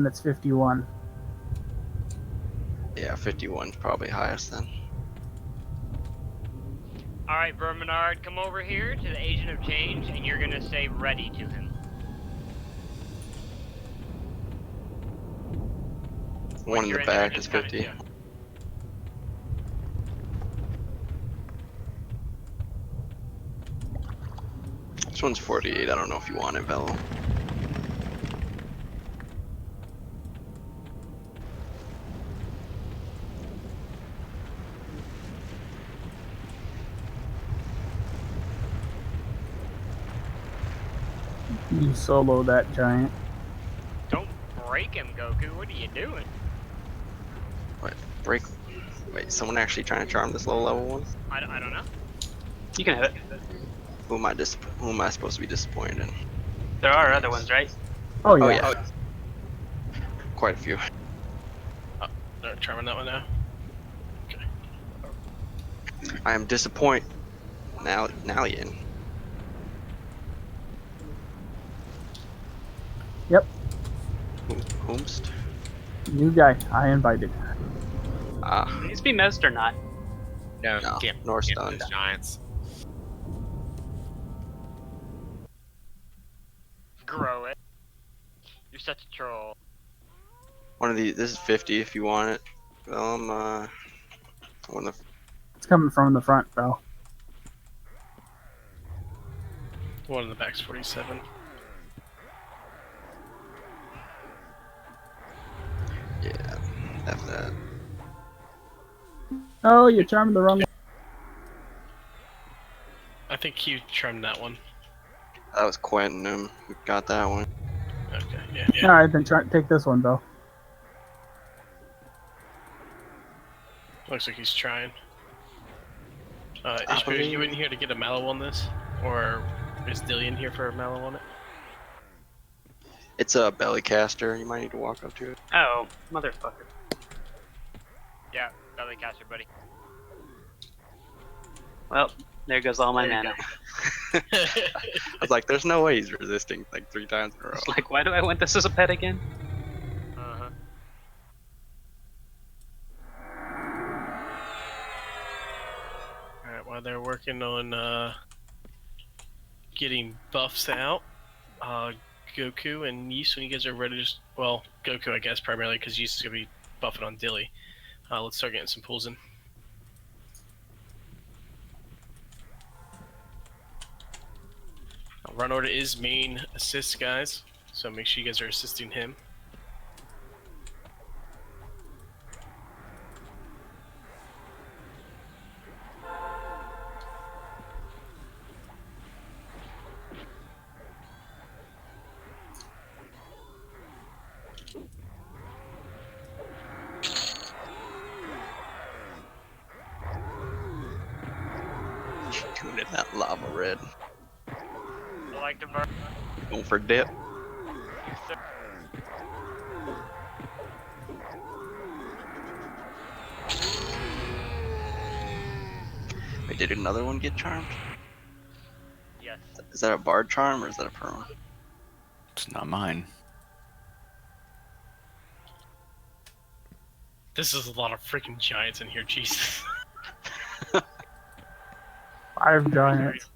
and it's 51. Yeah, 51's probably highest then. Alright, Verminard, come over here to the Agent of Change, and you're gonna say ready to him. One in the back is 50. This one's 48. I don't know if you want it, Velo. You solo that giant. Don't break him, Goku. What are you doing? What? Break? Wait, someone actually trying to charm this low level one? I don't know. You can hit it. Who am I supposed to be disappointed in? There are other ones, right? Oh yeah. Oh yeah. Quite a few. Oh, they're charming that one now. Okay. I am disappointed. Now Nalian. Yep. Whomst? New guy. I invited. Ah, Needs to be missed or not? No, no. can't. North Can't Stone. lose Giants. Grow it. You're such a troll. One of these. This is 50 if you want it. One of It's coming from the front, though. One in the back's 47. yeah. F that. Oh, you charmed the wrong one. I think he charmed that one. That was Quentin. Who got that one? Okay, yeah. Alright, then take this one, though. Looks like he's trying. Ishbu, are you in here to get a mallow on this? Or is Dillian here for a mallow on it? It's a belly caster. You might need to walk up to it. Oh, motherfucker. Yeah, belly caster, buddy. Well, there goes all my There you mana. I was like, there's no way he's resisting like 3 times in a row. It's like, why do I want this as a pet again? Uh-huh. Alright, while they're working on getting buffs out, Goku and Ys, when you guys are ready to just, well, Goku I guess primarily because Ys is going to be buffing on Dilly. Let's start getting some pulls in. Run order is main assist, guys, so make sure you guys are assisting him. Shooting that lava red. I like to burn. Going for dip. Wait, did another one get charmed? Yes. Is that a bard charm or is that a perma? It's not mine. This is a lot of freaking giants in here, Jesus. 5 giants.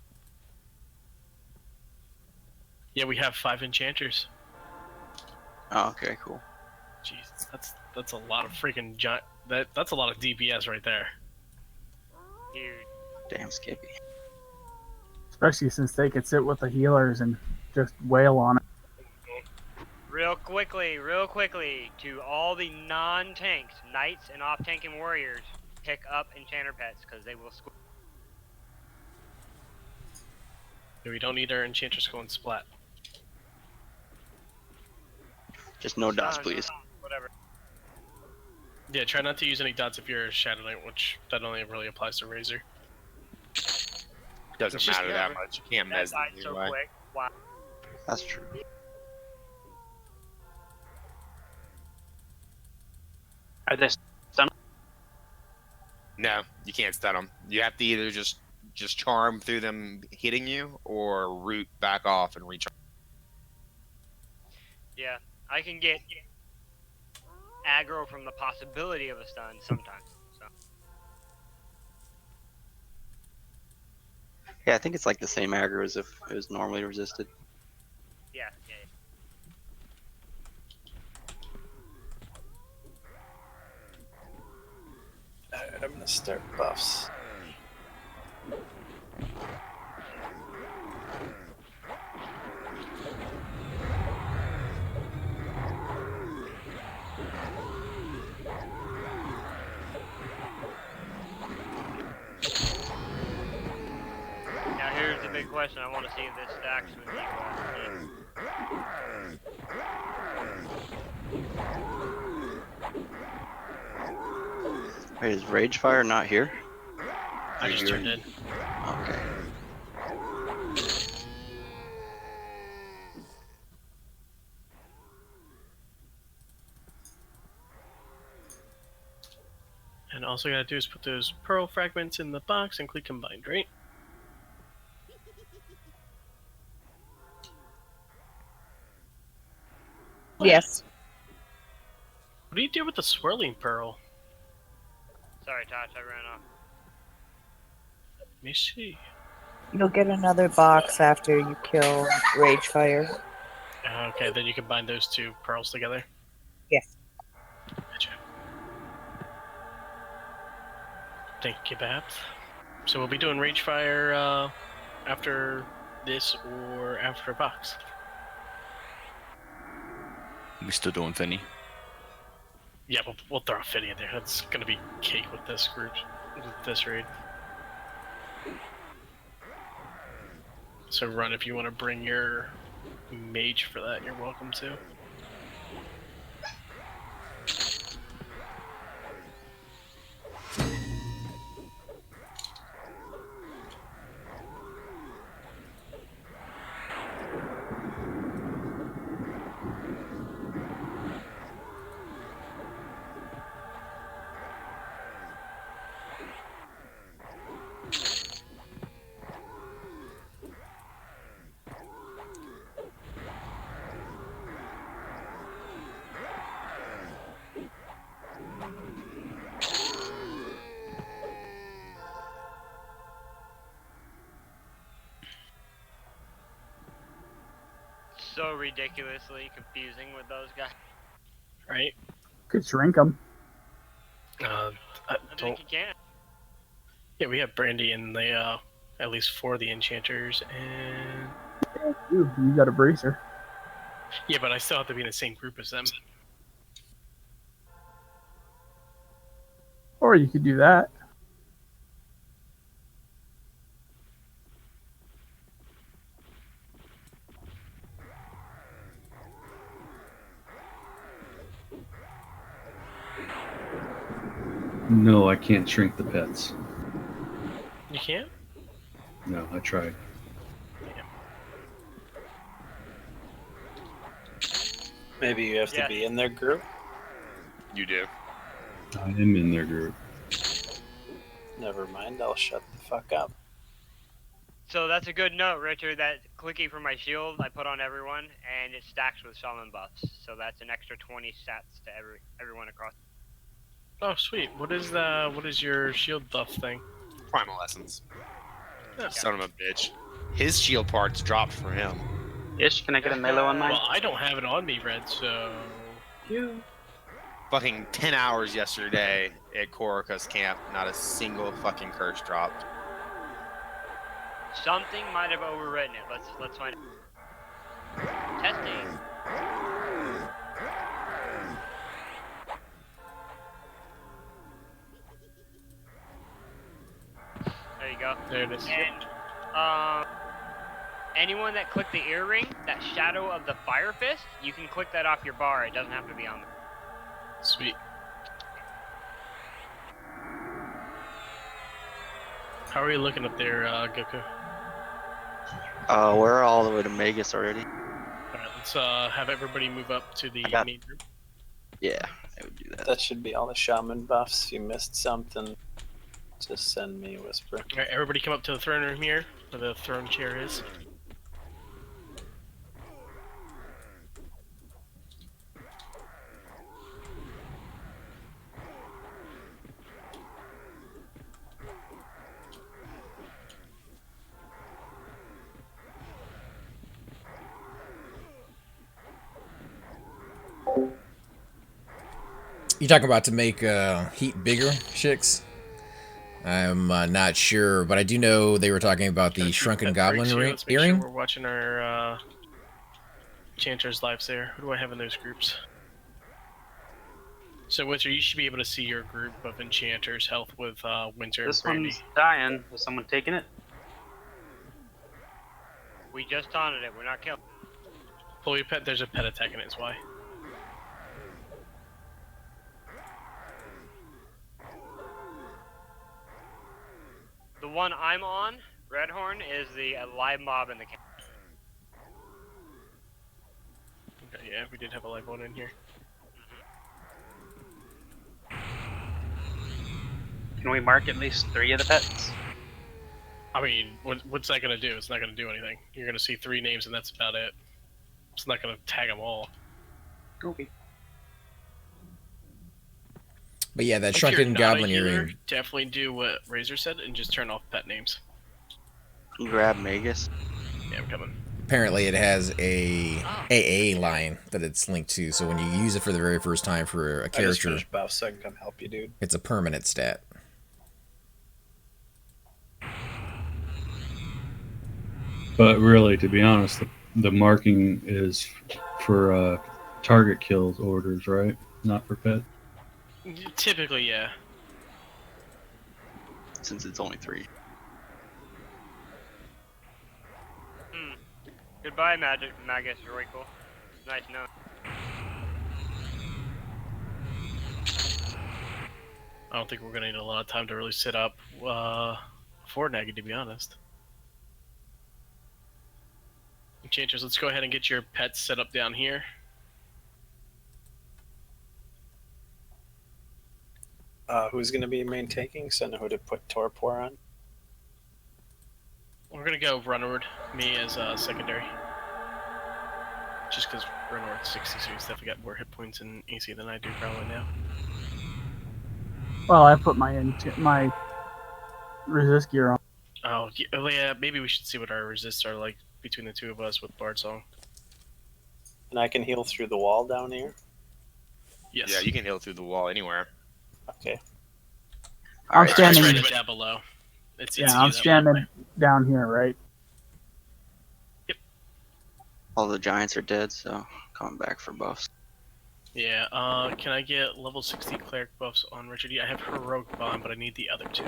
Yeah, we have 5 enchanters. Oh, okay, cool. Jeez, that's a lot of freaking giant. That's a lot of DPS right there. Huge. Damn Skippy. Especially since they could sit with the healers and just wail on it. Real quickly, to all the non-tanks, knights and off-tanking warriors, pick up enchanter pets because they will squeeze. Yeah, we don't need our enchanters going splat. Just no dots, please. Whatever. Yeah, try not to use any dots if you're a Shadow Knight, which that only really applies to Razor. Doesn't It's just matter that never- much. You can't That mess died it so anyway. quick. Wow. That's true. Are they stun? No, you can't stun them. You have to either just charm through them hitting you, or root back off and recharge. Yeah, I can get aggro from the possibility of a stun sometimes. So Yeah, I think it's like the same aggro as if it was normally resisted. yeah. Alright, I'm gonna start buffs. Now here's the big question. I want to see if this stacks with Wait, is Ragefire not here? I just turned in. Okay. And all you gotta do is put those pearl fragments in the box and click combined, right? Yes. What do you do with the swirling pearl? Sorry, Touch, I ran off. Let me see. You'll get another box after you kill Ragefire. Okay, then you combine those two pearls together. Yes. Gotcha. Thank you, Babs. So we'll be doing Ragefire after this or after a box. We still doing Finny. Yeah, we'll throw a Finny in there. That's gonna be cake with this group, with this raid. So Run, if you want to bring your Mage for that, you're welcome to. So ridiculously confusing with those guys. Right? Could shrink them. I I think you can. Yeah, we have Brandy and the at least 4 of the enchanters, and Ooh, you got a bracer. yeah, but I still have to be in the same group as them. Or you could do that. No, I can't shrink the pets. You can't? No, I tried. Maybe you have to Yeah. be in their group. You do. I am in their group. Never mind, I'll shut the fuck up. So that's a good note, Richard, that clicking for my shield I put on everyone, and it stacks with shaman buffs. So that's an extra 20 stats to everyone across. Oh, sweet. What is your shield buff thing? Primal Essence. Yeah. Son of a bitch. His shield parts dropped for him. Ish, can I get a melee on mine? Well, I don't have it on me, Red, so... You. Fucking 10 hours yesterday at Korika's camp. Not a single fucking curse dropped. Something might have overwritten it. Let's find out. Testing. There you go. There it is. And anyone that clicked the earring, that shadow of the fire fist, you can click that off your bar. It doesn't have to be on there. Sweet. How are you looking up there, Goku? We're all the way to Magix already. Alright, let's have everybody move up to the I got- main group. Yeah, I would do that. That should be all the shaman buffs. If you missed something, just send me a whisper. Alright, everybody come up to the throne room here, where the throne chair is. You talking about to make heat bigger, Shix? I'm not sure, but I do know they were talking about the Shrunken Goblin Let's make earring. sure we're watching our Chanters lives there. Who do I have in those groups? So Winter, you should be able to see your group of enchanters health with Winter This and Brandy. one's dying. Is someone taking it? We just taunted it. We're not killing. Pull your pet. There's a pet attacking it. Is why. The one I'm on, Redhorn, is the live mob in the camp. Okay, yeah, we did have a live one in here. Can we mark at least 3 of the pets? I mean, what's that gonna do? It's not gonna do anything. You're gonna see 3 names and that's about it. It's not gonna tag them all. Okay. But yeah, that If Shrunken you're not Goblin a healer, earring. definitely do what Razor said and just turn off pet names. Grab Magis. Yeah, I'm coming. Apparently, it has a AA line that it's linked to, so when you use it for the very first time for a I just character, finished buff, so I can come help you, dude. it's a permanent stat. But really, to be honest, the marking is for target kills orders, right? Not for pet. Typically, yeah. Since it's only 3. Goodbye, Magix. You're really cool. Nice note. I don't think we're gonna need a lot of time to really set up for Nagy, to be honest. Enchanters, let's go ahead and get your pets set up down here. Who's going to be main taking? So I know who to put Torpor on. We're gonna go Runward, me as secondary. Just because Runward's 60, so he's definitely got more hit points and AC than I do probably now. Well, I put my resist gear on. Oh, yeah, maybe we should see what our resists are like between the two of us with Bard Song. And I can heal through the wall down here. Yes. Yeah, you can heal through the wall anywhere. Okay. I'm Just standing. right down below. It's Yeah, easy I'm that way. standing down here, right? All the giants are dead, so coming back for buffs. Yeah, can I get level 60 cleric buffs on Richard? I have heroic bond, but I need the other 2.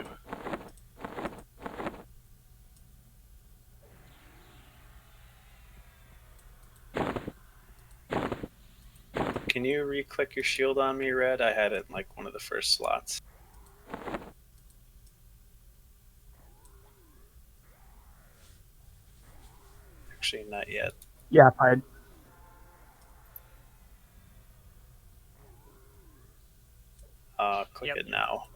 Can you re-click your shield on me, Red? I had it in like one of the first slots. Actually, not yet. Yeah, Pied. Click Yep. it now.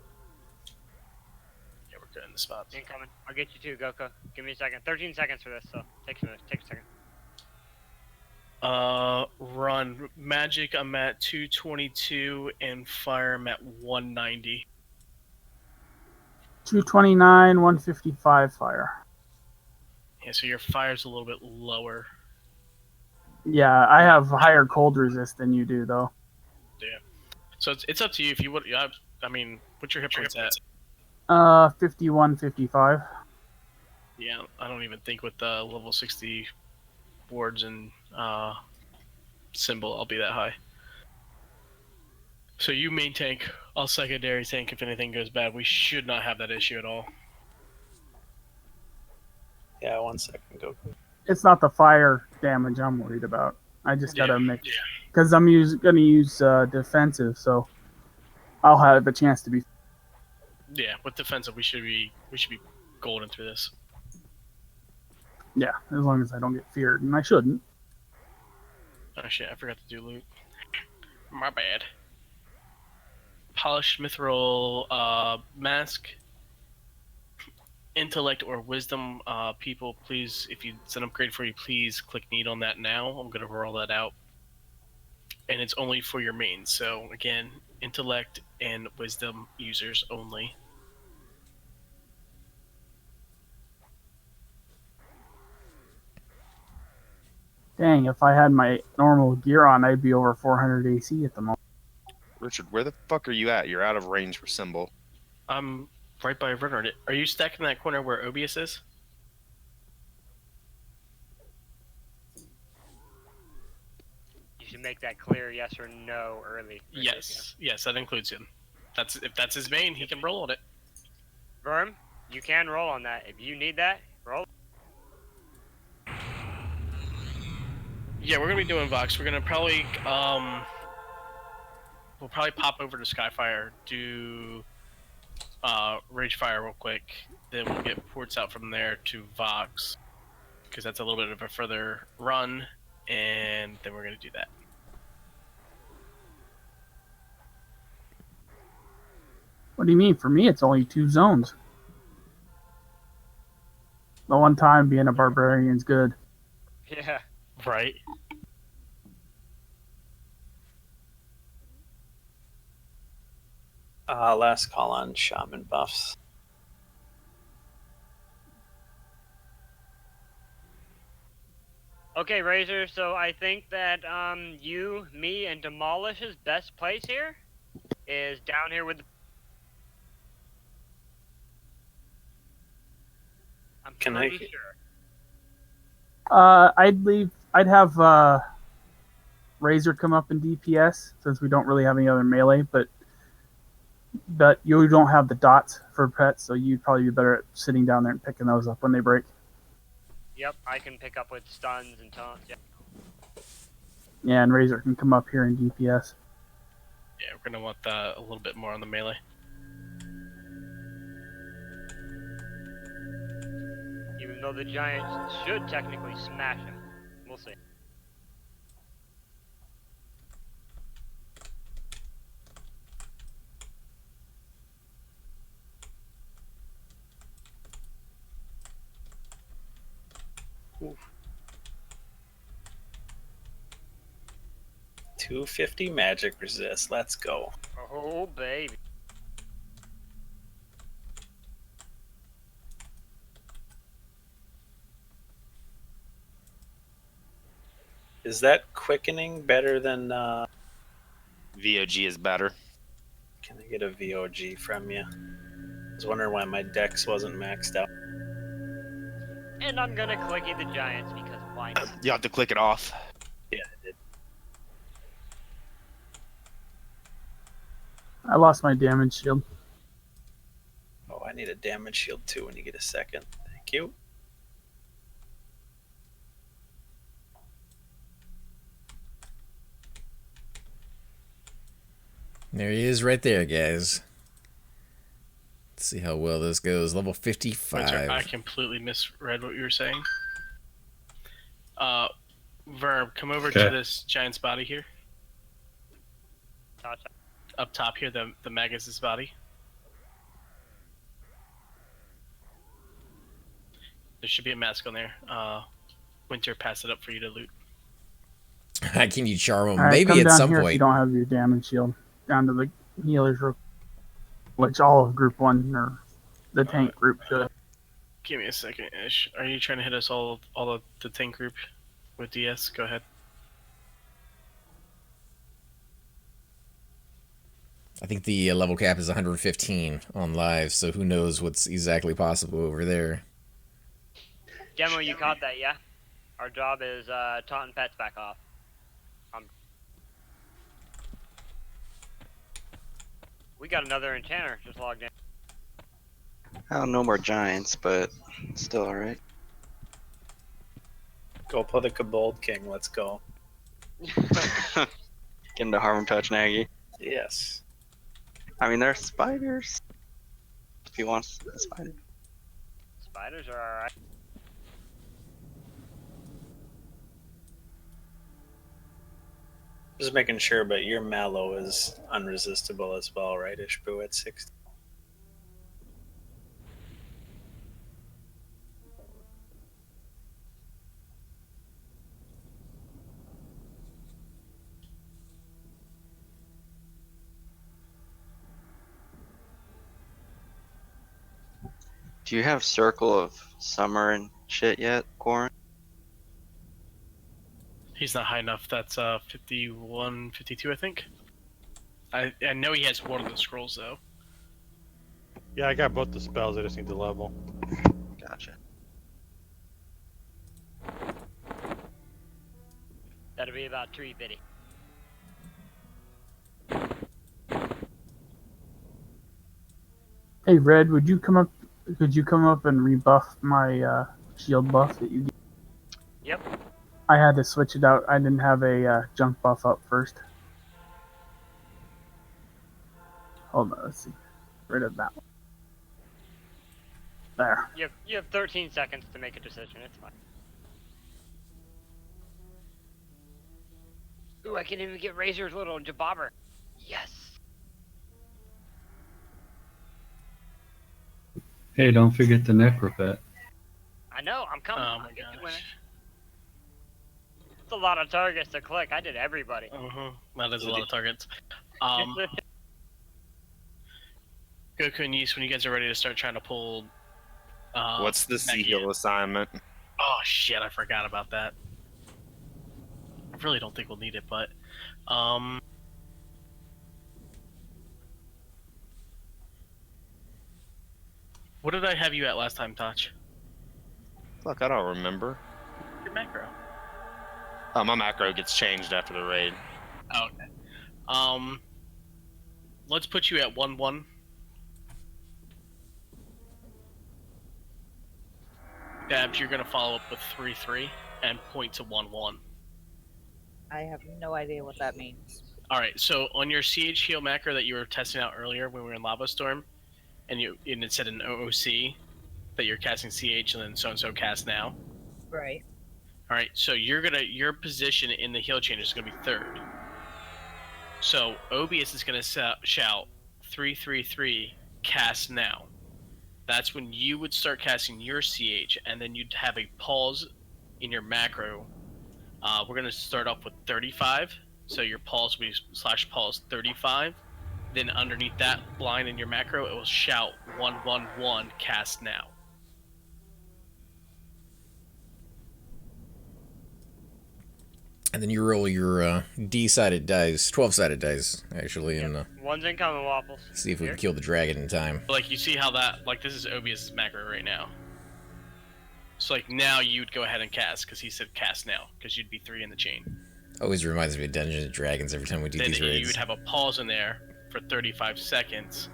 Yeah, we're good in the spot. Incoming. I'll get you too, Goku. Give me a second. 13 seconds for this, so take a second. Run. Magic, I'm at 222, and fire, I'm at 190. 229, 155 fire. Yeah, so your fire's a little bit lower. Yeah, I have higher cold resist than you do, though. Yeah. So it's up to you if you would. I mean, what's your hit points at? 51, 55. Yeah, I don't even think with the level 60 wards and symbol, I'll be that high. So you main tank, I'll secondary tank if anything goes bad. We should not have that issue at all. Yeah, 1 second, Goku. It's not the fire damage I'm worried about. I just gotta Yeah, make, yeah. because I'm gonna use defensive, so I'll have a chance to be. Yeah, with defensive, we should be golden through this. Yeah, as long as I don't get feared, and I shouldn't. Oh shit, I forgot to do loot. My bad. Polished mithril mask. Intellect or wisdom, people, please, if it's an upgrade for you, please click need on that now. I'm going to roll that out. And it's only for your mains. So, again, intellect and wisdom users only. Dang, if I had my normal gear on, I'd be over 400 AC at the moment. Richard, where the fuck are you at? You're out of range for symbol. I'm right by Renard. Are you stacked in that corner where Obius is? You should make that clear, yes or no, early. Yes. Yes, that includes him. If that's his main, he can roll on it. Verm, you can roll on that. If you need that, roll. Yeah, we're gonna be doing Vox. We're gonna probably we'll probably pop over to Skyfire, do Ragefire real quick, then we'll get ports out from there to Vox, because that's a little bit of a further run, and then we're gonna do that. What do you mean? For me, it's only 2 zones. The one time being a barbarian's good. Yeah. Right. Last call on shaman buffs. Okay, Razor, so I think that you, me, and Demolish's best place here is down here with the... I'm pretty sure. I'd have Razor come up in DPS, since we don't really have any other melee, but you don't have the dots for pets, so you'd probably be better at sitting down there and picking those up when they break. Yep, I can pick up with stuns and taunts. Yeah. Yeah, and Razor can come up here in DPS. Yeah, we're gonna want that a little bit more on the melee. Even though the Giants should technically smash him. We'll see. Oof. 250 magic resist. Let's go. Oh, baby. Is that quickening better than VOG is better. Can I get a VOG from you? I was wondering why my dex wasn't maxed out. And I'm gonna clicky the Giants because why not? You have to click it off. Yeah, I did. I lost my damage shield. Oh, I need a damage shield too when you get a second. Thank you. There he is right there, guys. Let's see how well this goes. Level 55. Wait, sorry, I completely misread what you were saying. Verb, come over to this giant's body here. Up top here, the Magix' body. There should be a mask on there. Winter, pass it up for you to loot. Can you charm him? Right, Maybe come at down some here If point. you don't have your damage shield, down to the healers, which all of Group 1 or the tank group should. Give me a second, Ish. Are you trying to hit us all of the tank group with DS? Go ahead. I think the level cap is 115 on live, so who knows what's exactly possible over there. Demo, you caught that, yeah? Our job is taunting pets back off. We got another enchanter just logged in. Oh, no more Giants, but still alright. Go play the Kobold King. Let's go. Get into Harm Touch Nagy. Yes. I mean, there's spiders. If he wants the spider. Spiders are alright. Just making sure, but your Mallow is unresistible as well, right, Ishbu, at 60? Do you have Circle of Summer and shit yet, Corin? He's not high enough. That's 51, 52, I think. I know he has one of the scrolls though. Yeah, I got both the spells. I just need to level. Gotcha. That'll be about 350. Hey, Red, would you come up? Could you come up and rebuff my shield buff that you gave? Yep. I had to switch it out. I didn't have a junk buff up first. Hold on, let's see. Rid of that one. There. You have 13 seconds to make a decision. It's fine. Ooh, I can even get Razor's little jabobber. Yes. Hey, don't forget the Necropet. I know. I'm coming. Oh my I'll get to gosh. winning. It's a lot of targets to click. I did everybody. That is a lot of targets. Goku and Yeast, when you guys are ready to start trying to pull. What's the Sea Hill assignment? Oh shit! I forgot about that. I really don't think we'll need it, but what did I have you at last time, Toch? Fuck, I don't remember. Your macro. Oh, my macro gets changed after the raid. Oh, okay. Let's put you at 1-1. Dabs, you're gonna follow up with 3-3 and point to 1-1. I have no idea what that means. Alright, so on your CH heal macro that you were testing out earlier when we were in Lava Storm, and it said an OOC that you're casting CH and then so and so cast now. Right. Alright, so your position in the heal chain is gonna be third. So Obius is gonna shout 3-3-3 cast now. That's when you would start casting your CH, and then you'd have a pause in your macro. We're going to start off with 35, so your pause will be /pause 35. Then underneath that line in your macro, it will shout 1-1-1 cast now. And then you roll your D-sided dice, 12-sided dice, actually, and One's incoming, Waffles. see if we can kill the dragon in time. Like, you see how that, like, this is Obius' macro right now. So, like, now you'd go ahead and cast, because he said cast now, because you'd be 3 in the chain. Always reminds me of Dungeons and Dragons every time we do Then these raids. you would have a pause in there for 35 seconds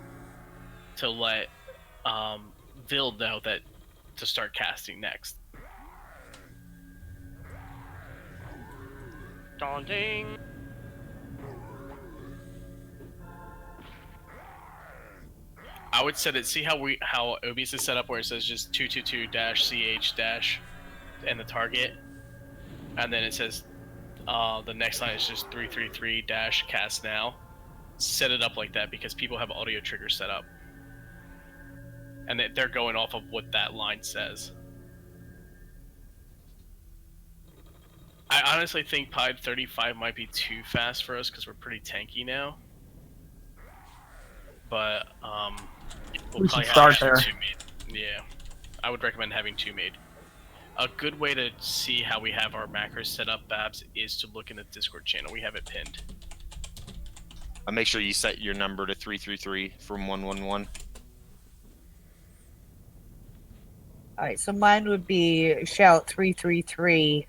to let Vild know that to start casting next. Daunting. I would set it. See how Obius is set up, where it says just 222-ch- and the target, and then it says the next line is just 333- cast now. Set it up like that because people have audio triggers set up, and they're going off of what that line says. I honestly think Pied 35 might be too fast for us because we're pretty tanky now. But we'll We probably should start have there. 2 made. Yeah, I would recommend having 2 made. A good way to see how we have our macros set up, Babs, is to look in the Discord channel. We have it pinned. I'll make sure you set your number to 333 from 111. Alright, so mine would be shout 333.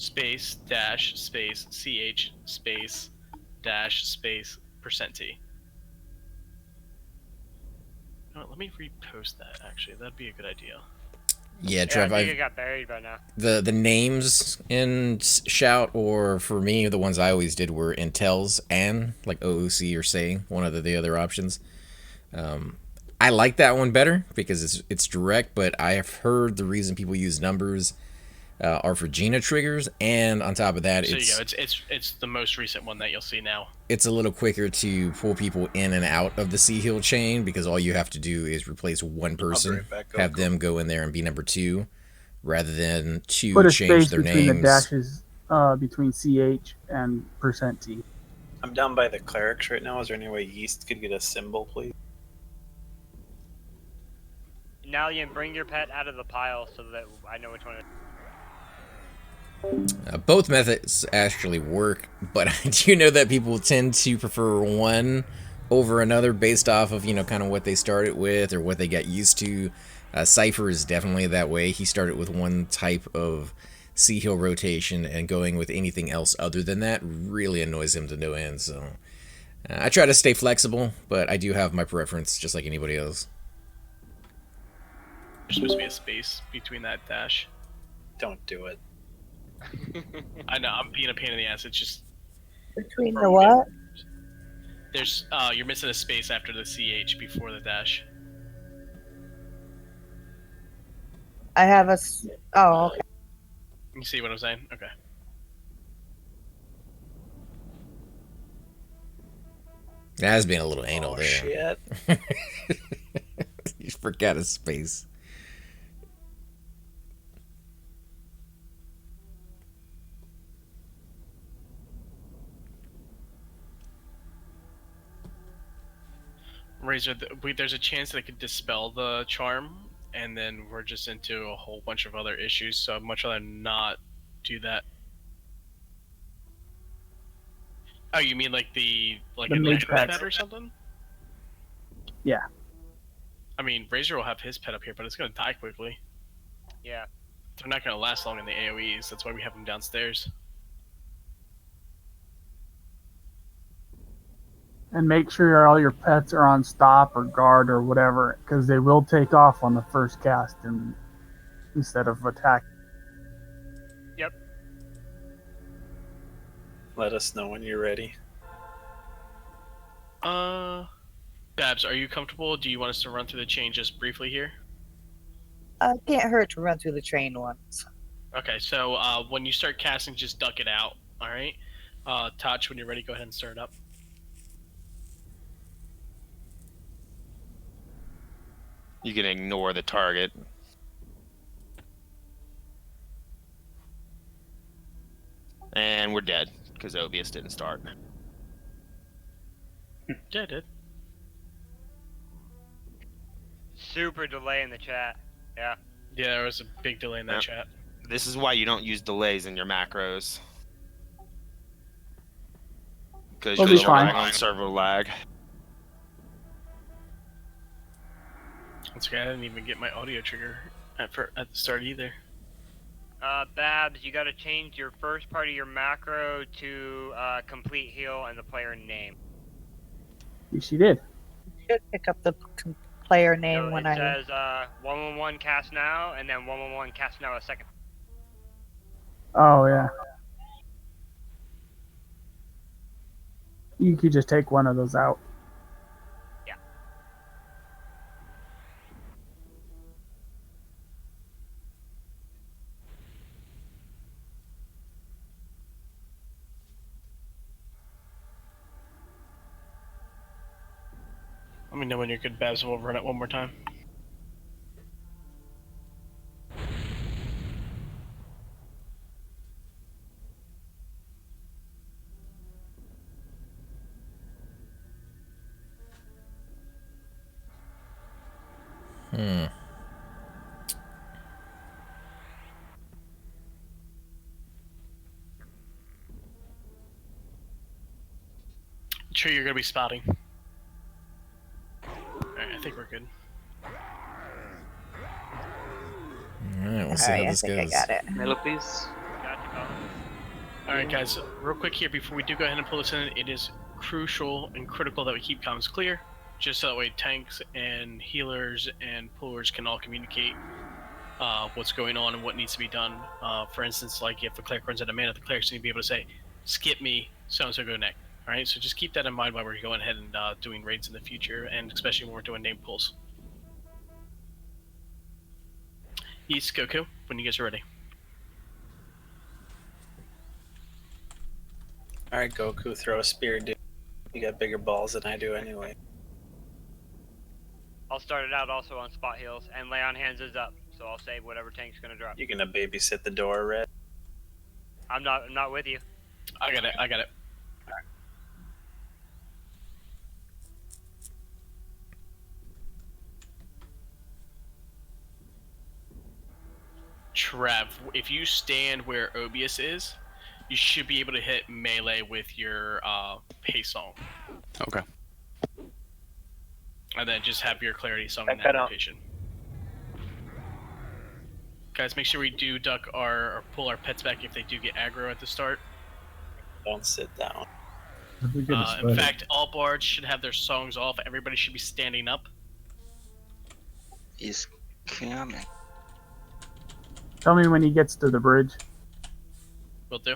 Space dash space ch space dash space %T. Let me repost that. Actually, that'd be a good idea. Yeah, Trev, I think it got buried by now. the names in Shout, or for me, the ones I always did were Intels and like OOC or Say, one of the other options. I like that one better because it's direct, but I have heard the reason people use numbers are for Gina triggers, and on top of that, So you go. It's the most recent one that you'll see now. it's a little quicker to pull people in and out of the Sea Hill chain because all you have to do is replace one person, right back, have them go in there and be number 2, rather than Put a change space their between names. the dashes between CH and %T. I'm down by the clerics right now. Is there any way Yeast could get a symbol, please? Nalian, bring your pet out of the pile so that I know which one it is. Both methods actually work, but I do know that people tend to prefer one over another based off of, kind of what they started with or what they got used to. Cypher is definitely that way. He started with one type of Sea Hill rotation, and going with anything else other than that really annoys him to no end. So I try to stay flexible, but I do have my preference just like anybody else. There's supposed to be a space between that dash. Don't do it. I know, I'm being a pain in the ass. It's just Between the what? there's you're missing a space after the CH before the dash. I have Oh, okay. You see what I'm saying? Okay. That has been a little anal there. Shit. You forgot a space. Razor, there's a chance that I could dispel the charm, and then we're just into a whole bunch of other issues, so I'd much rather not do that. Oh, you mean like the Mage pet pets. or something? Yeah. I mean, Razor will have his pet up here, but it's gonna die quickly. Yeah. They're not gonna last long in the AoEs, that's why we have them downstairs. And make sure all your pets are on stop or guard or whatever, because they will take off on the first cast instead of attack. Yep. Let us know when you're ready. Babs, are you comfortable? Do you want us to run through the chain just briefly here? Can't hurt to run through the train once. Okay, so when you start casting, just duck it out, alright? Touch, when you're ready, go ahead and start it up. You can ignore the target. And we're dead, because Obius didn't start. Yeah, it did. Super delay in the chat. Yeah. Yeah, there was a big delay in that chat. This is why you don't use delays in your macros. Because We'll you're be fine. relying on server lag. Once again, I didn't even get my audio trigger at the start either. Babs, you gotta change your first part of your macro to complete heal and the player name. She did. Should pick up the player name So when it I. says 111 cast now, and then 111 cast now a second. Oh, yeah. You could just take one of those out. Yeah. Let me know when you're good, Babs, and we'll run it one more time. Sure, you're gonna be spotting. Alright, I think we're good. Alright, we'll see how this goes. I got it. Milo, please. Alright guys, real quick here before we do go ahead and pull this in, it is crucial and critical that we keep comms clear, just so that way tanks and healers and pullers can all communicate what's going on and what needs to be done. For instance, like if the cleric runs out of mana, the clerics need to be able to say, skip me, so-and-so go next. Alright, so just keep that in mind while we're going ahead and doing raids in the future, and especially when we're doing name pulls. East, Goku, when you guys are ready. Alright, Goku, throw a spear, dude. You got bigger balls than I do anyway. I'll start it out also on spot heals, and lay on hands is up, so I'll save whatever tank's gonna drop. You gonna babysit the door, Red? I'm not with you. I got it. Trev, if you stand where Obius is, you should be able to hit melee with your pace song. Okay. And then just have your clarity song I in that cut out. location. Guys, make sure we do duck or pull our pets back if they do get aggro at the start. Don't sit down. In fact, all bards should have their songs off. Everybody should be standing up. He's coming. Tell me when he gets to the bridge. Will do.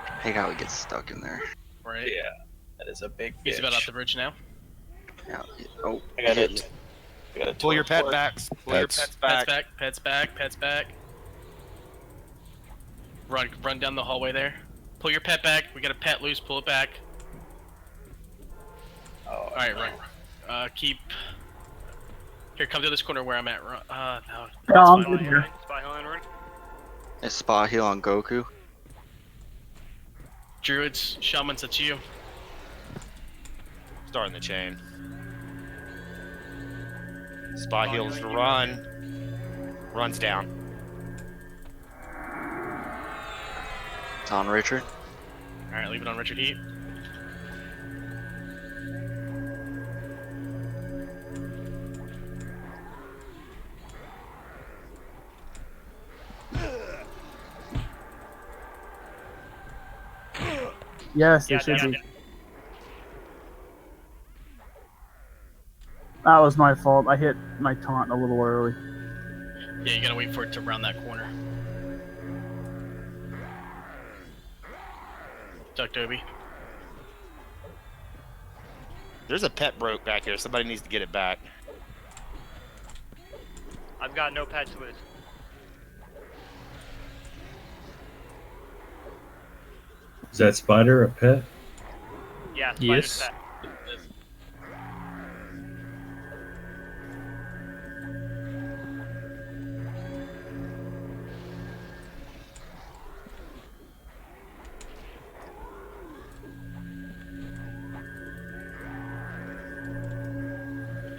I hate how he gets stuck in there. Right. Yeah, that is a big. He's bitch. about out the bridge now. Yeah. Oh, I got it. I got it. Pull your pet back. Pull your pets back. Pets back. Pets back. Pets back. Run down the hallway there. Pull your pet back. We got a pet loose. Pull it back. Oh, all right, run. Keep. Here, come to this corner where I'm at. No. I'm good here. Spot heal inward. It's spot heal on Goku. Druids, shamans, that's you. Starting the chain. Spot heals run. Runs down. It's on Richard. Alright, leave it on Richard Heat. Yes, it should be. That was my fault. I hit my taunt a little early. Yeah, you gotta wait for it to round that corner. Duck Dobie. There's a pet broke back here. Somebody needs to get it back. I've got no pets loose. Is that spider a pet? Yeah, Yes. pet.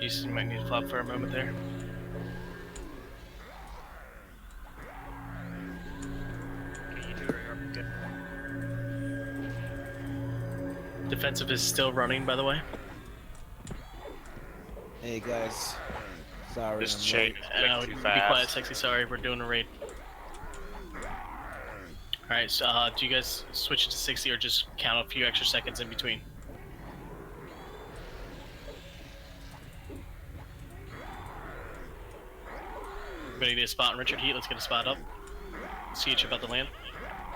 You might need to flop for a moment there. Okay, you two are good. Defensive is still running, by the way. Hey guys, sorry. This I'm chain late. is too Be fast. quiet, sexy. Sorry, we're doing a raid. Alright, so do you guys switch it to 60 or just count a few extra seconds in between? Everybody need a spot on Richard Heat. Let's get a spot up. See each about the land.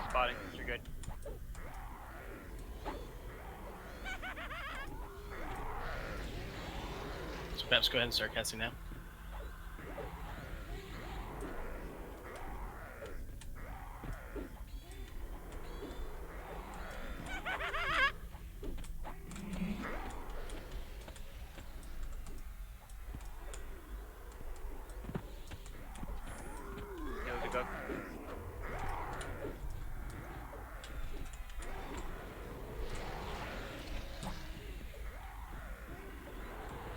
Spotting, you're good. So Babs, go ahead and start casting now. Heal to go.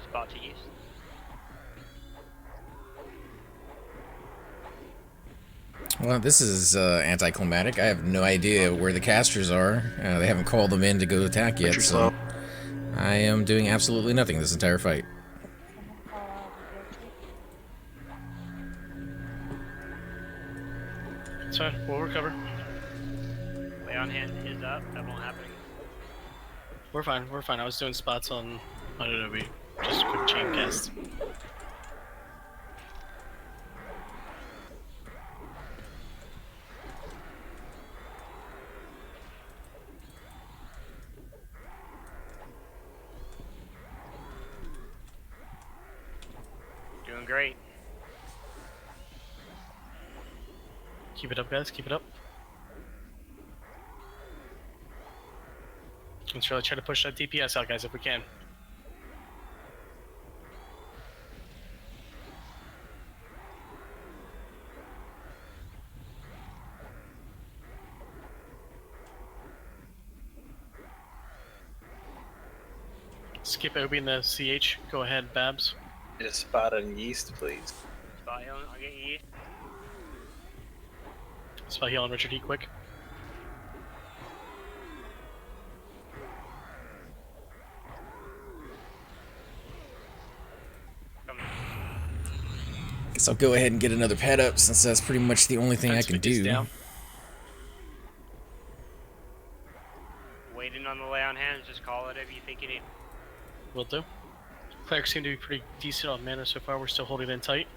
Spot to east. Well, this is anticlimactic. I have no idea where the casters are. They haven't called them in to go attack yet, so I am doing absolutely nothing this entire fight. It's fine. We'll recover. Lay on hand is up. That won't happen. We're fine. We're fine. I was doing spots on Adobe. Just a quick chain cast. Doing great. Keep it up, guys. Keep it up. Let's really try to push that DPS out, guys, if we can. skip Obi and the CH. Go ahead, Babs. Get a spot on yeast, please. Spot healing. I'll get E. Spell heal on Richard E quick. Guess I'll go ahead and get another pet up since that's pretty much the only thing I can do. Down. Waiting on the lay on hands. Just call it if you think you need. Will do. Clerics seem to be pretty decent on mana so far. We're still holding in tight.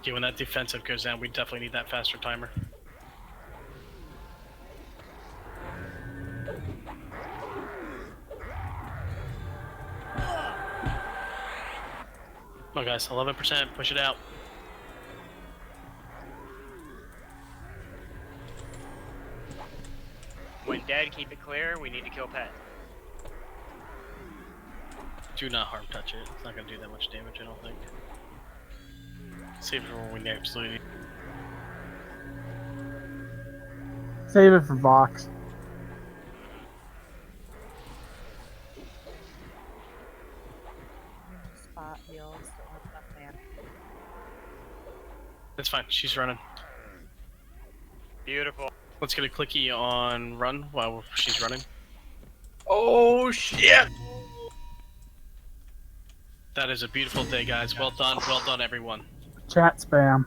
Okay, when that defensive goes down, we definitely need that faster timer. Come on, guys, 11%. Push it out. When dead, keep it clear. We need to kill pet. Do not harm touch it. It's not going to do that much damage, I don't think. Save it for when we absolutely need. Save it for Vox. Spot heals. Don't have enough mana. That's fine. She's running. Beautiful. Let's get a clicky on run while she's running. Oh shit! That is a beautiful day, guys. Well done, everyone. Chat spam.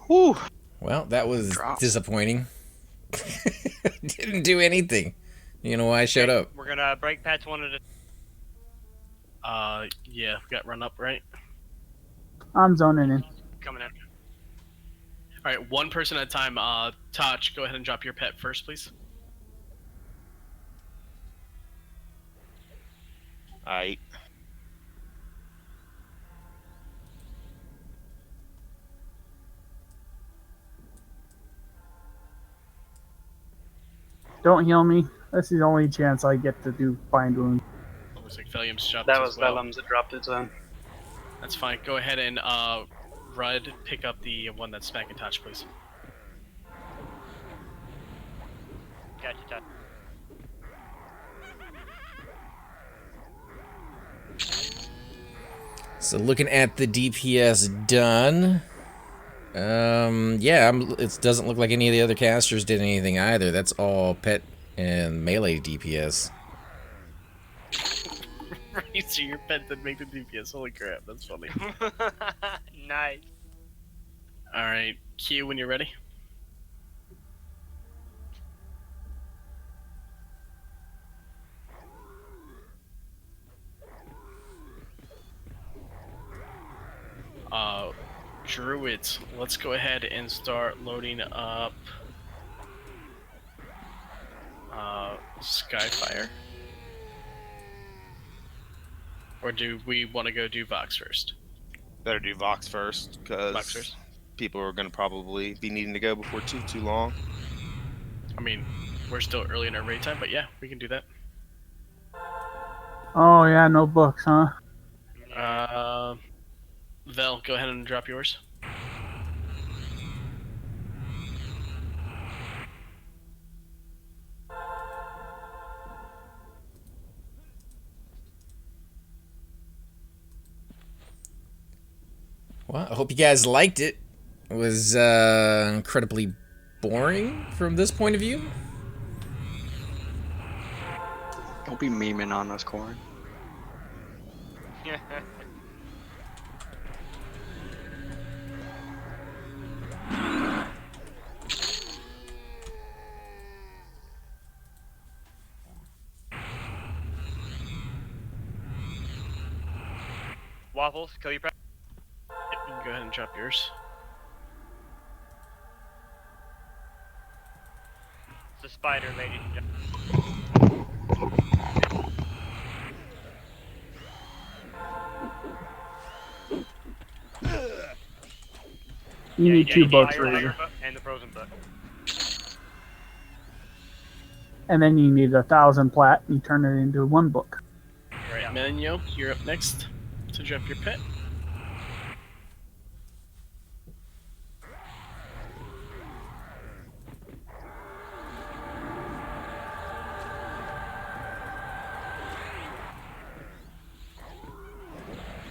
Whew. Well, that was disappointing. Didn't do anything. You know why I showed up? We're gonna break pets one at a. Yeah, we got run up, right? I'm zoning in. Coming in. All right, one person at a time. Touch, go ahead and drop your pet first, please. Alright. Don't heal me. That's the only chance I get to do Bind Wound. Looks like Valium's dropped That as was well. Vellum's that dropped its own. That's fine. Go ahead and Rudd, pick up the one that's smacking Touch, please. Gotcha, touch. So looking at the DPS done, yeah, it doesn't look like any of the other casters did anything either. That's all pet and melee DPS. Right, so your pet did make the DPS. Holy crap, that's funny. Nice. Alright, Q when you're ready. Druids, let's go ahead and start loading up Skyfire. Or do we want to go do Vox first? Better do Vox first, because people are going to probably be needing to go before too long. I mean, we're still early in our raid time, but yeah, we can do that. Oh yeah, no books, huh? Vel, go ahead and drop yours. Well, I hope you guys liked it. It was incredibly boring from this point of view. Don't be memeing on us, Corn. Waffles, kill your pet. You can go ahead and drop yours. It's a spider, ladies and gentlemen. You need two books, fire Razor. book and the frozen book. And then you need 1,000 plat, and you turn it into one book. Alright, Menyo, you're up next to drop your pet.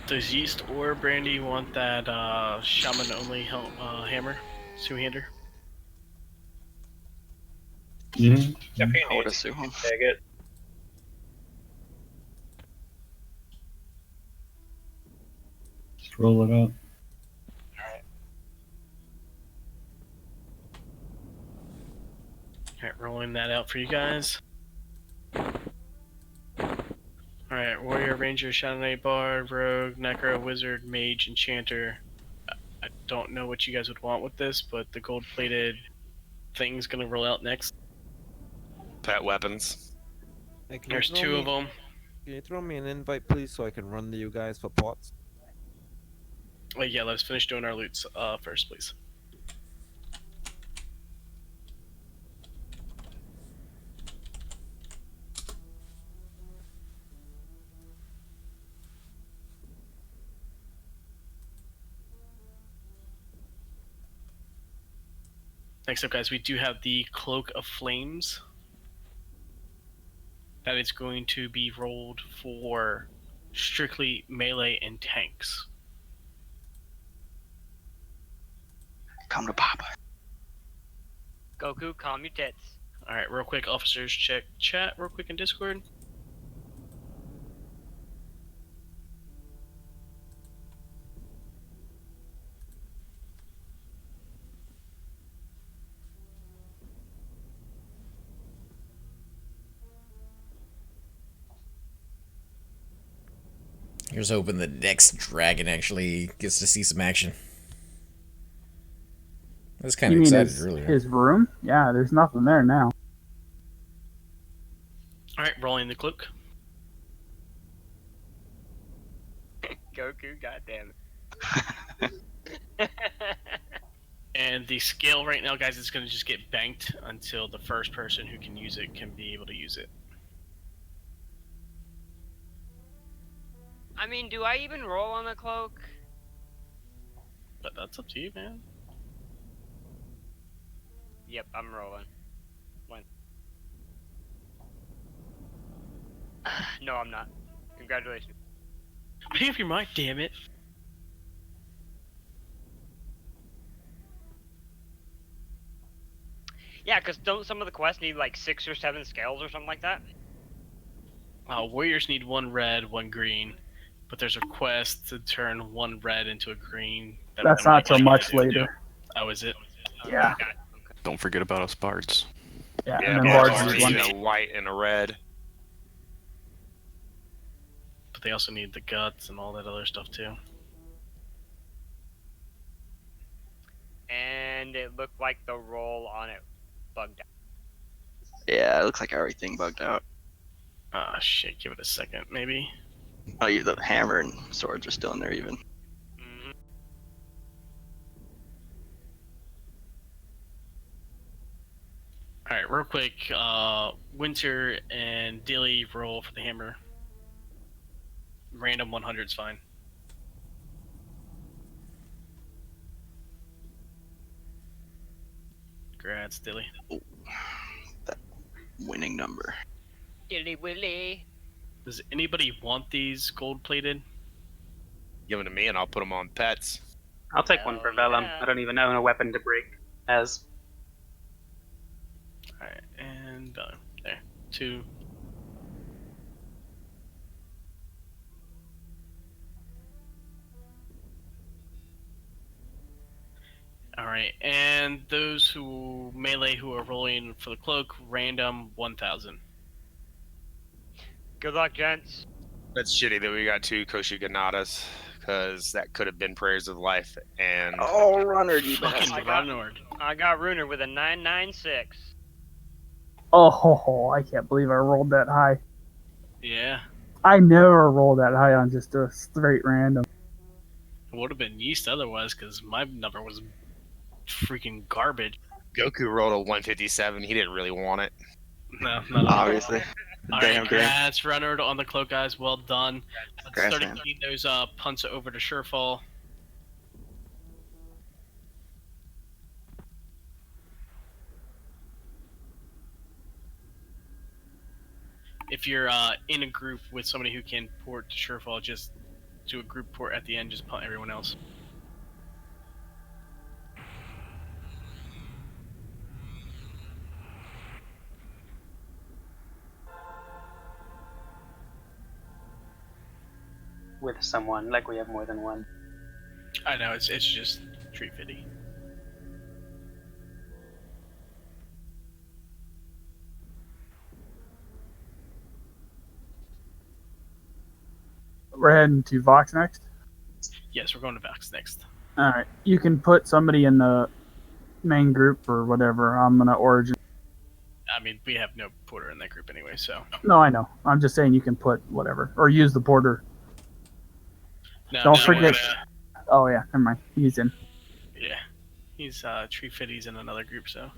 Does Yeast or Brandy want that shaman only hammer? Two-hander? Yeah. If he I would needs assume. it, take it. Just roll it out. Alright, rolling that out for you guys. Alright, Warrior, Ranger, Shadow Knight, Bard, Rogue, Necro, Wizard, Mage, Enchanter. I don't know what you guys would want with this, but the gold-plated thing's gonna roll out next. Pet weapons. Hey, can you There's throw two me- of them. Can you throw me an invite, please, so I can run to you guys for pots? Wait, yeah, let's finish doing our loots first, please. Next up, guys, we do have the Cloak of Flames. That is going to be rolled for strictly melee and tanks. Come to Papa. Goku, calm your tits. Alright, real quick, officers, check chat real quick in Discord. Here's hoping the next dragon actually gets to see some action. I was kind You of mean excited earlier. his room? Yeah, there's nothing there now. Alright, rolling the cloak. Goku, goddamn And the scale right now, guys, is going to just get banked until the first person who can use it can be able to use it. I mean, do I even roll on the cloak? But that's up to you, man. Yep, I'm rolling. One. No, I'm not. Congratulations. Make up your mind, damn it. Yeah, because don't some of the quests need like 6 or 7 scales or something like that? Warriors need 1 red, 1 green, but there's a quest to turn 1 red into a green. That's not till much later. Oh, is it? Yeah. Don't forget about us bards. Yeah, Yeah, and then bards Bards need is a white and a red. But they also need the guts and all that other stuff too. And it looked like the roll on it bugged out. Yeah, it looks like everything bugged out. Ah, shit, give it a second, maybe. Oh, the hammer and swords are still in there even. Mm-hmm. Alright, real quick, Winter and Dilly roll for the hammer. Random 100 is fine. Congrats, Dilly. Oh, that winning number. Dilly Willy. Does anybody want these gold plated? Give them to me and I'll put them on pets. I'll take one for Vellum. yeah. I don't even own a weapon to break as. Alright, and there. 2. Alright, and those who melee who are rolling for the cloak, random 1,000. Good luck, gents. That's shitty that we got 2 Koshiganatas, because that could have been Prayers of Life. And Oh, runner, you Fucking bastard. Runord. I got Runer with a 996. Oh, I can't believe I rolled that high. Yeah. I never roll that high on just a straight random. It would have been yeast otherwise, because my number was freaking garbage. Goku rolled a 157. He didn't really want it. No, not at all. Obviously. All Damn right, game. congrats, Runner, on the cloak, guys. Well done. Let's Congrats, start man. getting those punts over to Surefall. If you're in a group with somebody who can port to Surefall, just do a group port at the end, just punt everyone else. With someone, like we have more than one. I know, it's just tree fitty. We're heading to Vox next. Yes, we're going to Vox next. All right, you can put somebody in the main group or whatever. I'm gonna origin. I mean, we have no porter in that group anyway, so. No, I know. I'm just saying you can put whatever or use the porter. No, Don't no, forget. Oh yeah, never mind. He's in. Yeah, he's tree fitty's in another group, so.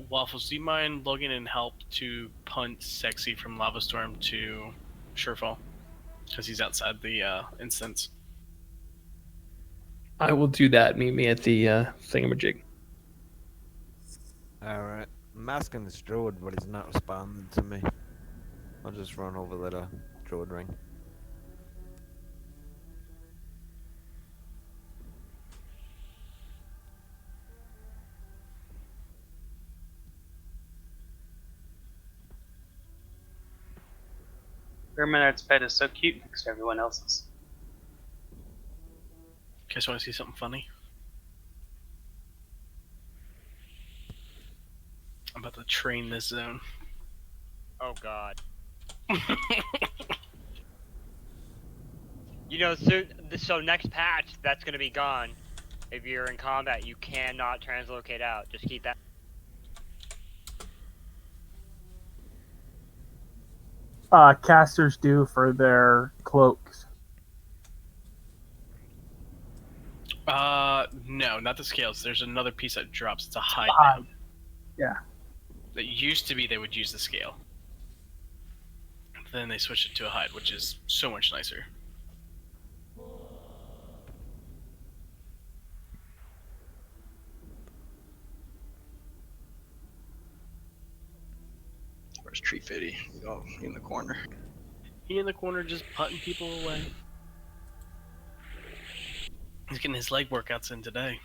Waffles, do you mind logging in help to punt Sexy from Lava Storm to Surefall? Because he's outside the instance. I will do that. Meet me at the thingamajig. Alright. I'm asking this druid, but he's not responding to me. I'll just run over to the druid ring. Erminard's bed is so cute next to everyone else's. You guys want to see something funny? I'm about to train this zone. Oh god. You know, so next patch, that's gonna be gone. If you're in combat, you cannot translocate out. Just keep that. Casters do for their cloaks. No, not the scales. There's another piece that drops. It's a hide now. Yeah. That used to be they would use the scale. Then they switched it to a hide, which is so much nicer. Where's Tree Fitty? Oh, in the corner. He in the corner just putting people away. He's getting his leg workouts in today.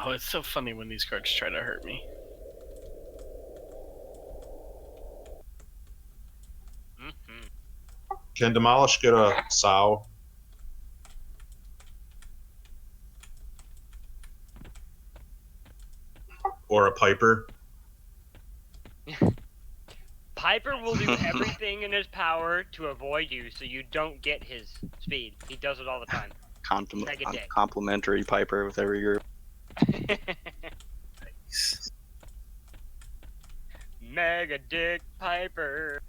Oh, it's so funny when these cards try to hurt me. Can Demolish get a sow? Or a piper? Piper will do everything in his power to avoid you so you don't get his speed. He does it all the time. Mega dick. Complimentary Piper with every group. Mega dick Piper.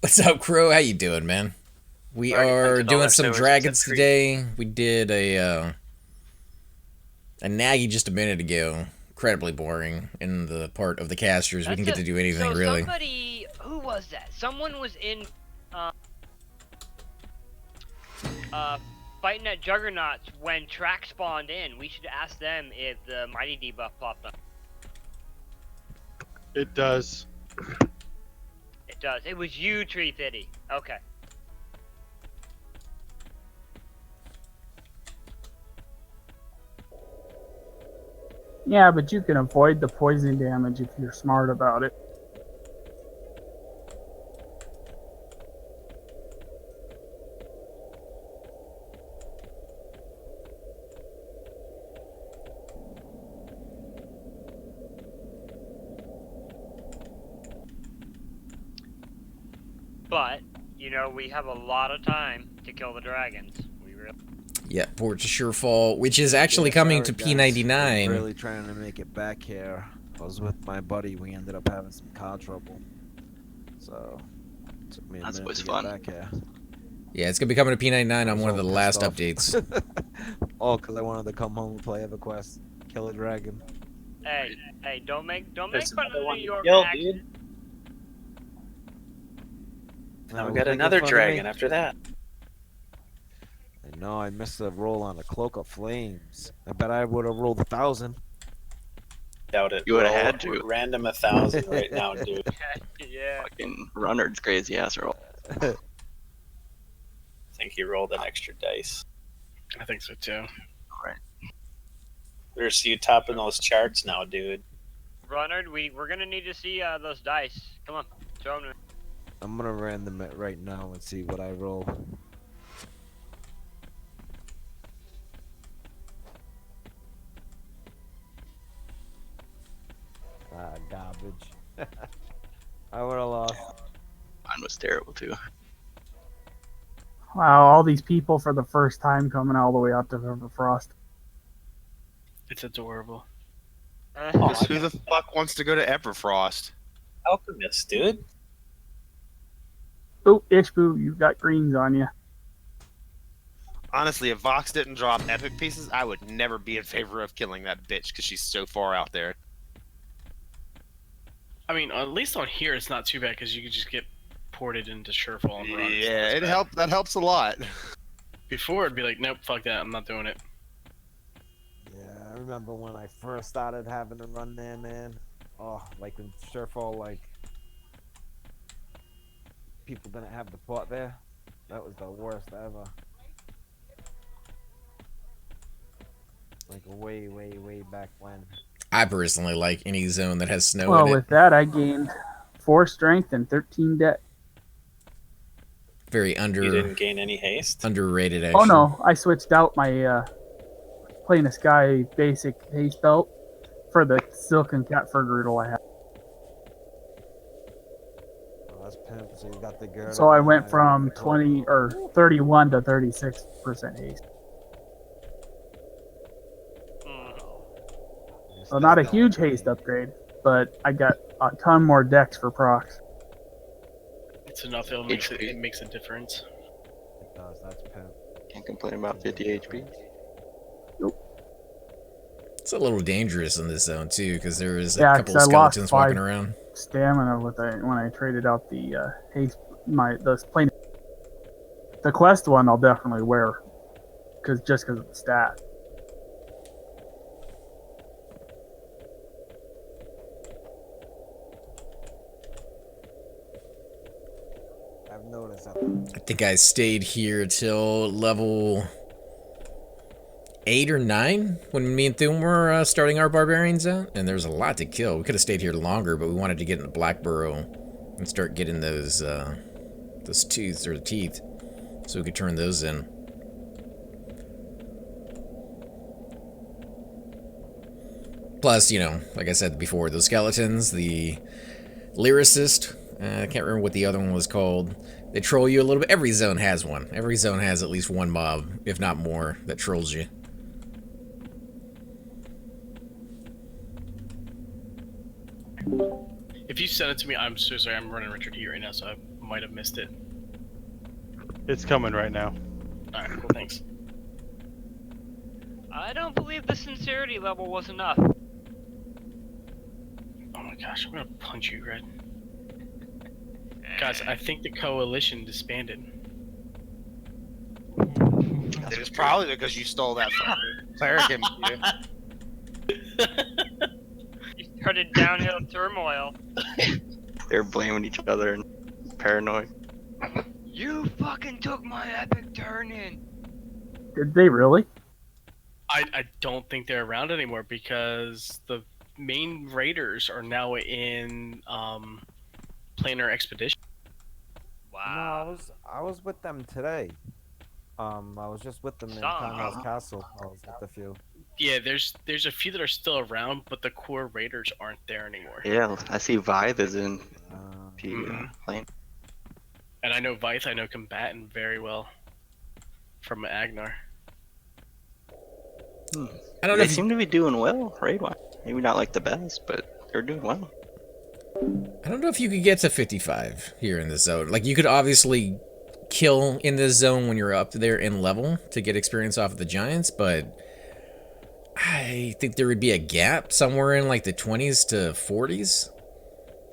What's up, Crow? How you doing, man? We are doing some dragons today. We did a Nagy just a minute ago. Incredibly boring in the part of the casters. We didn't get to do anything so really. Somebody, who was that? Someone was in fighting at Juggernauts when Track spawned in. We should ask them if the Mighty debuff popped up. It does. It does. It was you, Tree Fitty. Okay. Yeah, but you can avoid the poison damage if you're smart about it. But, you know, we have a lot of time to kill the dragons. We really... Yeah, port to Surefall, which is actually coming to P99. I'm really trying to make it back here. I was with my buddy. We ended up having some car trouble. So, it took me a minute to get back here. Yeah, it's gonna be coming to P99 on one of the last updates. Oh, because I wanted to come home and play EverQuest. Kill a dragon. Hey, don't make fun of the New York Yo, accent. dude. Now we got another dragon after that. I know, I missed a roll on the Cloak of Flames. I bet I would have rolled 1,000. Doubt it. You would have Roll had to. Random 1,000 right now, dude. Yeah. Fucking Runnard's crazy ass roll. I think he rolled an extra dice. I think so too. Right. We're see you topping those charts now, dude. Runnard, we're gonna need to see those dice. Come on, show them. I'm gonna random it right now and see what I roll. Ah, garbage. I would have lost. Mine was terrible too. Wow, all these people for the first time coming all the way out to EverQuest. It's adorable. Because who the fuck wants to go to Everfrost? Alchemist, dude. Oh, Ishboo, you got greens on you. Honestly, if Vox didn't drop epic pieces, I would never be in favor of killing that bitch because she's so far out there. I mean, at least on here it's not too bad because you could just get ported into Surefall and run. Yeah, that helps a lot. Before it'd be like, nope, fuck that, I'm not doing it. Yeah, I remember when I first started having to run there, man. Oh, like in Surefall, like people didn't have the pot there. That was the worst ever. Like way, way, way back when. I personally like any zone that has snow Well, in it. with that, I gained 4 strength and 13 deck. Very You didn't gain any haste? underrated, actually. Oh no, I switched out my Plain of Sky basic haste belt for the Silken Cat Fur Girdle I have. Oh, that's pimp. So you got the girdle. So I went from 20 or 31 to 36% haste. So not a huge haste upgrade, but I got a ton more decks for procs. It's enough, it makes a difference. It does, that's pimp. Can't complain about 50 HP. It's a little dangerous in this zone, too, because there is a Yeah, couple 'cause of I lost skeletons 5 walking around. stamina when I traded out the haste, the plain. The quest one I'll definitely wear, just because of the stat. I've noticed that. I think I stayed here till level 8 or 9 when me and Thum were starting our barbarians out, and there was a lot to kill. We could have stayed here longer, but we wanted to get into Blackburrow and start getting those tooths or teeth, so we could turn those in. Plus, you know, like I said before, those skeletons, the lyricist, I can't remember what the other one was called. They troll you a little bit. Every zone has one. Every zone has at least one mob, if not more, that trolls you. If you sent it to me, I'm so sorry, I'm running Richard Heat right now, so I might have missed it. It's coming right now. Alright, cool, thanks. I don't believe the sincerity level was enough. Oh my gosh, I'm gonna punch you, Red. Guys, I think the coalition disbanded. It was probably because you stole that fucking cleric in you. You started downhill turmoil. They're blaming each other and paranoid. You fucking took my epic turn in. Did they really? I don't think they're around anymore because the main raiders are now in Planar Expedition. Wow. No, I was with them today. I was just with them in Conrad's Castle. I was with a few. Yeah, there's a few that are still around, but the core raiders aren't there anymore. Yeah, I see Vythe is in plane. And I know Vythe, I know Combatant very well from Agnar. I don't know They if seem to be doing well, raid-wise. Maybe not like the best, but they're doing well. I don't know if you could get to 55 here in this zone. Like, you could obviously kill in this zone when you're up there in level to get experience off of the giants, but I think there would be a gap somewhere in like the 20s to 40s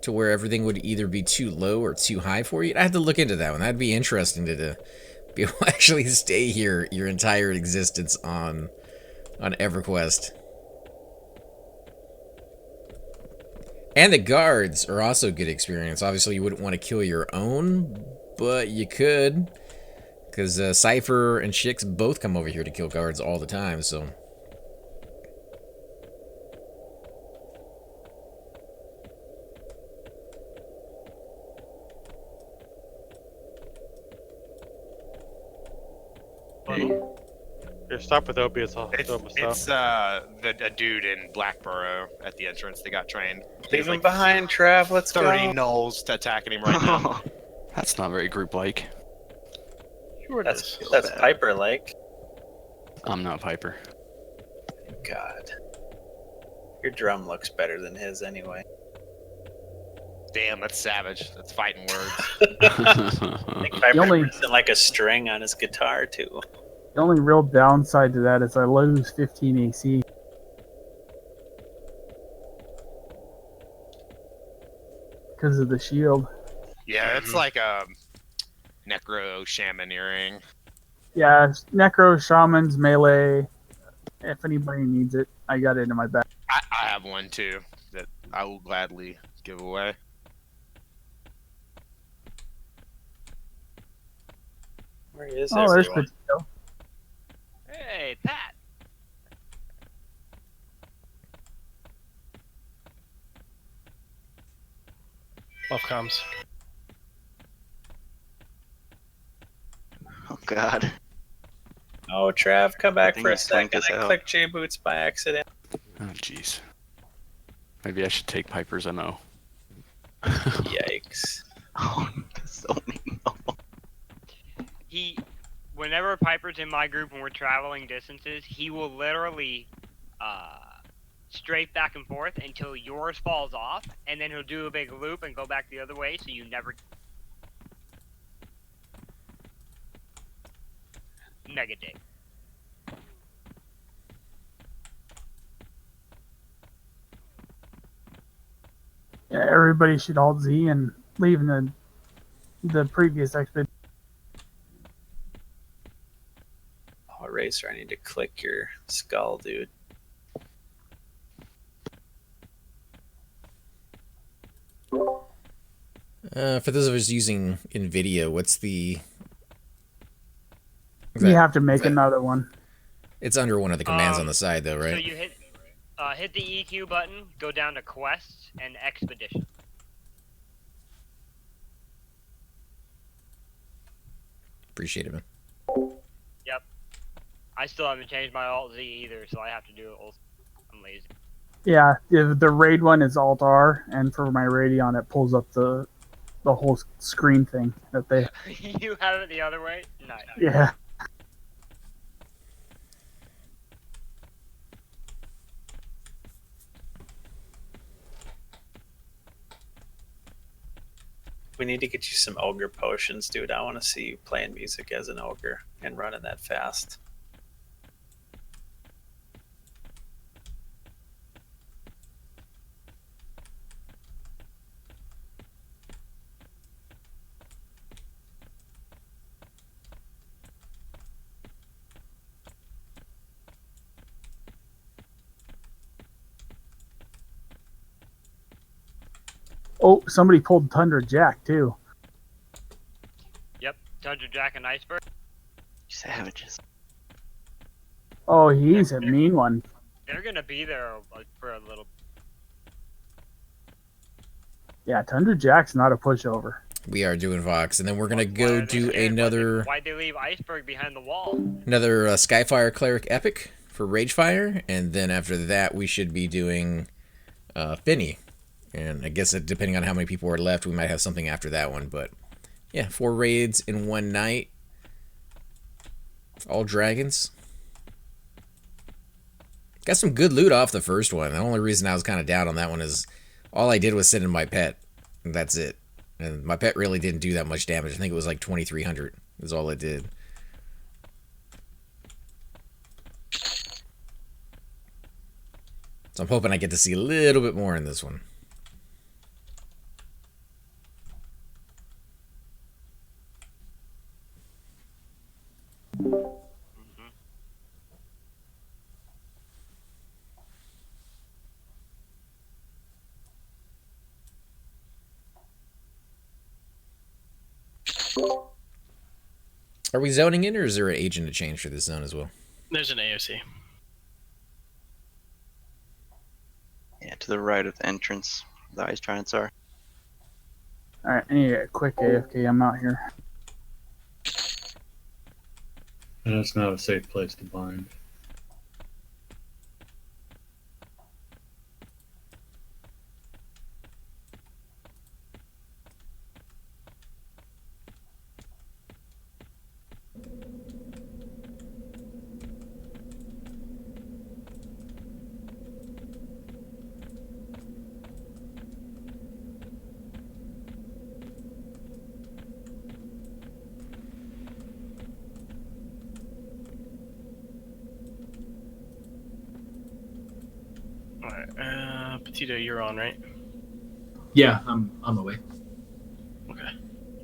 to where everything would either be too low or too high for you. I have to look into that one. That'd be interesting to be able to actually stay here your entire existence on EverQuest. And the guards are also good experience. Obviously, you wouldn't want to kill your own, but you could. Because Cypher and Shix both come over here to kill guards all the time, so... You're stuck with opiates. It's a dude in Blackborough at the entrance. They got trained. Leave him behind, Trav. Let's 30 go. gnolls attacking him right now. That's not very group-like. Sure, that's Piper-like. I'm not Piper. God. Your drum looks better than his anyway. Damn, that's savage. That's fighting words. I think Piper isn't like a string on his guitar, too. The only real downside to that is I lose 15 AC. Because of the shield. Yeah, it's like a necro shaman earring. Yeah, Necro, Shamans, Melee. If anybody needs it, I got it in my bag. I have one too that I will gladly give away. Where is Oh, there's everyone? Potato. Hey, Pat. Love comms. Oh god. Oh, Trav, come back think for a he's tanked second. us I out. clicked J Boots by accident. Oh, jeez. Maybe I should take Piper's MO. Yikes. Oh, so mean. Whenever Piper's in my group and we're traveling distances, he will literally strafe back and forth until yours falls off, and then he'll do a big loop and go back the other way, so you never... Mega dig. Yeah, everybody should Alt Z and leave in the previous expedition. Oh, Racer, I need to click your skull, dude. For those of us using NVIDIA, what's the... You have to make another one. It's under one of the commands on the side, though, right? So you hit the EQ button, go down to Quests, and Expedition. Appreciate it, man. Yep. I still haven't changed my Alt Z either, so I have to do it also. I'm lazy. Yeah, the raid one is Alt R, and for my Radeon, it pulls up the whole screen thing that they. You have it the other way? Nice. Yeah. We need to get you some ogre potions, dude. I want to see you playing music as an ogre and running that fast. Oh, somebody pulled Tundra Jack too. Yep, Tundra Jack and Iceberg. Savages. Oh, he's a mean one. They're gonna be there for a little. Yeah, Tundra Jack's not a pushover. We are doing Vox, and then we're gonna go do another Why'd they leave Iceberg behind the wall? another Skyfire Cleric Epic for Ragefire, and then after that we should be doing Finny. And I guess depending on how many people are left, we might have something after that one. But yeah, 4 raids in one night. All dragons. Got some good loot off the first one. The only reason I was kind of down on that one is all I did was send in my pet. And that's it. And my pet really didn't do that much damage. I think it was like 2,300 is all it did. So I'm hoping I get to see a little bit more in this one. Are we zoning in, or is there an agent to change for this zone as well? There's an AOC. Yeah, to the right of the entrance. The ice giants are. Alright, I need a quick AFK. I'm out here. And that's not a safe place to bind. Alright, Petito, you're on, right? Yeah, I'm on the way. Okay.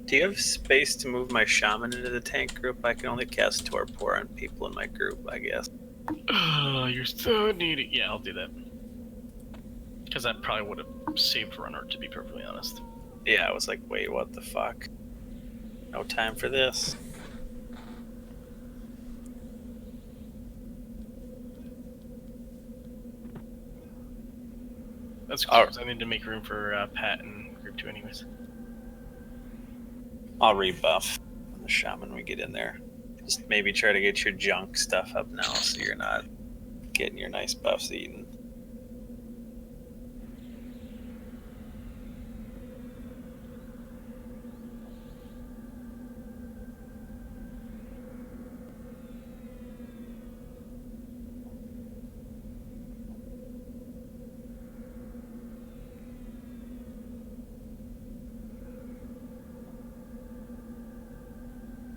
Do you have space to move my shaman into the tank group? I can only cast torpor on people in my group, I guess. You're so needy. Yeah, I'll do that. Because that probably would have saved runner, to be perfectly honest. Yeah, I was like, wait, what the fuck? No time for this. That's cool. I need to make room for Pat and group 2 anyways. I'll rebuff the shaman when we get in there. Just maybe try to get your junk stuff up now so you're not getting your nice buffs eaten.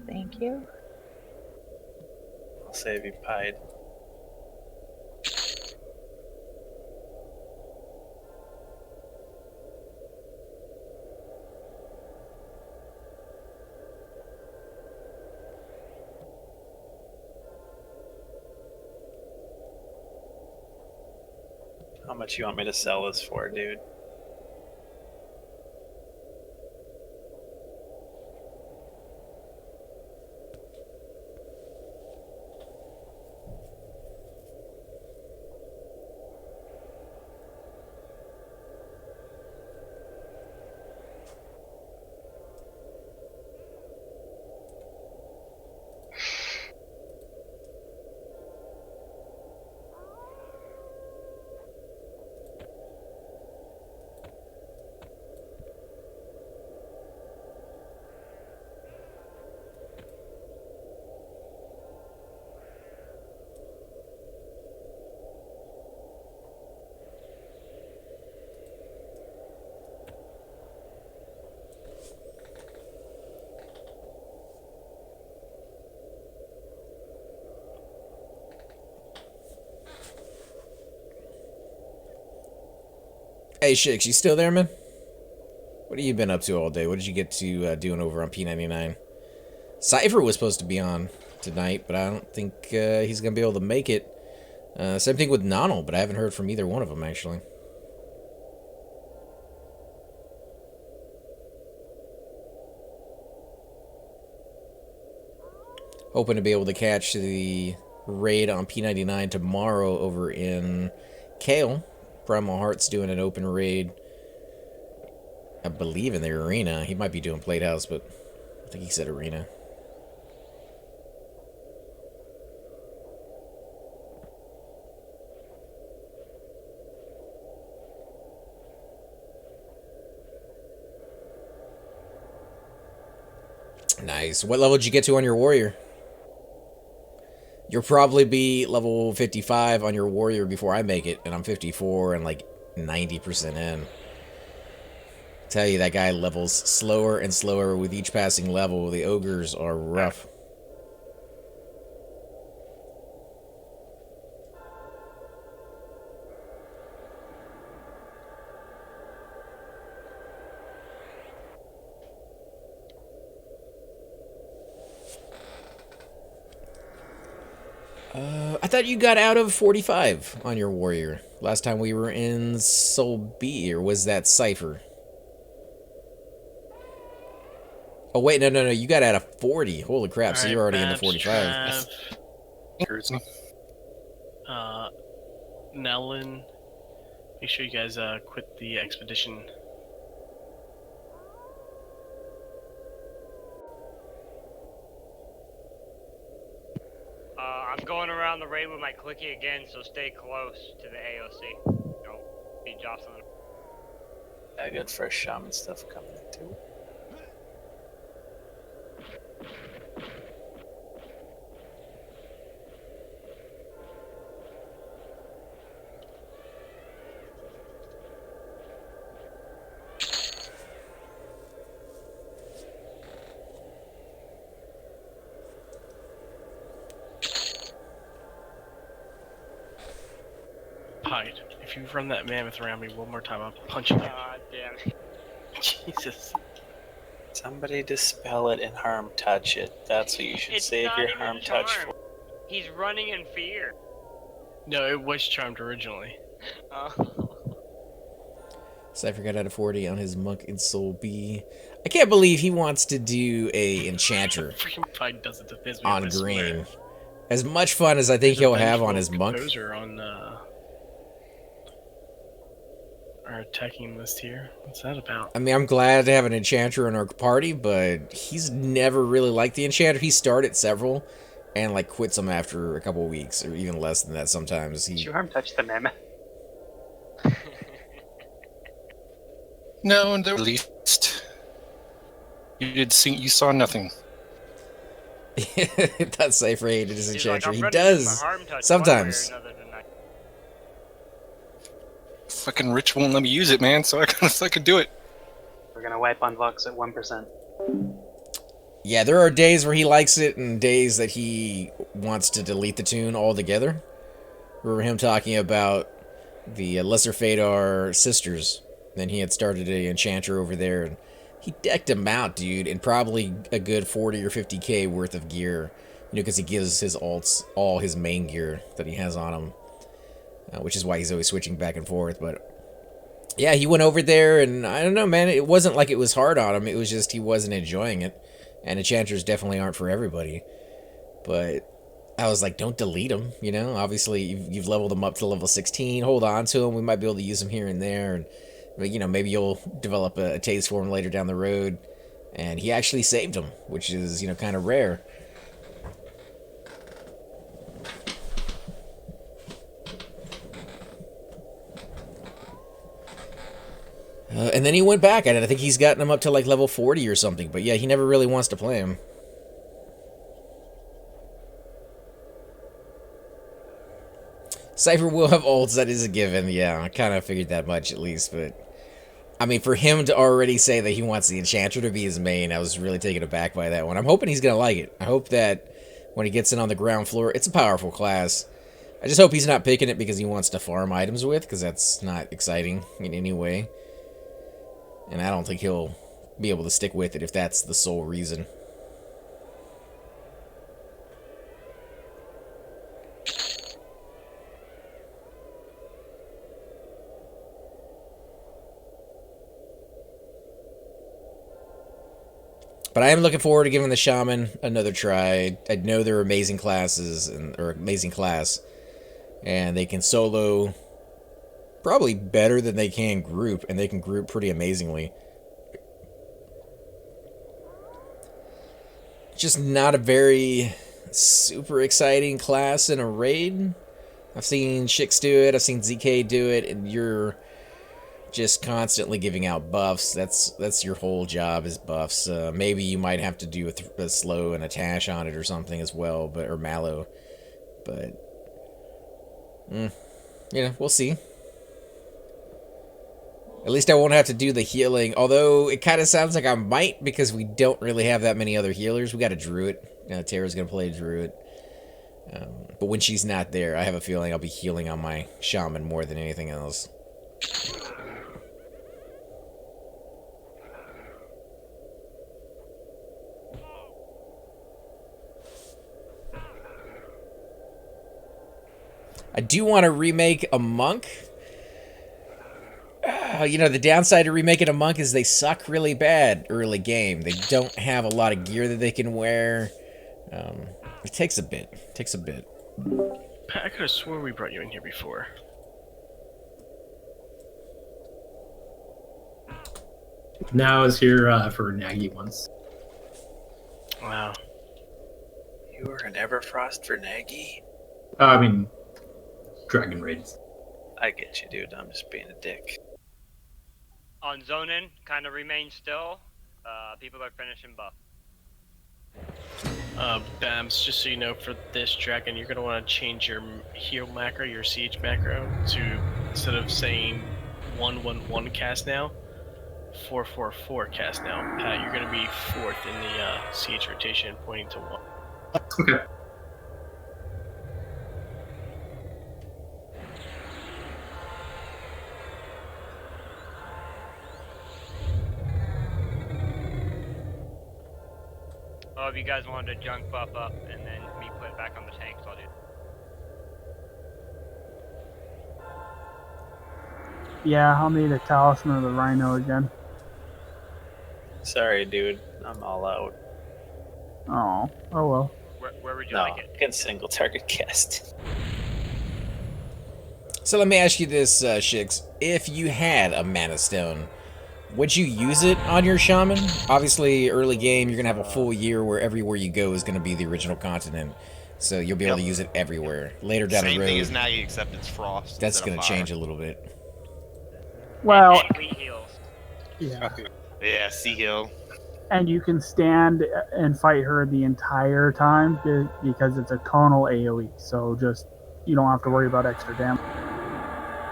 Thank you. I'll save you, Pied. How much you want me to sell this for, dude? Hey, Shix, you still there, man? What have you been up to all day? What did you get to doing over on P99? Cypher was supposed to be on tonight, but I don't think he's going to be able to make it. Same thing with Nonal, but I haven't heard from either one of them, actually. Hoping to be able to catch the raid on P99 tomorrow over in Kale. Primal Heart's doing an open raid, I believe, in the arena. He might be doing Plate House, but I think he said arena. Nice. What level did you get to on your warrior? You'll probably be level 55 on your warrior before I make it, and I'm 54 and like 90% in. Tell you, that guy levels slower and slower with each passing level. The ogres are rough. I thought you got out of 45 on your warrior last time we were in Soul B, or was that Cypher? Oh wait, no, you got at a 40. Holy crap! So Alright, you're already in the Babs, 45. Trav, Nellen, make sure you guys quit the expedition. I'm going around the raid with my clicky again, so stay close to the AOC. Don't be jostling. I got fresh shaman stuff coming in too. Hide. If you run that mammoth around me one more time, I'll punch you. God damn it. Jesus. Somebody dispel it and harm touch it. That's what you should It's save not your even harm touch charmed. for. He's running in fear. No, it was charmed originally. Cypher got out of 40 on his monk and soul B. I can't believe he wants to do a enchanter Freaking Pine doesn't defend me, on I swear. green. As much fun as I think There's he'll a have on vengeful his monk. composer on our attacking list here. What's that about? I mean, I'm glad to have an enchanter in our party, but he's never really liked the enchanter. He started several and like quits them after a couple of weeks, or even less than that sometimes. Did you harm touch the mammoth? No, and at least you saw nothing. That's Cypher hated his He's like, enchanter. "I'm He ready to use does my harm touch sometimes. one way or another tonight." Fucking Rich won't let me use it, man, so I gotta fucking do it. We're gonna wipe on Vox at 1%. Yeah, there are days where he likes it and days that he wants to delete the tune altogether. Remember him talking about the Lesser Fadar sisters. Then he had started an enchanter over there, and he decked him out, dude, in probably a good 40 or 50k worth of gear. You know, because he gives his alts all his main gear that he has on him. Which is why he's always switching back and forth, but yeah, he went over there, and I don't know, man, it wasn't like it was hard on him, it was just he wasn't enjoying it, and enchanters definitely aren't for everybody, but I was like, don't delete them, you know, obviously you've leveled them up to level 16, hold on to them, we might be able to use them here and there, and you know, maybe you'll develop a taste for him later down the road, and he actually saved him, which is, you know, kind of rare. And then he went back at it. I think he's gotten him up to like level 40 or something. But yeah, he never really wants to play him. Cypher will have ults, that is a given. Yeah, I kind of figured that much at least. But I mean, for him to already say that he wants the Enchanter to be his main, I was really taken aback by that one. I'm hoping he's going to like it. I hope that when he gets in on the ground floor, it's a powerful class. I just hope he's not picking it because he wants to farm items with, because that's not exciting in any way. And I don't think he'll be able to stick with it if that's the sole reason. But I am looking forward to giving the Shaman another try. I know they're amazing classes, or amazing class. And they can solo probably better than they can group, and they can group pretty amazingly. Just not a very super exciting class in a raid. I've seen Shix do it, I've seen ZK do it, and you're just constantly giving out buffs. That's your whole job is buffs. Maybe you might have to do a slow and a tash on it or something as well, but or mallow. But you know, we'll see. At least I won't have to do the healing, although it kind of sounds like I might because we don't really have that many other healers. We got a druid. Tara's going to play a druid. But when she's not there, I have a feeling I'll be healing on my shaman more than anything else. I do want to remake a monk. You know, the downside to remaking a monk is they suck really bad early game. They don't have a lot of gear that they can wear. It takes a bit. Pat, I could have swore we brought you in here before. No, I was here for Nagy once. Wow. You were an Everfrost for Nagy? I mean, Dragon Raids. I get you, dude. I'm just being a dick. On Zonin, kind of remain still. People are finishing buff. Bams, just so you know, for this dragon, you're gonna want to change your heal macro, your siege macro, to instead of saying 111 cast now, 444 cast now. Pat, you're gonna be 4th in the siege rotation, pointing to 1. Okay. Oh, if you guys wanted to junk buff up and then me put it back on the tanks, I'll do. Yeah, I'll need a talisman of the rhino again. Sorry, dude. I'm all out. Oh well. Where would you No, like it? I can single target cast. So let me ask you this, Shix. If you had a mana stone, would you use it on your shaman? Obviously, early game, you're going to have a full year where everywhere you go is going to be the original continent. So you'll be able to use it everywhere. Later down Same the road, thing as Nagy, except it's frost. that's instead going of to fire. change a little bit. Well, And fleet heals. yeah. Yeah, Sea Hill. And you can stand and fight her the entire time because it's a tonal AoE. So just, you don't have to worry about extra damage.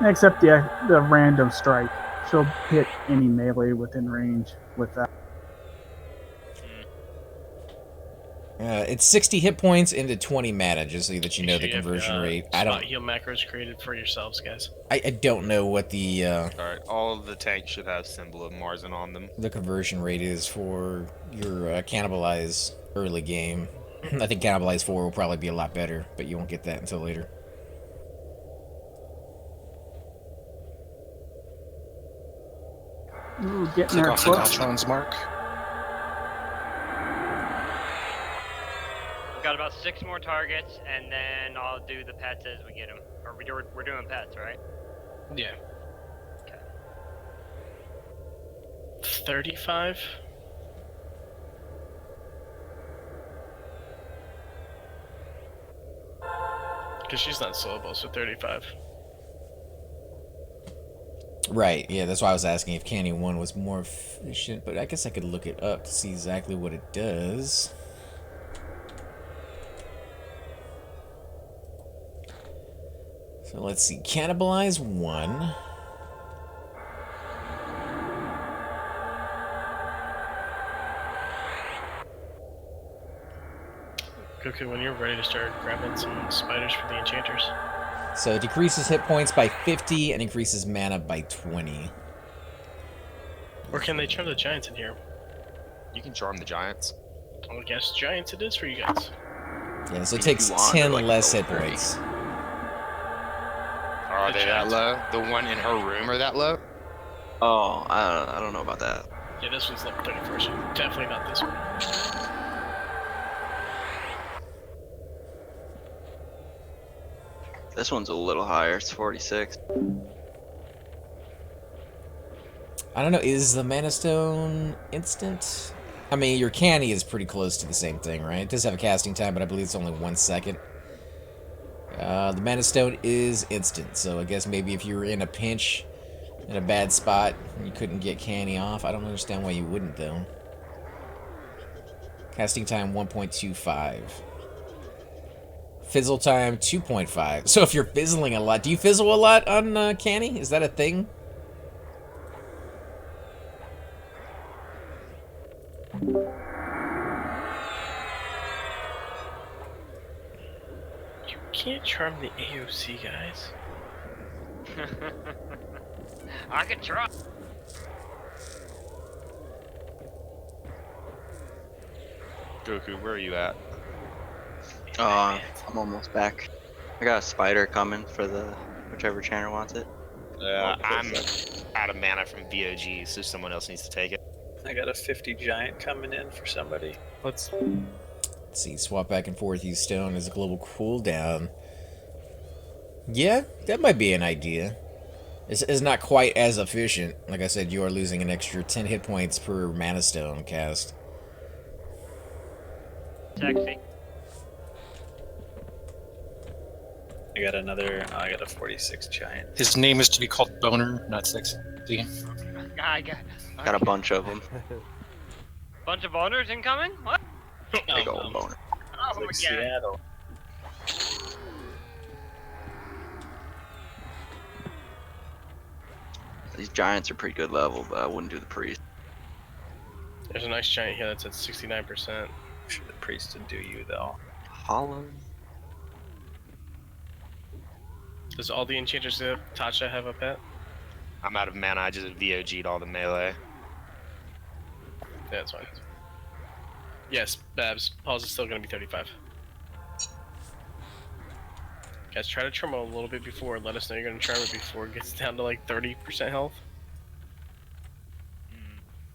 Except the random strike. She'll hit any melee within range with that. It's 60 hit points into 20 mana, just so that you know the Make sure conversion have, rate. Spot heal macros created for yourselves, guys. I don't know what the Alright, all of the tanks should have symbol of Marzen on them. the conversion rate is for your cannibalize early game. I think cannibalize 4 will probably be a lot better, but you won't get that until later. Ooh, getting Click there off the close. Galtron's mark. We've got about 6 more targets, and then I'll do the pets as we get them. Or we're doing pets, right? Yeah. Okay. 35? Because she's not soloable, so 35. Right, yeah, that's why I was asking if Canny 1 was more efficient, but I guess I could look it up to see exactly what it does. So let's see, cannibalize 1. Goku, when you're ready to start grabbing some spiders for the enchanters. So it decreases hit points by 50 and increases mana by 20. Or can they charm the giants in here? You can charm the giants. I guess giants it is for you guys. Yeah, so it If takes you want, 10 like, less hit level 30. points. Are The they that giants. low? The one in her room are that low? Oh, I don't know about that. Yeah, this one's level 34, so definitely not this one. This one's a little higher. It's 46. I don't know, is the Mana Stone instant? I mean, your Canny is pretty close to the same thing, right? It does have a casting time, but I believe it's only 1 second. The Mana Stone is instant, so I guess maybe if you were in a pinch, in a bad spot, and you couldn't get Canny off. I don't understand why you wouldn't, though. Casting time 1.25. Fizzle time 2.5. So if you're fizzling a lot, do you fizzle a lot on Canny? Is that a thing? You can't charm the AOC, guys. I could try. Goku, where are you at? I'm almost back. I got a spider coming for the whichever channel wants it. I'm out of mana from VOG, so someone else needs to take it. I got a 50 giant coming in for somebody. Let's see. Swap back and forth. Use stone as a global cooldown. Yeah, that might be an idea. It's not quite as efficient. Like I said, you are losing an extra 10 hit points per mana stone cast. Sexy. I got another. Oh, I got a 46 giant. His name is to be called Boner, not Sexy. I got Got a bunch of them. bunch of boners incoming. What? Big old boner. Oh my Like god. Seattle. These giants are pretty good level, but I wouldn't do the priest. There's a nice giant here that's at 69%. I'm sure the priest would do you though. Hollow. Does all the enchanters of Tasha have a pet? I'm out of mana. I just VOG'd all the melee. Yeah, that's fine. Yes, Babs. Pause is still going to be 35. Guys, try to trim it a little bit before. Let us know you're going to trim it before it gets down to like 30% health.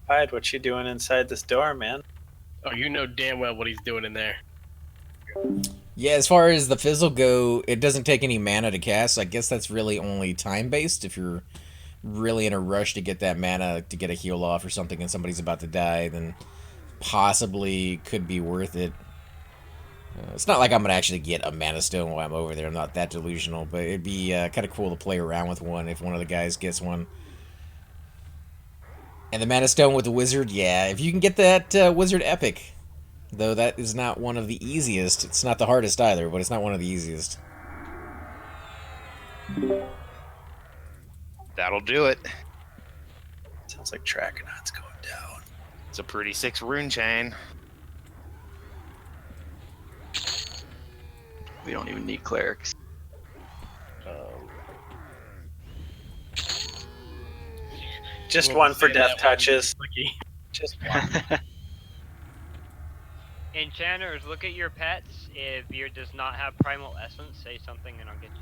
Pied, what you doing inside this door, man? Oh, you know damn well what he's doing in there. Yeah, as far as the fizzle go, it doesn't take any mana to cast. I guess that's really only time-based. If you're really in a rush to get that mana to get a heal off or something and somebody's about to die, then possibly could be worth it. It's not like I'm going to actually get a mana stone while I'm over there. I'm not that delusional, but it'd be kind of cool to play around with one if one of the guys gets one. And the mana stone with the wizard, yeah, if you can get that wizard epic. Though that is not one of the easiest. It's not the hardest either, but it's not one of the easiest. That'll do it. Sounds like Trachonaut's going down. It's a pretty 6 rune chain. We don't even need clerics. Just one for death touches. Just one. Enchanters, look at your pets. If yours does not have primal essence, say something and I'll get you.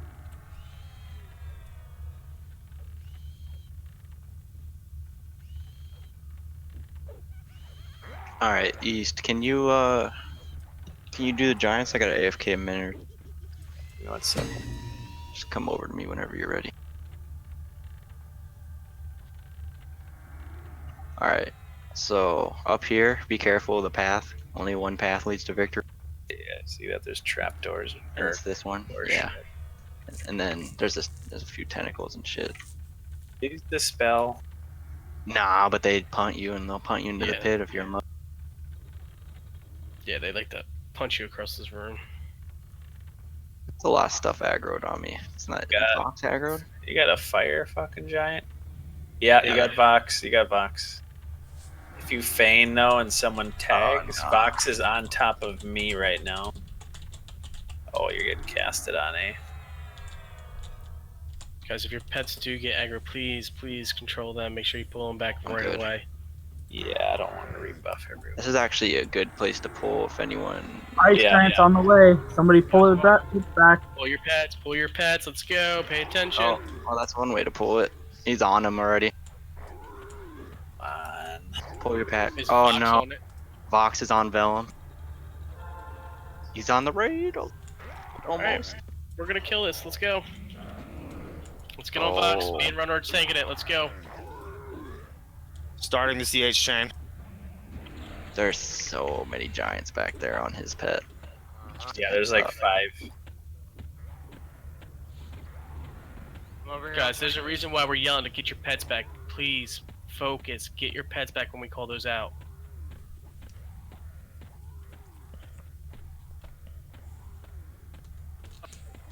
Alright, East, can you do the giants? I got an AFK a minute. You know what's up? Just come over to me whenever you're ready. Alright, so up here, be careful of the path. Only one path leads to victory. Yeah, see that there's trapdoors. And it's this one. Yeah. And then there's a few tentacles and shit. Use the spell. Nah, but they punt you and they'll punt you into the pit if you're in. Yeah, they like to punch you across this room. It's a lot of stuff aggroed on me. It's not Vox aggroed. You got a fire fucking giant? Yeah, you got Vox. You got Vox. If you feign though and someone tags, Vox is on top of me right now. Oh, you're getting casted on, eh? Guys, if your pets do get aggro, please control them. Make sure you pull them back right away. Yeah, I don't want to rebuff everyone. This is actually a good place to pull if anyone. Ice giant's on the way. Somebody pull it back. Pull your pets. Let's go. Pay attention. Oh, well, that's one way to pull it. He's on him already. Pull your pet. Is Oh Vox no. on it? Vox is on Vellum. He's on the raid. Almost. Right, we're gonna kill this. Let's go. Let's get on Vox. Me and Runward's taking it. Let's go. Starting the CH chain. There's so many giants back there on his pet. Yeah, there's like 5. Guys, there's a reason why we're yelling to get your pets back. Please focus. Get your pets back when we call those out.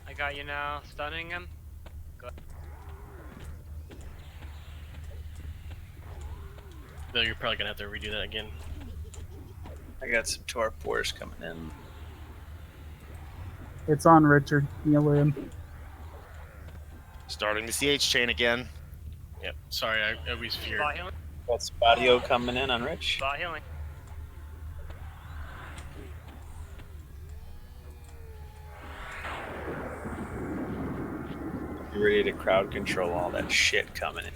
I got you now. Stunning him. Go. Though you're probably gonna have to redo that again. I got some torpors coming in. It's on Richard. Heal him. Starting the CH chain again. Yep. Sorry, I always feared. Spot healing. Got Spotio coming in on Rich. Spot healing. You ready to crowd control all that shit coming in?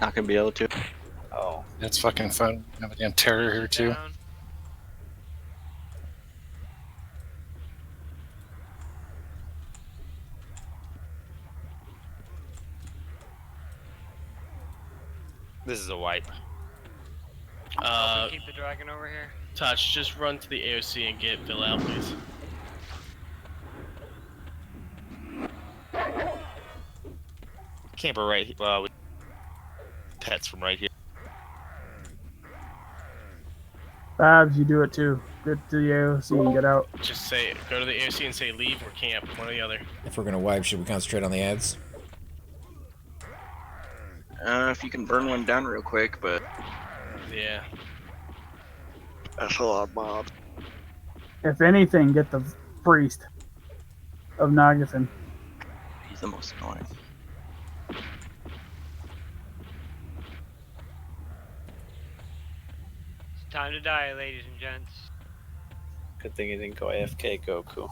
Not gonna be able to. Oh. That's fucking fun. I have a damn terror here too. Down. This is a wipe. Keep the dragon over here. Touch, just run to the AOC and get Bill out, please. Camper right here. Well, pets from right here. Babs, you do it too. Get to the AOC and get out. Just say, go to the AOC and say leave or camp, one or the other. If we're gonna wipe, should we concentrate on the ads? If you can burn one down real quick, but Yeah. that's a lot of mobs. If anything, get the priest of Nagathon. He's the most annoying. It's time to die, ladies and gents. Good thing you didn't go AFK, Goku.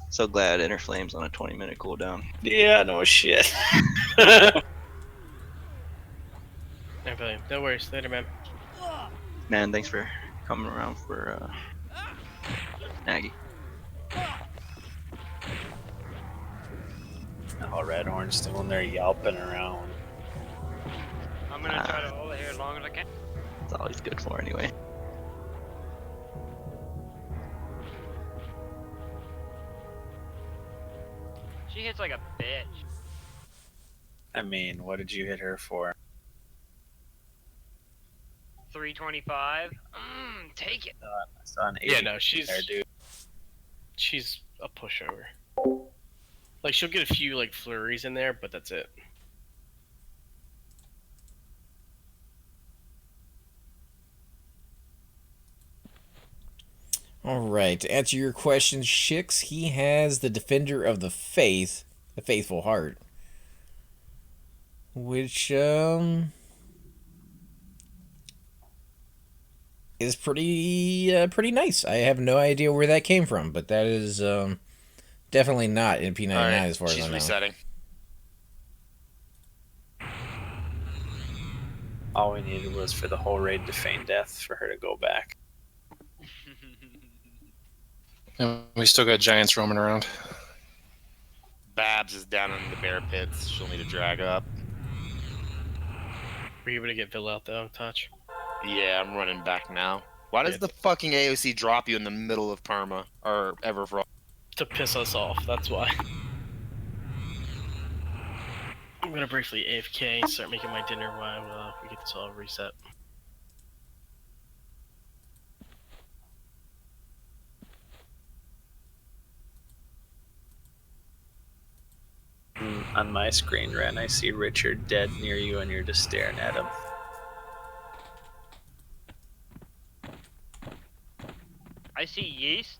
So glad Inner Flame's on a 20-minute cooldown. Yeah, no shit. No worries, later, man. Man, thanks for coming around for Nagy. Oh, Red Horn's still in there yelping around. I'm gonna try to hold it here as long as I can. That's all he's good for anyway. She hits like a bitch. I mean, what did you hit her for? 325. Take it. It's on 80 Yeah, no, she's there, dude. She's a pushover. Like she'll get a few like flurries in there, but that's it. Alright, to answer your question, Shix, he has the Defender of the Faith, the Faithful Heart. Which, is pretty nice. I have no idea where that came from, but that is, definitely not in P99 as far as I know. She's resetting. All we needed was for the whole raid to feign death for her to go back. And we still got giants roaming around. Babs is down in the bear pits. She'll need to drag up. Were you able to get Bill out though, Touch? Yeah, I'm running back now. Why does the fucking AOC drop you in the middle of Perma or Everfrost? To piss us off, that's why. I'm gonna briefly AFK, start making my dinner while we get this all reset. On my screen, Ren, I see Richard dead near you and you're just staring at him. I see Yeast,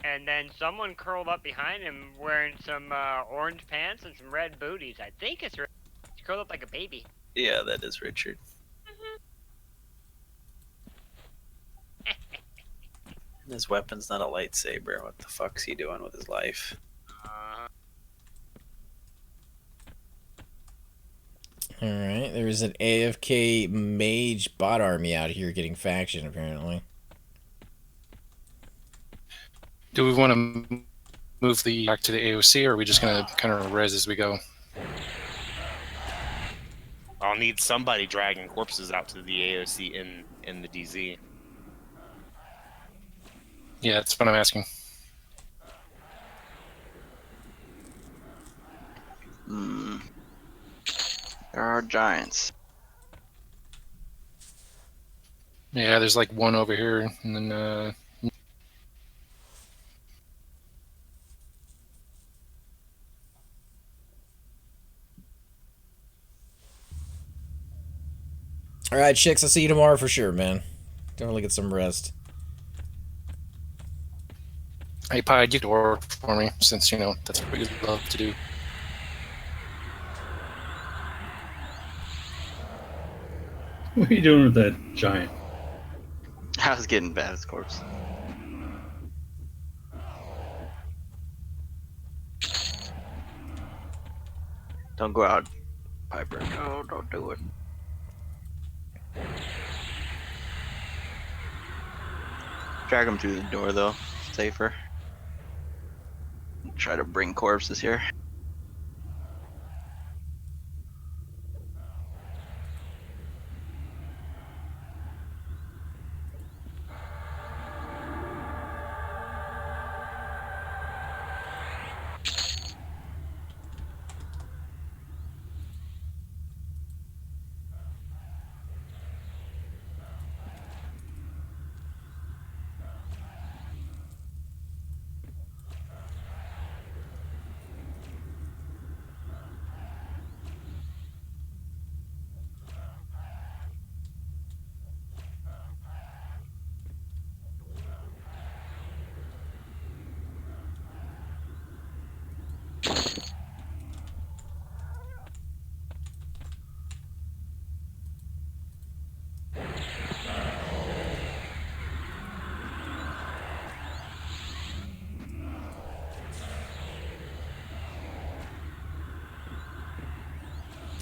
and then someone curled up behind him wearing some orange pants and some red booties. I think it's Richard. He's curled up like a baby. Yeah, that is Richard. And his weapon's not a lightsaber. What the fuck's he doing with his life? Alright, there's an AFK Mage bot army out here getting faction, apparently. Do we want to move the back to the AOC, or are we just going to kind of res as we go? I'll need somebody dragging corpses out to the AOC in the DZ. Yeah, that's what I'm asking. There are giants. Yeah, there's like one over here, and then Alright, Chicks, I'll see you tomorrow for sure, man. Definitely get some rest. hey, Pied, you can work for me, since, you know, that's what you love to do. What are you doing with that giant? I was getting Bab's corpse. Don't go out Piper, no, don't do it. Drag him through the door though, safer. Try to bring corpses here.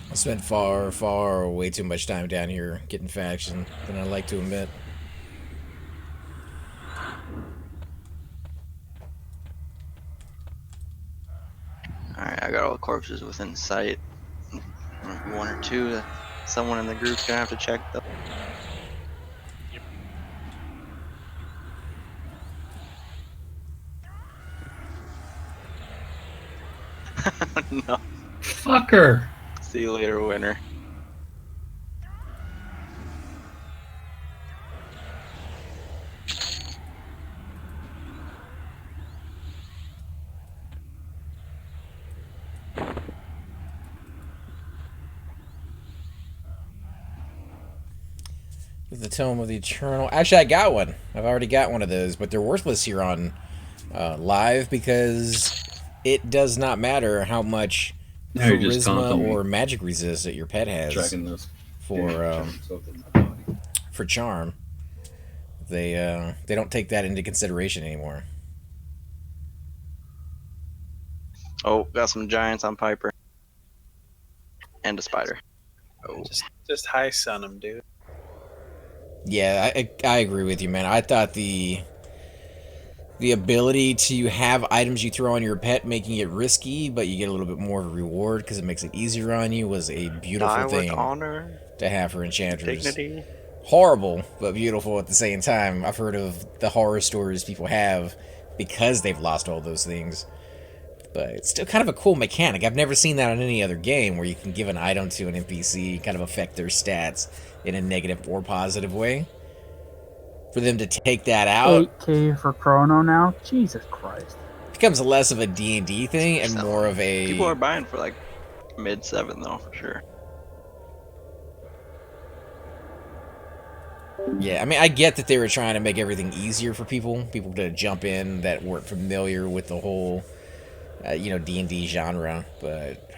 I spent way too much time down here getting faction than I like to admit. Alright, I got all the corpses within sight. One or two that someone in the group's gonna have to check though. No. Fucker! See you later, winner. The Tome of the Eternal. Actually, I got one. I've already got one of those, but they're worthless here on live because it does not matter how much Now you're just charisma taunting me. or magic resist that your pet has Tracking this. for charm. They don't take that into consideration anymore. Oh, got some giants on Piper. And a spider. Oh. Just high sun him, dude. Yeah, I agree with you, man. I thought the ability to have items you throw on your pet making it risky, but you get a little bit more of a reward because it makes it easier on you was a beautiful thing honor, to have for enchanters. dignity. Horrible, but beautiful at the same time. I've heard of the horror stories people have because they've lost all those things. But it's still kind of a cool mechanic. I've never seen that in any other game where you can give an item to an NPC, kind of affect their stats in a negative or positive way. For them to take that out 8K for Chrono now? Jesus Christ. becomes less of a D&D thing and more of a... People are buying for like mid-7 though, for sure. Yeah, I mean, I get that they were trying to make everything easier for people to jump in that weren't familiar with the whole, D&D genre. But,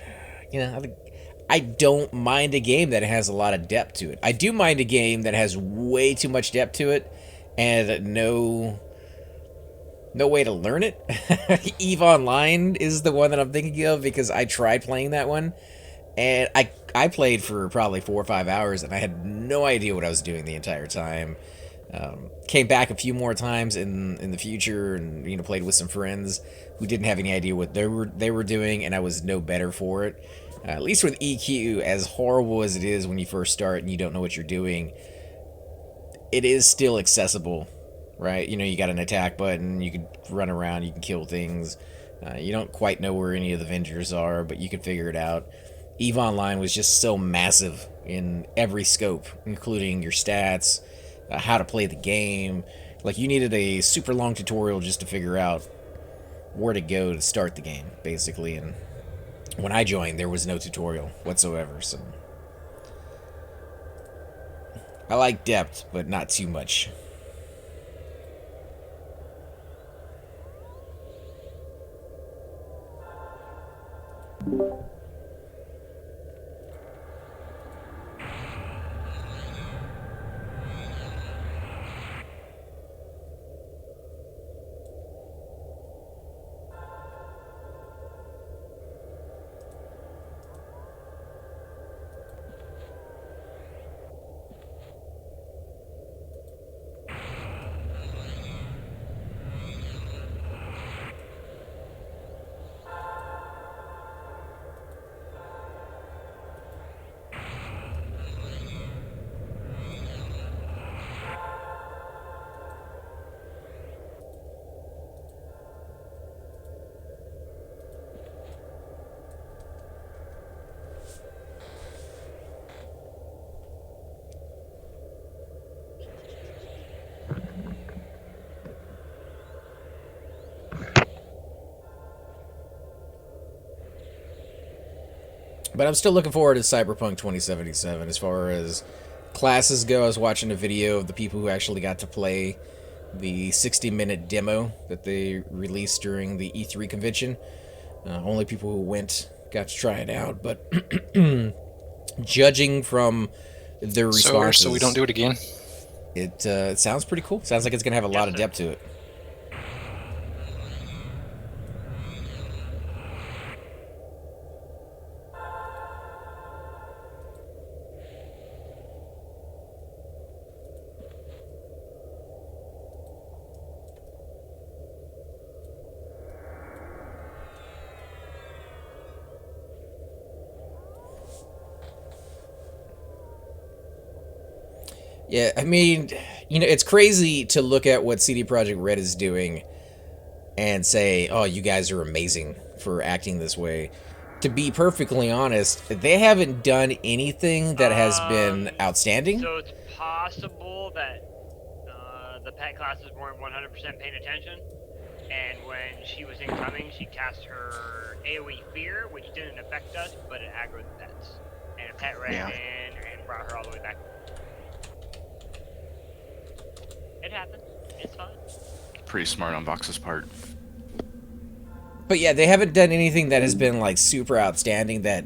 I don't mind a game that has a lot of depth to it. I do mind a game that has way too much depth to it and no way to learn it. EVE Online is the one that I'm thinking of because I tried playing that one. And I played for probably 4 or 5 hours, and I had no idea what I was doing the entire time. Came back a few more times in the future, and played with some friends who didn't have any idea what they were doing, and I was no better for it. At least with EQ, as horrible as it is when you first start and you don't know what you're doing, it is still accessible, right? You got an attack button, you can run around, you can kill things. You don't quite know where any of the vendors are, but you can figure it out. EVE Online was just so massive in every scope, including your stats, how to play the game. Like, you needed a super long tutorial just to figure out where to go to start the game, basically. And when I joined, there was no tutorial whatsoever, so... I like depth, but not too much. But I'm still looking forward to Cyberpunk 2077 as far as classes go. I was watching a video of the people who actually got to play the 60-minute demo that they released during the E3 convention. Only people who went got to try it out, but judging from their responses... So we don't do it again? It sounds pretty cool. Sounds like it's going to have a lot of depth to it. Yeah, I mean, it's crazy to look at what CD Projekt Red is doing and say, oh, you guys are amazing for acting this way. To be perfectly honest, they haven't done anything that has been outstanding. So it's possible that the pet classes weren't 100% paying attention, and when she was incoming, she cast her AoE Fear, which didn't affect us, but it aggroed the pets. And a pet ran in and brought her all the way back. It happens. It's fine. Pretty smart on Vox's part. But yeah, they haven't done anything that has been like super outstanding that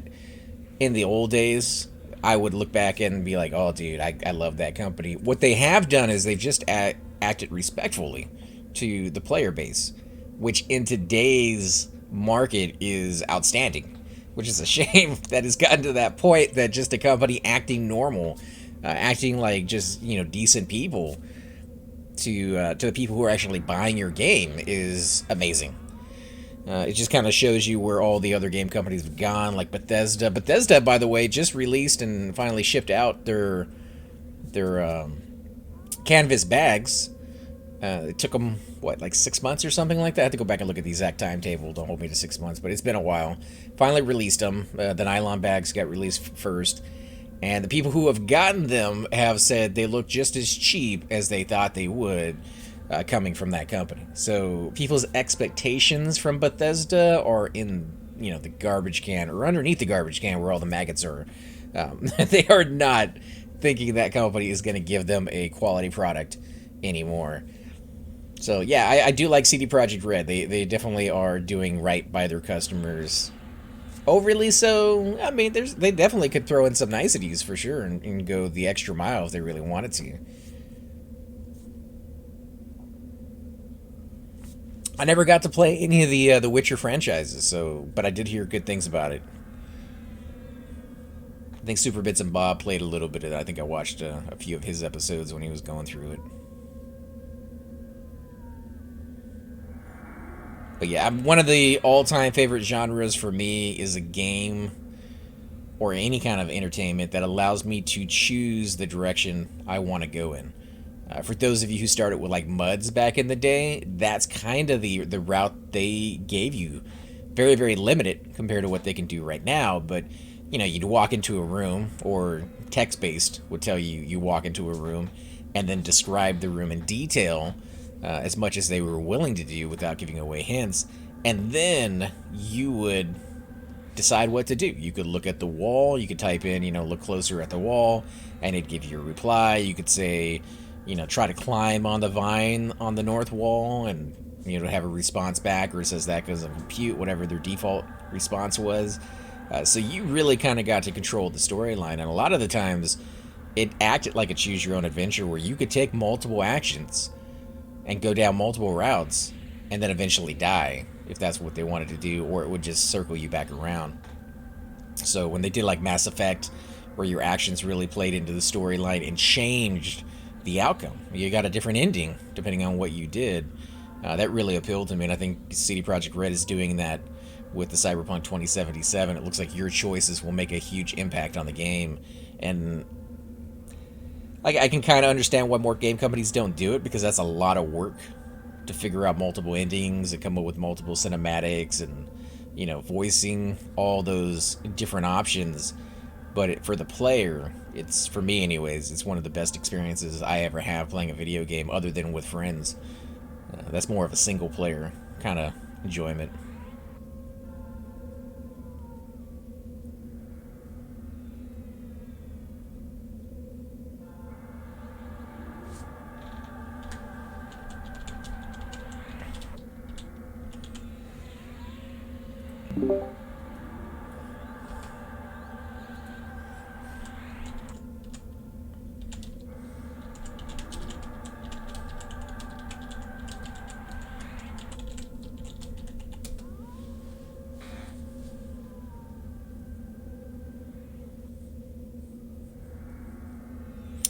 in the old days I would look back and be like, oh dude, I love that company. What they have done is they've just acted respectfully to the player base, which in today's market is outstanding, which is a shame that it's gotten to that point that just a company acting normal, acting like just, decent people to the people who are actually buying your game is amazing. It just kind of shows you where all the other game companies have gone, like Bethesda. Bethesda, by the way, just released and finally shipped out their canvas bags. It took them, like 6 months or something like that? I have to go back and look at the exact timetable. Don't hold me to 6 months, but it's been a while. Finally released them. The nylon bags got released first. And the people who have gotten them have said they look just as cheap as they thought they would coming from that company. So people's expectations from Bethesda are in, the garbage can or underneath the garbage can where all the maggots are. They are not thinking that company is going to give them a quality product anymore. So yeah, I do like CD Projekt Red. They definitely are doing right by their customers. Overly so. I mean, they definitely could throw in some niceties for sure and go the extra mile if they really wanted to. I never got to play any of the Witcher franchises, but I did hear good things about it. I think Super Bits and Bob played a little bit of it. I think I watched a few of his episodes when he was going through it. But yeah, one of the all-time favorite genres for me is a game or any kind of entertainment that allows me to choose the direction I want to go in. For those of you who started with like MUDs back in the day, that's kind of the route they gave you. Very, very limited compared to what they can do right now, but you'd walk into a room, or text-based would tell you walk into a room and then describe the room in detail as much as they were willing to do without giving away hints, and then you would decide what to do. You could look at the wall, you could type in, look closer at the wall, and it'd give you a reply. You could say, try to climb on the vine on the north wall, and, have a response back, or it says that goes on compute, whatever their default response was. So you really kind of got to control the storyline, and a lot of the times it acted like a choose-your-own-adventure where you could take multiple actions and go down multiple routes and then eventually die if that's what they wanted to do, or it would just circle you back around. So when they did like Mass Effect, where your actions really played into the storyline and changed the outcome, you got a different ending depending on what you did, that really appealed to me, and I think CD Projekt Red is doing that with the Cyberpunk 2077. It looks like your choices will make a huge impact on the game, and I can kind of understand why more game companies don't do it, because that's a lot of work to figure out multiple endings and come up with multiple cinematics and, voicing all those different options. But for the player, it's, for me anyways, it's one of the best experiences I ever have playing a video game other than with friends. That's more of a single player kind of enjoyment.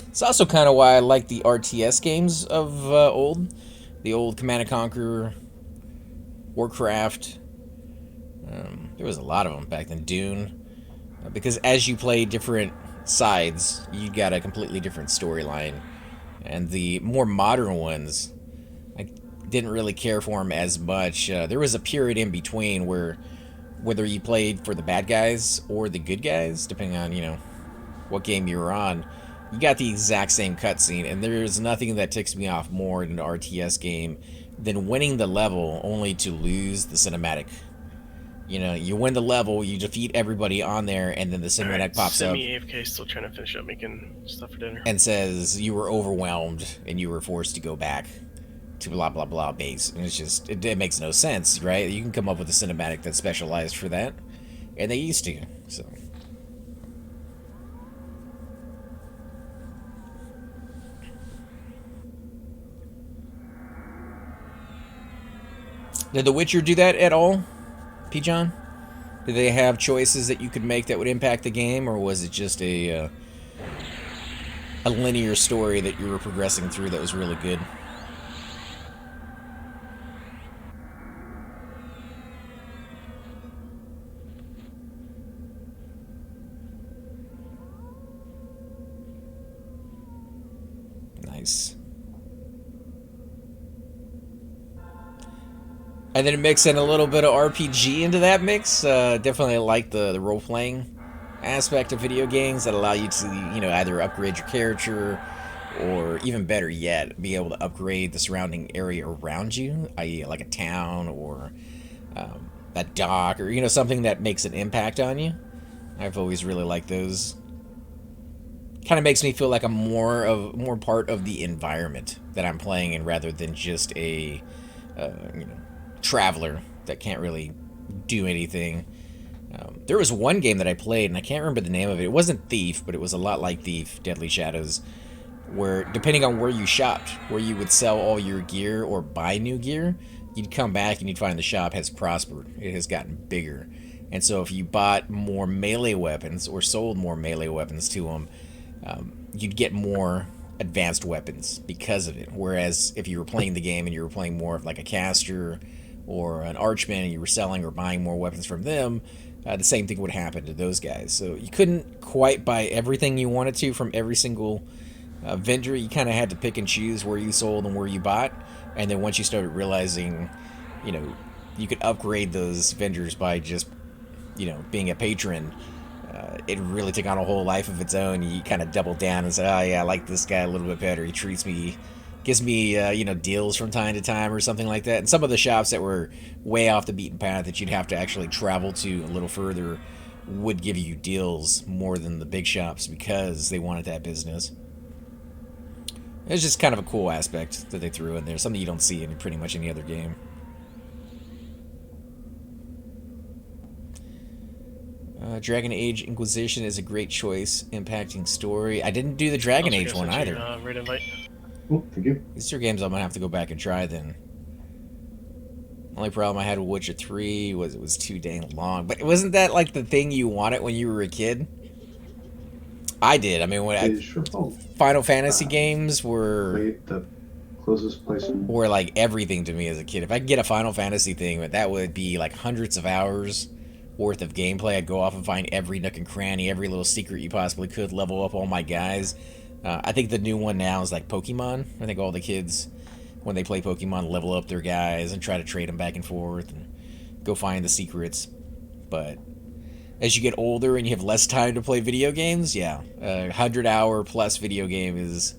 It's also kind of why I like the RTS games of the old Command & Conquer, Warcraft. There was a lot of them back then. Dune, because as you play different sides, you got a completely different storyline. And the more modern ones, I didn't really care for them as much. There was a period in between where whether you played for the bad guys or the good guys, depending on, you know, what game you were on, you got the exact same cutscene, and there's nothing that ticks me off more in an RTS game than winning the level only to lose the cinematic. You know, you win the level, you defeat everybody on there, and then the cinematic pops up Semi-AFK, still trying to finish up making stuff for dinner. and says you were overwhelmed and you were forced to go back to blah blah blah base. And it's just, it makes no sense, right? You can come up with a cinematic that's specialized for that, and they used to, so... Did The Witcher do that at all, P. John? Did they have choices that you could make that would impact the game, or was it just a linear story that you were progressing through that was really good? Nice. And then mix in a little bit of RPG into that mix. Definitely like the role-playing aspect of video games that allow you to, you know, either upgrade your character or, even better yet, be able to upgrade the surrounding area around you, i.e. like a town or a dock or, you know, something that makes an impact on you. I've always really liked those. Kind of makes me feel like I'm more part of the environment that I'm playing in rather than just a, you know, traveler that can't really do anything. There was one game that I played, and I can't remember the name of it. It wasn't Thief, but it was a lot like Thief, Deadly Shadows, where depending on where you shopped, where you would sell all your gear or buy new gear, you'd come back and you'd find the shop has prospered. It has gotten bigger. And so if you bought more melee weapons or sold more melee weapons to them, you'd get more advanced weapons because of it. Whereas if you were playing the game and you were playing more of like a caster or an archman and you were selling or buying more weapons from them, the same thing would happen to those guys. So you couldn't quite buy everything you wanted to from every single vendor. You kind of had to pick and choose where you sold and where you bought. And then once you started realizing, you know, you could upgrade those vendors by just, you know, being a patron, it really took on a whole life of its own. You kind of double down and say, oh yeah, I like this guy a little bit better. He treats me, gives me, you know, deals from time to time or something like that. And some of the shops that were way off the beaten path that you'd have to actually travel to a little further would give you deals more than the big shops because they wanted that business. It's just kind of a cool aspect that they threw in there, something you don't see in pretty much any other game. Dragon Age Inquisition is a great choice, impacting story. I didn't do the Dragon Age one either. Red invite. Oh, thank you. These are games I'm gonna have to go back and try then. Only problem I had with Witcher 3 was it was too dang long. But wasn't that like the thing you wanted when you were a kid? I did. I mean, when Final Fantasy games were the closest place were like everything to me as a kid. If I could get a Final Fantasy thing, that would be like hundreds of hours worth of gameplay. I'd go off and find every nook and cranny, every little secret you possibly could, level up all my guys. I think the new one now is like Pokemon. I think all the kids, when they play Pokemon, level up their guys and try to trade them back and forth and go find the secrets. But as you get older and you have less time to play video games, yeah, a 100-hour plus video game is,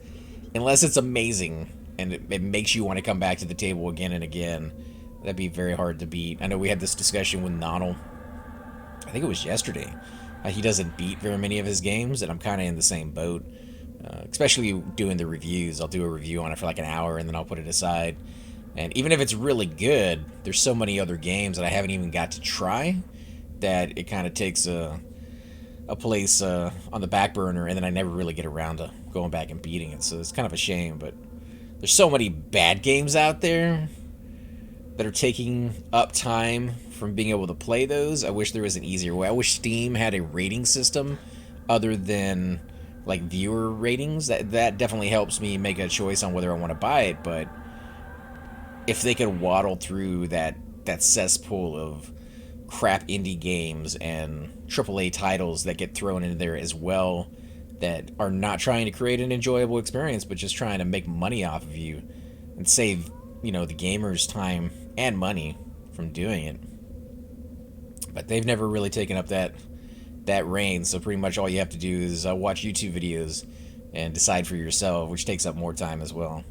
unless it's amazing and it makes you want to come back to the table again and again, that'd be very hard to beat. I know we had this discussion with Nonal, I think it was yesterday. He doesn't beat very many of his games, and I'm kind of in the same boat. Especially doing the reviews. I'll do a review on it for like an hour, and then I'll put it aside. And even if it's really good, there's so many other games that I haven't even got to try that it kind of takes a place on the back burner, and then I never really get around to going back and beating it. So it's kind of a shame, but there's so many bad games out there that are taking up time from being able to play those. I wish there was an easier way. I wish Steam had a rating system other than like viewer ratings. That definitely helps me make a choice on whether I want to buy it, but if they could waddle through that cesspool of crap indie games and AAA titles that get thrown in there as well, that are not trying to create an enjoyable experience but just trying to make money off of you and save, the gamers time and money from doing it. But they've never really taken up that reign, so pretty much all you have to do is watch YouTube videos and decide for yourself, which takes up more time as well.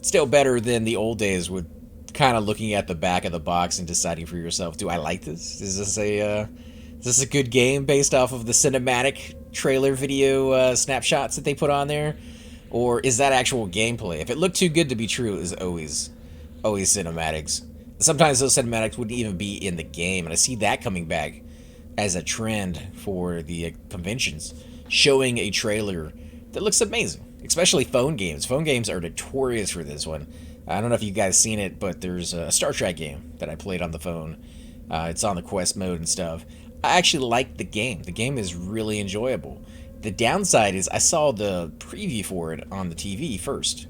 Still better than the old days with kind of looking at the back of the box and deciding for yourself, do I like this? Is this a good game based off of the cinematic trailer video snapshots that they put on there? Or is that actual gameplay? If it looked too good to be true, it was always cinematics. Sometimes those cinematics wouldn't even be in the game, and I see that coming back as a trend for the conventions, showing a trailer that looks amazing, especially phone games. Phone games are notorious for this one. I don't know if you guys seen it, but there's a Star Trek game that I played on the phone. It's on the Quest mode and stuff. I actually like the game. The game is really enjoyable. The downside is I saw the preview for it on the TV first,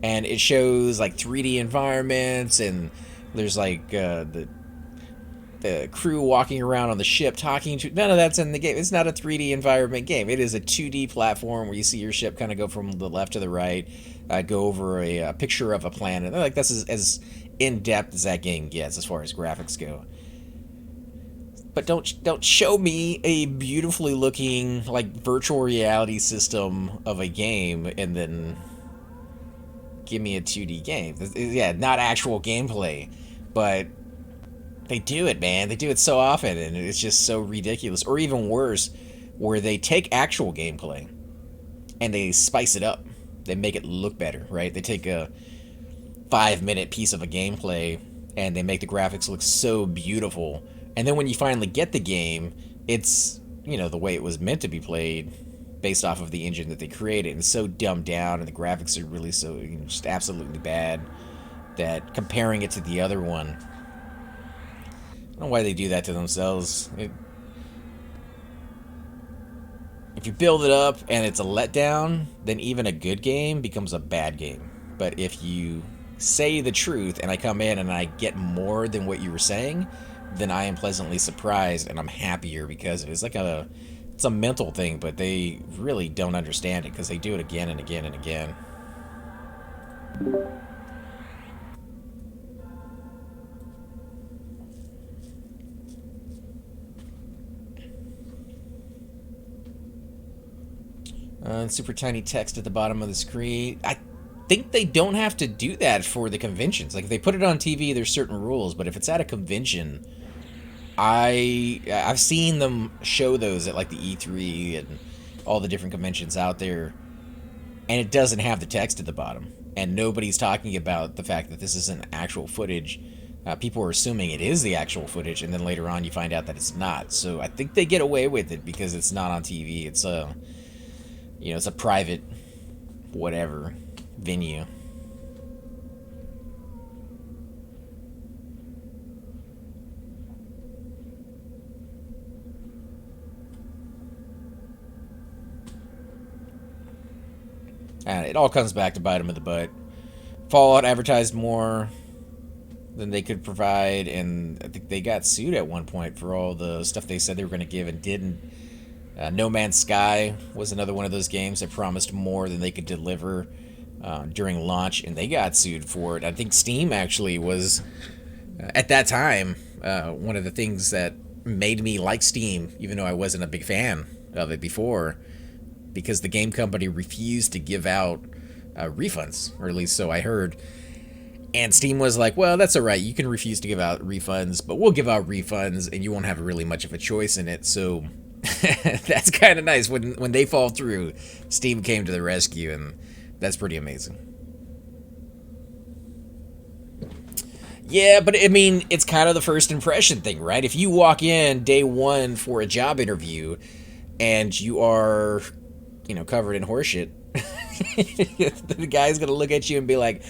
and it shows like 3D environments, and there's like the crew walking around on the ship talking to. None of that's in the game. It's not a 3D environment game. It is a 2D platform where you see your ship kind of go from the left to the right, go over a picture of a planet. Like that's as in depth as that game gets as far as graphics go. But don't show me a beautifully looking like virtual reality system of a game and then give me a 2D game. Yeah, not actual gameplay, but they do it, man. They do it so often, and it's just so ridiculous. Or even worse, where they take actual gameplay and they spice it up. They make it look better, right? They take a 5-minute piece of a gameplay and they make the graphics look so beautiful. And then when you finally get the game, it's, the way it was meant to be played based off of the engine that they created. And it's so dumbed down, and the graphics are really so just absolutely bad that comparing it to the other one, I don't know why they do that to themselves. If you build it up and it's a letdown, then even a good game becomes a bad game. But if you say the truth and I come in and I get more than what you were saying, then I am pleasantly surprised and I'm happier because it's like it's a mental thing, but they really don't understand it because they do it again and again and again. Super tiny text at the bottom of the screen. I think they don't have to do that for the conventions. Like if they put it on TV, there's certain rules, but if it's at a convention, I've seen them show those at like the E3 and all the different conventions out there, and it doesn't have the text at the bottom, and nobody's talking about the fact that this isn't actual footage. People are assuming it is the actual footage, and then later on you find out that it's not. So I think they get away with it because it's not on TV. It's it's a private whatever venue. And it all comes back to bite them in the butt. Fallout advertised more than they could provide, and I think they got sued at one point for all the stuff they said they were going to give and didn't. No Man's Sky was another one of those games that promised more than they could deliver during launch, and they got sued for it. I think Steam actually was, at that time, one of the things that made me like Steam, even though I wasn't a big fan of it before, because the game company refused to give out refunds, or at least so I heard. And Steam was like, well, that's all right. You can refuse to give out refunds, but we'll give out refunds, and you won't have really much of a choice in it. So that's kind of nice. When they fall through, Steam came to the rescue, and that's pretty amazing. Yeah, but I mean, it's kind of the first impression thing, right? If you walk in day one for a job interview and you are, covered in horseshit, the guy's gonna look at you and be like,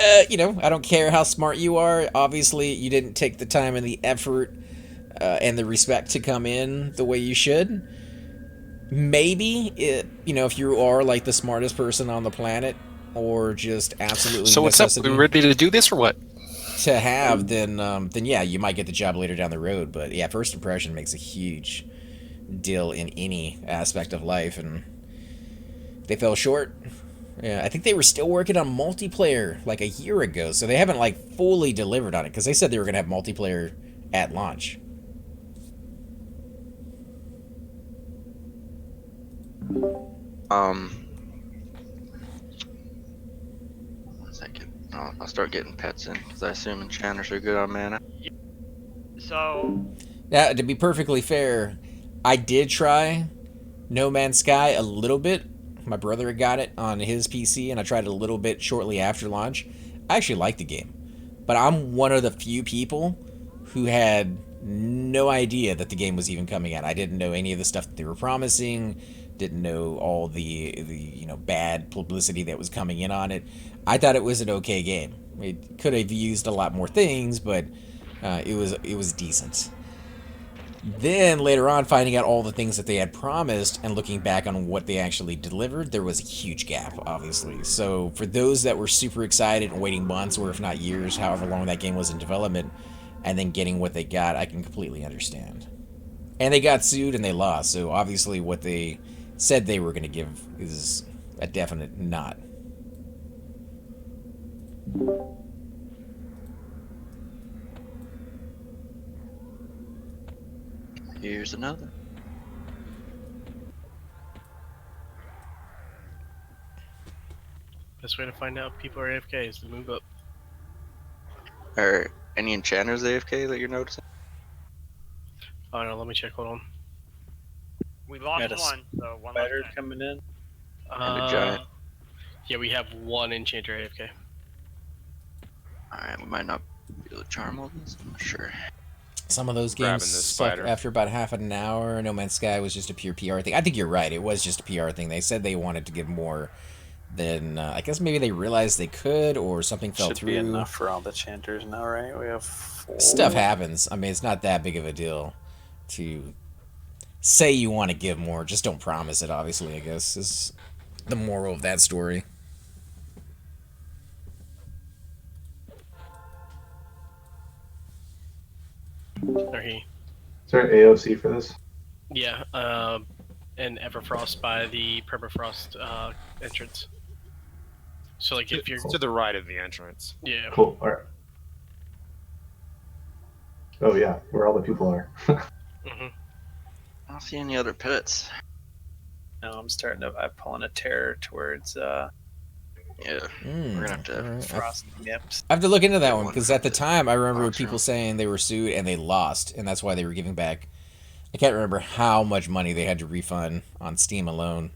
I don't care how smart you are. Obviously, you didn't take the time and the effort and the respect to come in the way you should. Maybe, if you are like the smartest person on the planet, or just absolutely So what's up? necessity We ready to do this or what? to have, then yeah, you might get the job later down the road. But yeah, first impression makes a huge deal in any aspect of life, and they fell short. Yeah, I think they were still working on multiplayer like a year ago, so they haven't like fully delivered on it because they said they were gonna have multiplayer at launch. One second. I'll start getting pets in because I assume enchanters are good on mana. So. Now, to be perfectly fair, I did try No Man's Sky a little bit. My brother got it on his PC, and I tried it a little bit shortly after launch. I actually liked the game, but I'm one of the few people who had no idea that the game was even coming out. I didn't know any of the stuff that they were promising, didn't know all the bad publicity that was coming in on it. I thought it was an okay game. It could have used a lot more things, but it was decent. Then later on, finding out all the things that they had promised and looking back on what they actually delivered, there was a huge gap, obviously. So for those that were super excited and waiting months or if not years, however long that game was in development, and then getting what they got, I can completely understand. And they got sued and they lost, so obviously what they said they were going to give is a definite not. Here's another. Best way to find out if people are AFK is to move up. Are any enchanters AFK that you're noticing? Oh no, let me check. Hold on. We lost Got a one, so one spider left. coming in. And a giant. Yeah, we have one enchanter AFK. Alright, we might not be able to charm all these. I'm not sure. Some of those Grabbing games this suck spider. after about half an hour. No Man's Sky was just a pure PR thing. I think you're right. It was just a PR thing. They said they wanted to give more than I guess maybe they realized they could, or something fell Should through. be enough for all the chanters now, right? We have 4. Stuff happens. I mean, it's not that big of a deal to say you want to give more. Just don't promise it, obviously, I guess, is the moral of that story. Or he. Is there an AOC for this? Yeah, and Everfrost by the Permafrost entrance. So like if you're to the right of the entrance. Yeah. Cool. All right. Oh yeah, where all the people are. Mm-hmm. I don't see any other pits. No, I'm pulling a terror towards Yeah, we're gonna have to. frost nips. I have to look into that one because at the time I remember people saying they were sued and they lost, and that's why they were giving back. I can't remember how much money they had to refund on Steam alone.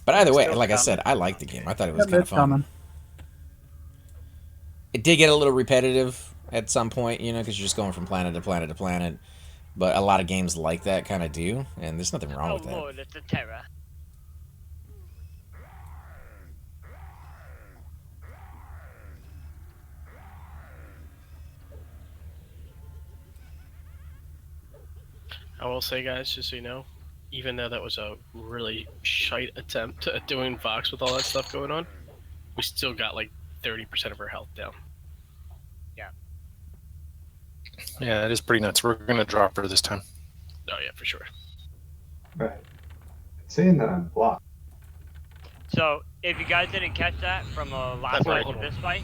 But either way, like I said, I liked the game. I thought it was kind of fun. It did get a little repetitive at some point, because you're just going from planet to planet to planet. But a lot of games like that kind of do, and there's nothing wrong with that. Oh lord, it's a terror. I will say, guys, just so you know, even though that was a really shite attempt at doing Vox with all that stuff going on, we still got like 30% of our health down. Yeah. Yeah, that is pretty nuts. We're gonna drop her this time. Oh yeah, for sure. Right. It's saying that I'm blocked. So, if you guys didn't catch that from the last fight to this fight,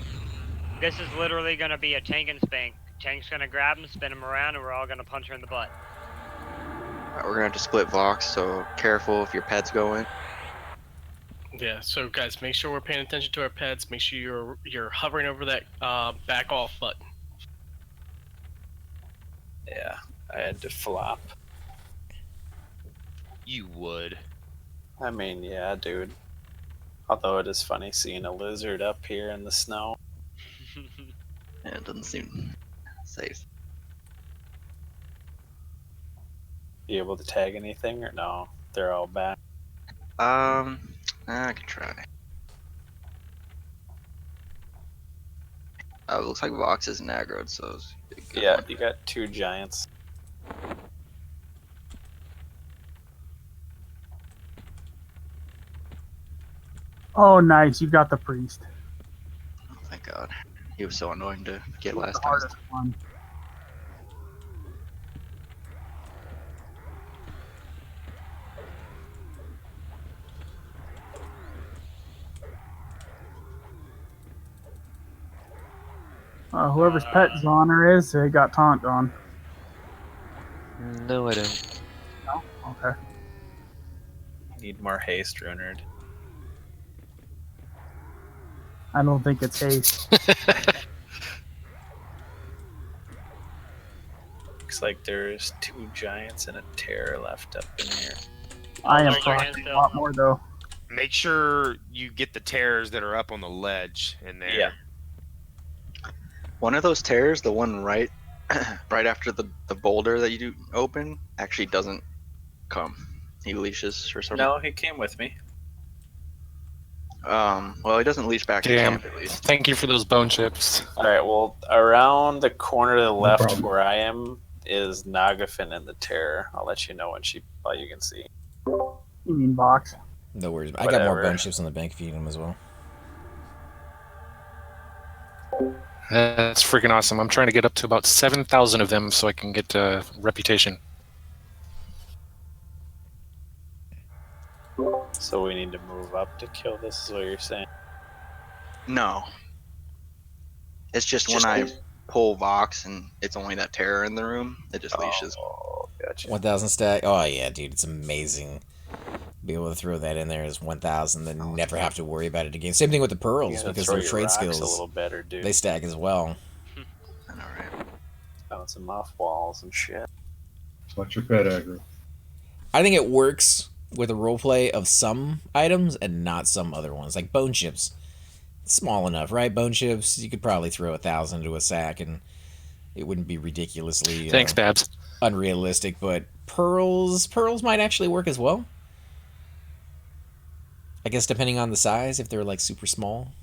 this is literally going to be a tank and spank. Tank's going to grab him, spin him around, and we're all going to punch her in the butt. We're gonna have to split Vox, so careful if your pets go in. Yeah, so guys, make sure we're paying attention to our pets. Make sure you're hovering over that back off button. Yeah, I had to flop. You would. I mean, yeah, dude. Although it is funny seeing a lizard up here in the snow. Yeah, it doesn't seem safe. You able to tag anything or no? They're all back. I could try. It looks like Vox is aggroed, so it's a good Yeah, one. you got 2 giants. Oh, nice. You got the priest. Oh, thank God. He was so annoying to get The last time. hardest one. Whoever's pet Zoner is, they got taunt on. No, I don't. No? Okay. Need more haste, Runard. I don't think it's haste. Looks like there's 2 giants and a terror left up in here. I am processing a lot more, though. Make sure you get the tears that are up on the ledge in there. Yeah. One of those tears, the one right after the boulder that you do open, actually doesn't come. He leashes for some No, he came with me. well, he doesn't leash back to Damn. camp at least. Thank you for those bone chips. Alright, well, around the corner to the left problem. where I am is Nagafin and the terror. I'll let you know when all you can see. You mean box? No worries. I got more Whatever. bone chips on the bank if you need them as well. That's freaking awesome. I'm trying to get up to about 7,000 of them so I can get reputation. So we need to move up to kill this, is what you're saying? No. It's just when I pull Vox and it's only that terror in the room, it just leashes. Oh, gotcha. 1,000 stack. Oh yeah, dude, it's amazing. Be able to throw that in there as 1,000, then never have to worry about it again. Same thing with the pearls, gotta because throw their your trade rocks skills a little better, dude. they stack as well. I know, right? Bounce them off walls and shit. Watch your pet aggro. I think it works with a roleplay of some items and not some other ones, like bone chips. Small enough, right? Bone chips, you could probably throw 1,000 into a sack, and it wouldn't be ridiculously Thanks, Babs. unrealistic. But pearls might actually work as well. I guess depending on the size, if they're like super small.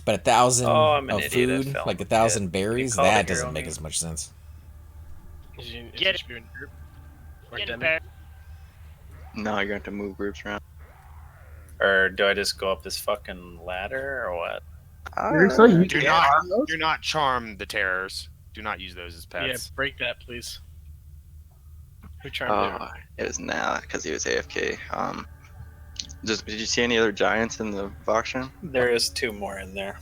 But 1,000 Oh, I'm an of idiot, I food, fell like in the 1,000 pit. berries, You called that it your doesn't own make name. as much sense. Get it. Get it back. No, you're going to have to move groups around. Or do I just go up this fucking ladder, or what? Seriously? You Do can not, harm those? do not charm the terrors. Do not use those as Yeah, pets. break that, please. Who charmed it? It was now because he was AFK. Did you see any other giants in the Vox room? There is 2 more in there.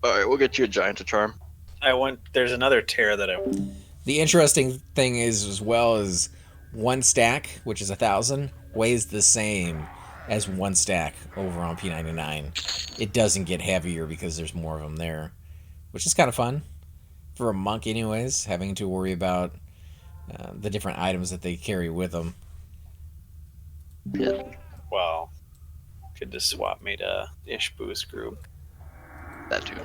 Alright, we'll get you a giant to charm. There's another terror that The interesting thing is, as well as 1 stack, which is 1,000, weighs the same as 1 stack over on P99. It doesn't get heavier because there's more of them there, which is kind of fun for a monk, anyways, having to worry about the different items that they carry with them. Yeah. Well, could just swap me to Ishbu's group. That too.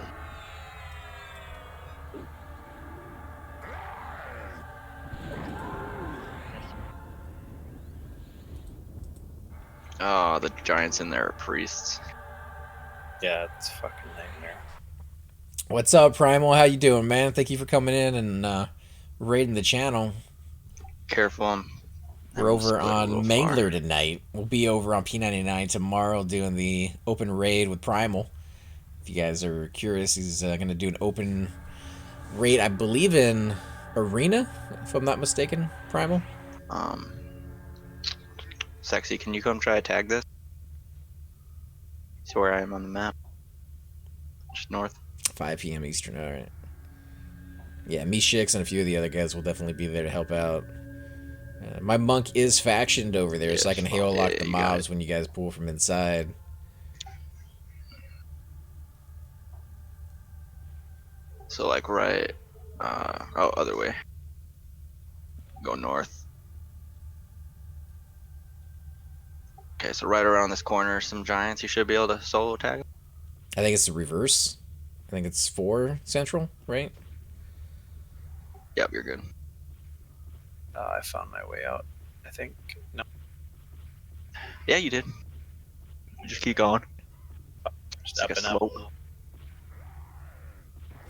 Oh, the giants in there are priests. Yeah, it's a fucking nightmare. What's up, Primal? How you doing, man? Thank you for coming in and raiding the channel. Careful. We're over on Mangler tonight. We'll be over on P99 tomorrow doing the open raid with Primal. If you guys are curious, he's going to do an open raid, I believe, in Arena, if I'm not mistaken, Primal. Sexy, can you come try to tag this? See where I am on the map? Just north. 5 p.m. Eastern, alright. Yeah, me, Shix, and a few of the other guys will definitely be there to help out. My monk is factioned over there, so I can hail lock the mobs when you guys pull from inside. So like right, other way. Go north. Okay, so right around this corner, some giants. You should be able to solo tag. I think it's the reverse. I think it's 4 central, right? Yep, you're good. I found my way out. I think no. Yeah, you did. Just keep going. Just up and up. I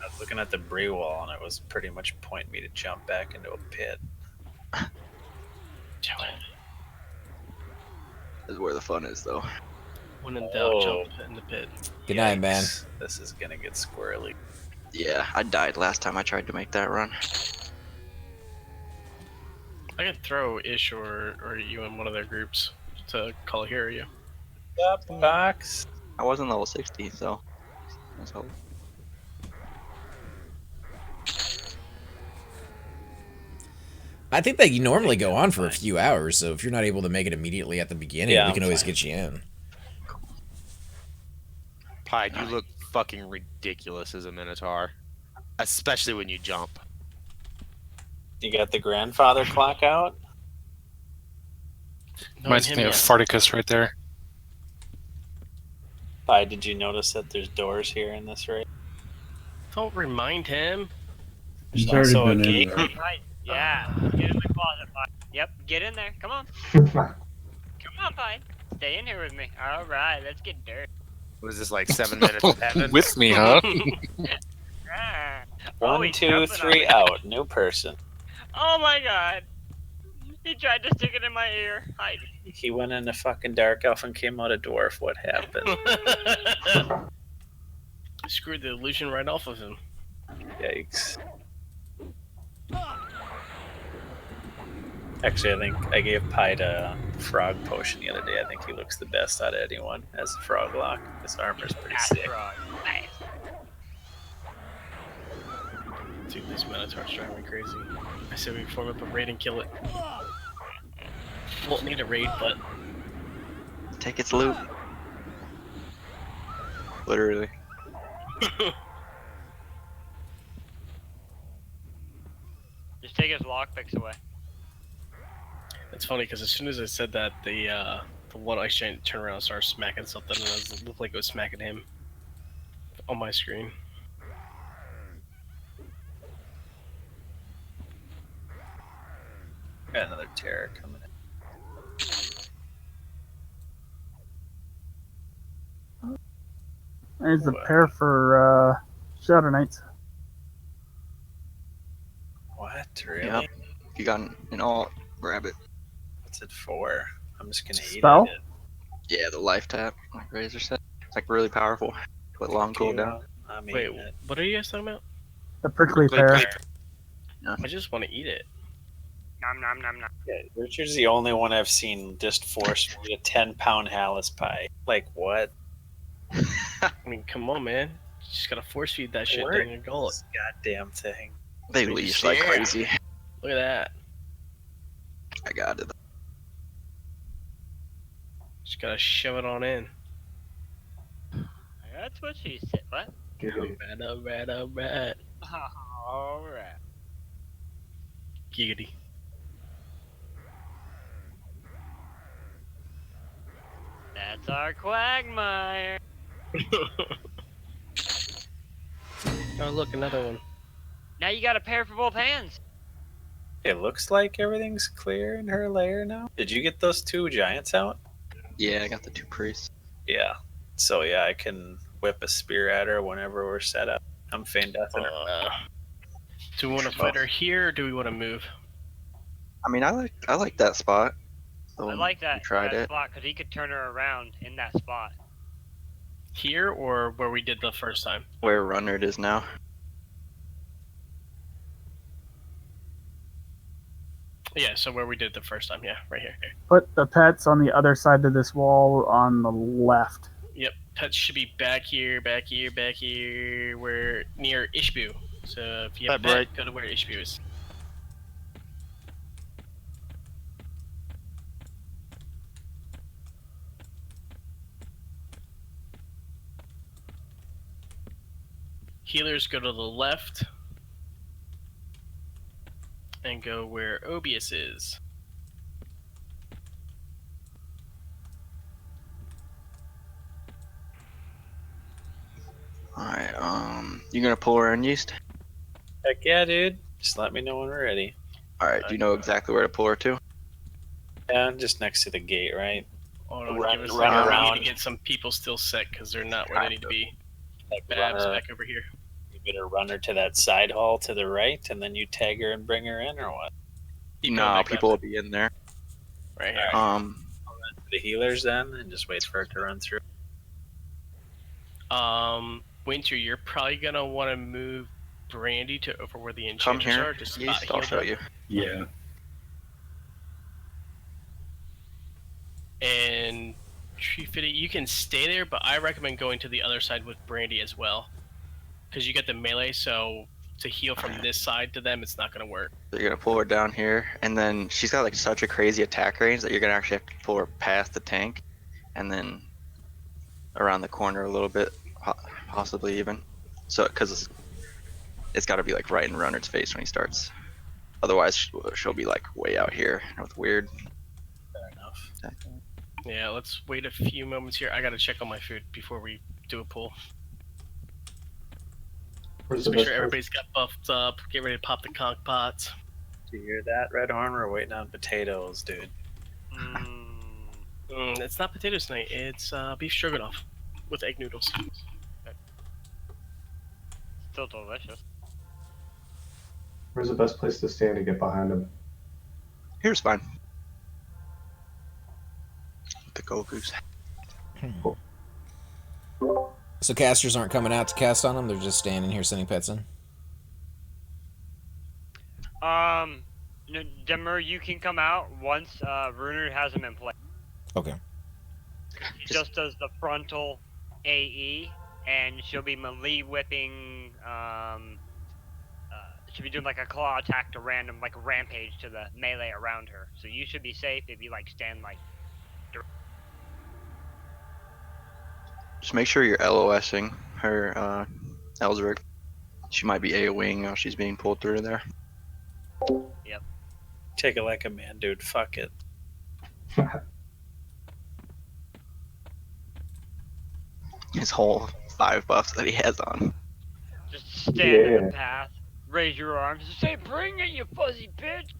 was looking at the brie wall, and it was pretty much pointing me to jump back into a pit. This is where the fun is, though. When in doubt, jump in the pit. Good night, man. This is gonna get squirrely. Yeah, I died last time I tried to make that run. I could throw Ish or you in one of their groups to call a hero you. Up box. I wasn't level 60, so let's hope. I think that you normally go on for a few hours, so if you're not able to make it immediately at the beginning, we can always get you in. Pied, you look fucking ridiculous as a Minotaur. Especially when you jump. You got the grandfather clock out? Reminds me of Farticus right there. Pied, did you notice that there's doors here in this raid? Don't remind him. He's There's already also been a in gate. there. Right, yeah. Get in the closet, Pine. Yep, get in there. Come on. Come on, Pine. Stay in here with me. All right, let's get dirty. Was this like 7 minutes of heaven? With me, huh? Ah. One, he's two, jumping on three, me. out. New person. Oh my god. He tried to stick it in my ear. Hide. He went into fucking dark elf and came out a dwarf. What happened? Screwed the illusion right off of him. Yikes. Actually, I think I gave Pied a frog potion the other day. I think he looks the best out of anyone as a frog lock. His armor's pretty sick. Frog. Nice. Dude, this Minotaur's driving me crazy. I said we form up a raid and kill it. Won't need a raid, but Take its loot. Literally. Just take his lockpicks away. it's funny because as soon as I said that, the one ice giant turned around and started smacking something, and it looked like it was smacking him on my screen. Got another terror coming in. There's a pair for Shadow Knights. What? Really? Yep. If you got an alt, grab it. What's it for? I'm just gonna eat Spell? it. Yeah, the life tap, like Razor said. It's like really powerful. With long cooldown. I'm Wait, eating it. what are you guys talking about? The prickly pear. I just want to eat it. Nom nom nom nom. Yeah, Richard's the only one I've seen just force me a 10-pound Hallis pie. Like what? I mean, come on, man. You just gotta force feed that shit down your gullet. This goddamn thing. They leash like crazy. Look at that. I got it. Just gotta shove it on in. That's what she said. What? Alright. Alright. Giggity. That's our quagmire. Oh, look, another one. Now you got a pair for both hands. It looks like everything's clear in her lair now. Did you get those 2 giants out? Yeah, I got the 2 priests. Yeah. So yeah, I can whip a spear at her whenever we're set up. I'm feign death in her. Do we want to fight her here, or do we want to move? I mean, I like that spot. I like that, tried that it. spot because he could turn her around in that spot. Here, or where we did the first time? Where Runnard is now. Yeah, so where we did the first time, yeah, right here. Put the pets on the other side of this wall on the left. Yep, pets should be back here, back here, back here, where near Ishbu. So if you have a pet, go to where Ishbu is. Healers go to the left and go where Obius is. Alright, you gonna pull her in yeast? Heck yeah, dude. Just let me know when we're ready. Alright, do you know exactly where to pull her to? Yeah, just next to the gate, right? Hold on, Run- give us a run second. We around. need to get some people still set because they're not where they need to be. Like Babs back over here. You better run her to that side hall to the right, and then you tag her and bring her in, or what? No, people will be in there. Right here. The healers then, and just wait for it to run through. Winter, you're probably gonna want to move Brandy to over where the Come enchanters here, are. Just yeast, spot I'll heal show them. you. Yeah. And Tree Fitty, you can stay there, but I recommend going to the other side with Brandy as well, because you get the melee. So to heal from this side to them, it's not gonna work. So you're gonna pull her down here, and then she's got like such a crazy attack range that you're gonna actually have to pull her past the tank, and then around the corner a little bit, possibly even. So, because it's got to be like right in Runner's face when he starts. Otherwise, she'll be like way out here with weird. Fair enough. Yeah, let's wait a few moments here. I gotta check on my food before we do a pull. Where's Just the make best sure place? everybody's got buffed up. Get ready to pop the conch pots. Do you hear that, Redhorn? We're waiting on potatoes, dude. It's not potatoes tonight. It's beef stroganoff with egg noodles. Still delicious. Where's the best place to stand to get behind him? Here's fine. The Goku's. So casters aren't coming out to cast on them; they're just standing here sending pets in. Demmer, you can come out once Runer has him in play. Okay. He just does the frontal AE, and she'll be melee whipping. She'll be doing like a claw attack to random, like a rampage to the melee around her. So you should be safe if you like stand like. Just make sure you're LOSing her, Ellsworth. She might be AoEing while she's being pulled through there. Yep. Take it like a man, dude. Fuck it. His whole 5 buffs that he has on. Just stand in the path, raise your arms, and say, "Bring it, you fuzzy bitch!"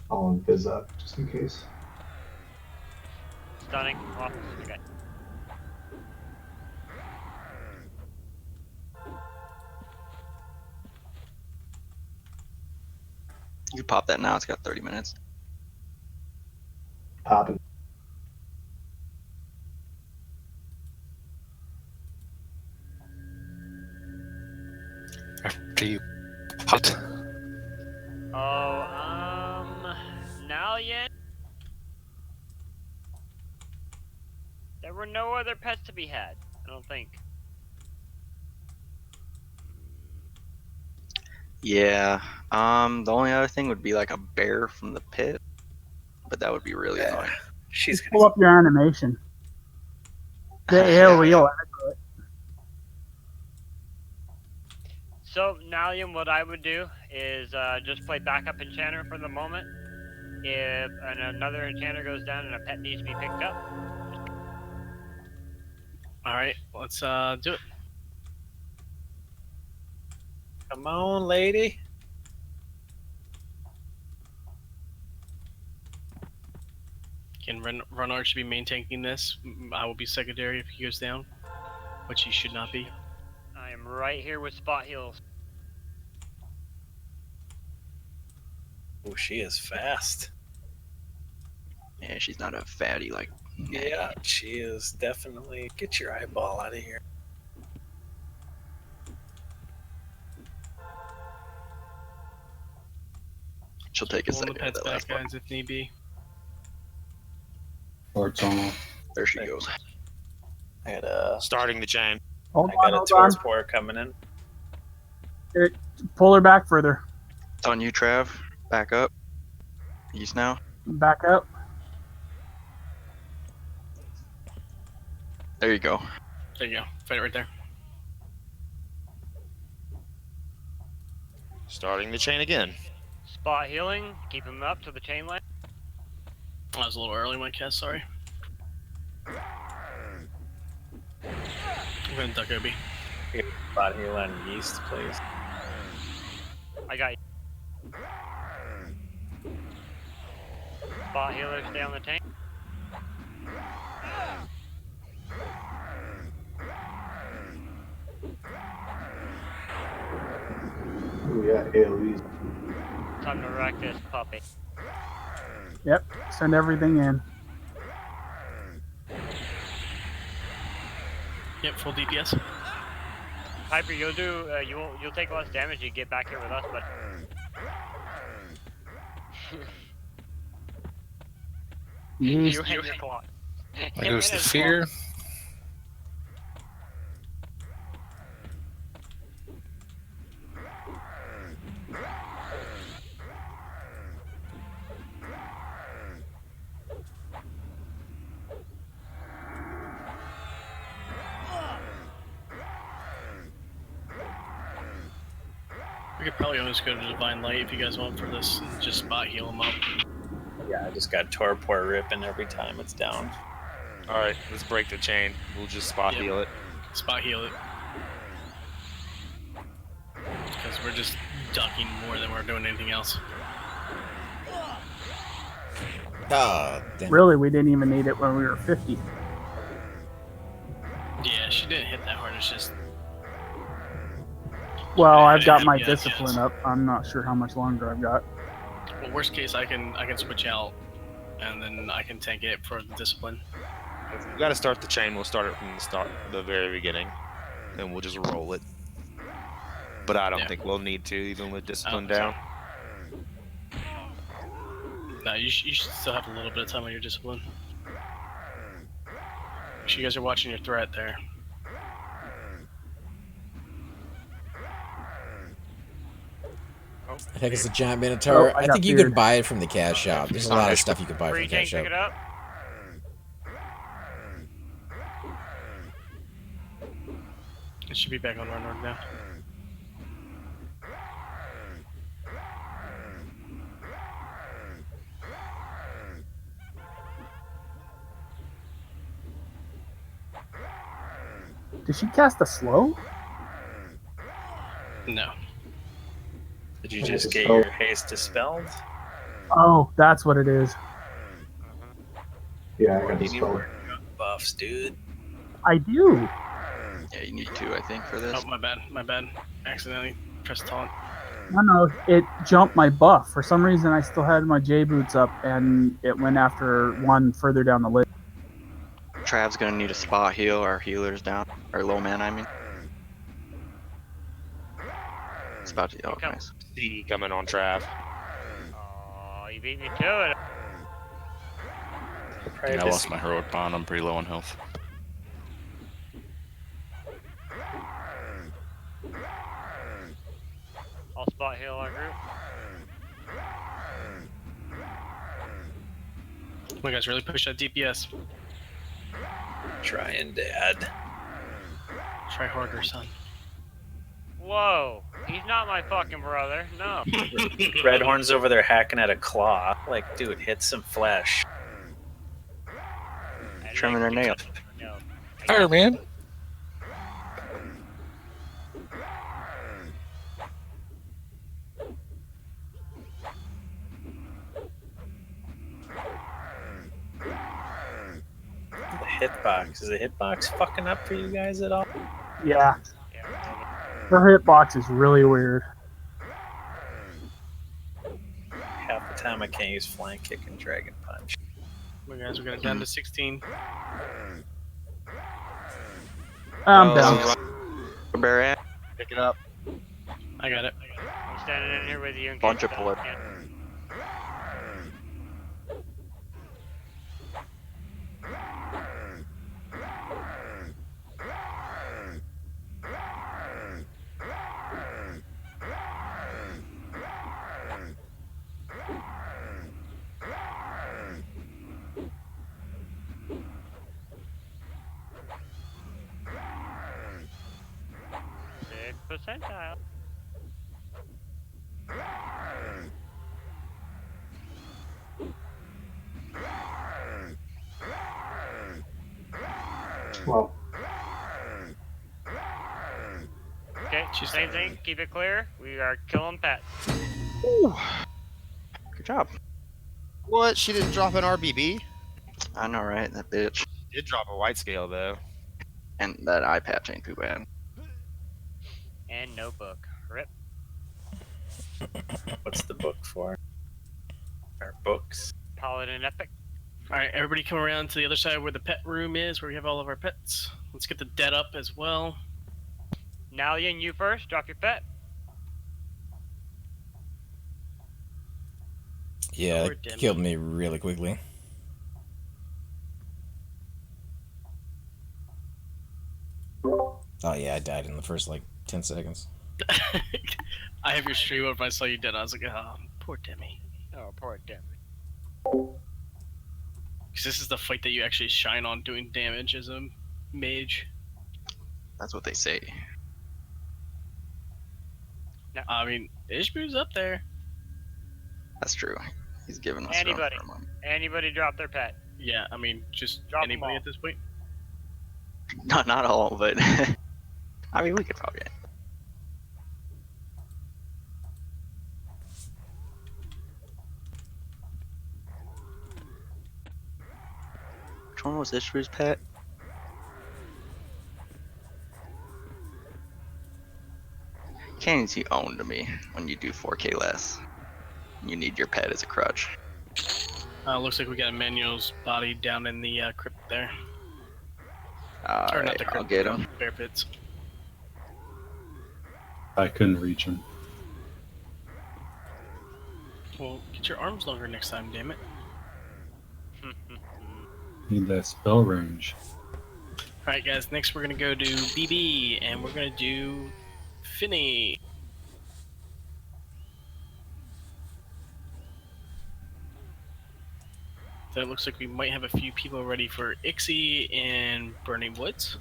I'll invis up just in case. Stunning. Oh, okay. You can pop that now. It's got 30 minutes. Popping. After you pot. Oh, now yet? There were no other pets to be had, I don't think. Yeah. The only other thing would be like a bear from the pit, but that would be really annoying. She's Pull up your animation. The AoE will echo it. So, Nalium, what I would do is just play backup enchanter for the moment. If another enchanter goes down and a pet needs to be picked up. Alright, let's do it. Come on, lady. Again, Runard should be main tanking this. I will be secondary if he goes down, which he should not be. I am right here with spot heals. Oh, she is fast. Yeah, she's not a fatty like. Yeah, she is definitely. Get your eyeball out of here. She'll take a Pulling the second. pets That back, last one. guys, if need be. Parts on. There she goes. I got a Starting the chain. Hold I on, got a hold on. torpor coming in. Here, pull her back further. It's on you, Trav. Back up. East now. Back up. There you go. There you go. Fight it right there. Starting the chain again. Spot healing, keep him up to the chain line. I was a little early in my cast, sorry. I'm gonna duck Obi. Spot heal on yeast, please. I got you. Spot healer, stay on the tank. We got AoEs. Time to wreck this puppy. Yep, send everything in. Yep, full DPS. Piper, you'll do. You'll take less damage. You get back here with us, but. You and your clock. There goes the fear. We could probably almost go to Divine Light if you guys want for this and just spot heal them up. Yeah, I just got Torpor ripping every time it's down. Alright, let's break the chain. We'll just spot heal it. Spot heal it. Because we're just ducking more than we're doing anything else. Oh, damn. Really, we didn't even need it when we were 50. Yeah, she didn't hit that hard. It's just. Well, I've got my Yeah, discipline up. I'm not sure how much longer I've got. Well, worst case, I can switch out, and then I can tank it for the discipline. If we gotta start the chain, we'll start it from the very beginning, and we'll just roll it. But I don't think we'll need to, even with discipline down. No, you should still have a little bit of time on your discipline. Make sure you guys are watching your threat there. The heck is a giant minotaur? Oh, I I got think you feared. could buy it from the cash shop. There's a lot of stuff you could buy from Free the cash tank, pick shop. it up. It should be back on Arnord now. Did she cast a slow? No. Did you just get your haste dispelled? Oh, that's what it is. Yeah, I Or got do this you spell. need buffs, dude? I do. Yeah, you need two, I think, for this. Oh, my bad. My bad. Accidentally pressed taunt. No, it jumped my buff. For some reason, I still had my J boots up, and it went after one further down the list. Trav's gonna need a spot heal. Our healer's down. Or low man, I mean. It's about to. Oh, nice. C coming on Trav. Oh, you beat me to it. I lost my heroic bond. I'm pretty low on health. I'll spot heal our group. Come on, guys, really push that DPS. Trying, Dad. Try harder, son. Whoa, he's not my fucking brother. No. Redhorn's over there hacking at a claw. Like, dude, hit some flesh. Trimming her nail. Fire, man. The hitbox. Is the hitbox fucking up for you guys at all? Yeah. Her hitbox is really weird. Half the time I can't use flank kick and dragon punch. Come on, guys, we're going down to 16. I'm down. Barbarian. Pick it up. I got it. I'm standing in here with you. In Bunch case of you bullet. don't- Percentile. Well, Okay, same thing. Keep it clear. We are killing pets. Ooh. Good job. What? She didn't drop an RBB? I know, right? That bitch. She did drop a white scale, though. And that eye patch ain't too bad. And no book. Rip. What's the book for? Our books. Paladin Epic. Alright, everybody come around to the other side where the pet room is, where we have all of our pets. Let's get the dead up as well. Nalian, you first. Drop your pet. Yeah, that killed me really quickly. Oh yeah, I died in the first like 10 seconds. I have your stream up. I saw you dead. I was like, oh, poor Demi. Oh, poor Demi. Because this is the fight that you actually shine on doing damage as a mage. That's what they say. No. I mean, Ishbu's up there. That's true. He's giving us Anybody. Anybody drop their pet. Yeah, I mean, just Drop 'em anybody all. at this point. Not all, but I mean, we could probably. Which one was Ishbu's pet? You can't even see own to me when you do 4K less. You need your pet as a crutch. Looks like we got Emmanuel's body down in the crypt there. All right, I'll get him. Bear pits. I couldn't reach him. Well, get your arms longer next time, damn it. Need that spell range. Alright guys, next we're gonna go to BB, and we're gonna do Finny. So it looks like we might have a few people ready for Ixie and Burning Woods.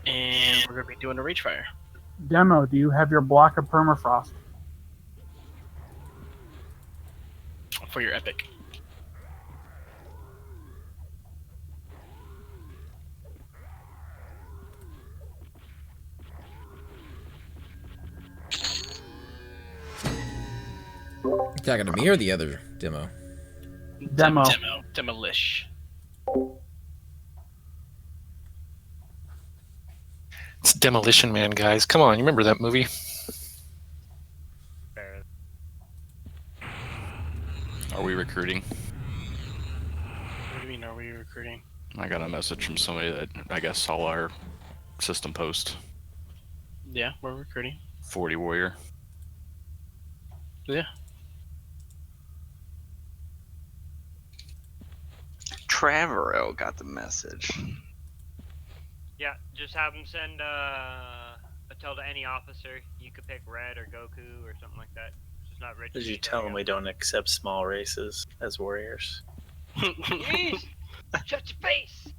And we're gonna be doing a Rage Fire. Demo, do you have your block of permafrost? For your epic. Talking to me or the other demo? Demo. Demolish. It's Demolition Man, guys. Come on, you remember that movie? Are we recruiting? What do you mean, are we recruiting? I got a message from somebody that I guess saw our system post. Yeah, we're recruiting. 40 warrior. Yeah. Travero got the message. Yeah, just have them send a tell to any officer. You could pick Red or Goku or something like that. Just not rich. Did you tell them we don't accept small races as warriors? Jeez! Shut your face!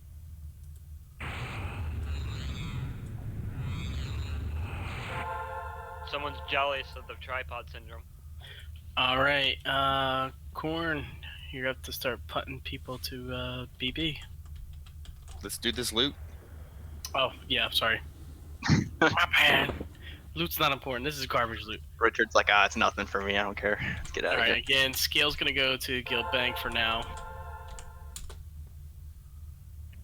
Someone's jealous of the tripod syndrome. Alright, Corn, you're up to start putting people to BB. Let's do this loot. Oh, yeah, sorry. My bad. Loot's not important. This is garbage loot. Richard's like, it's nothing for me. I don't care. Let's get out of here. Alright, again, Scale's gonna go to Guild Bank for now.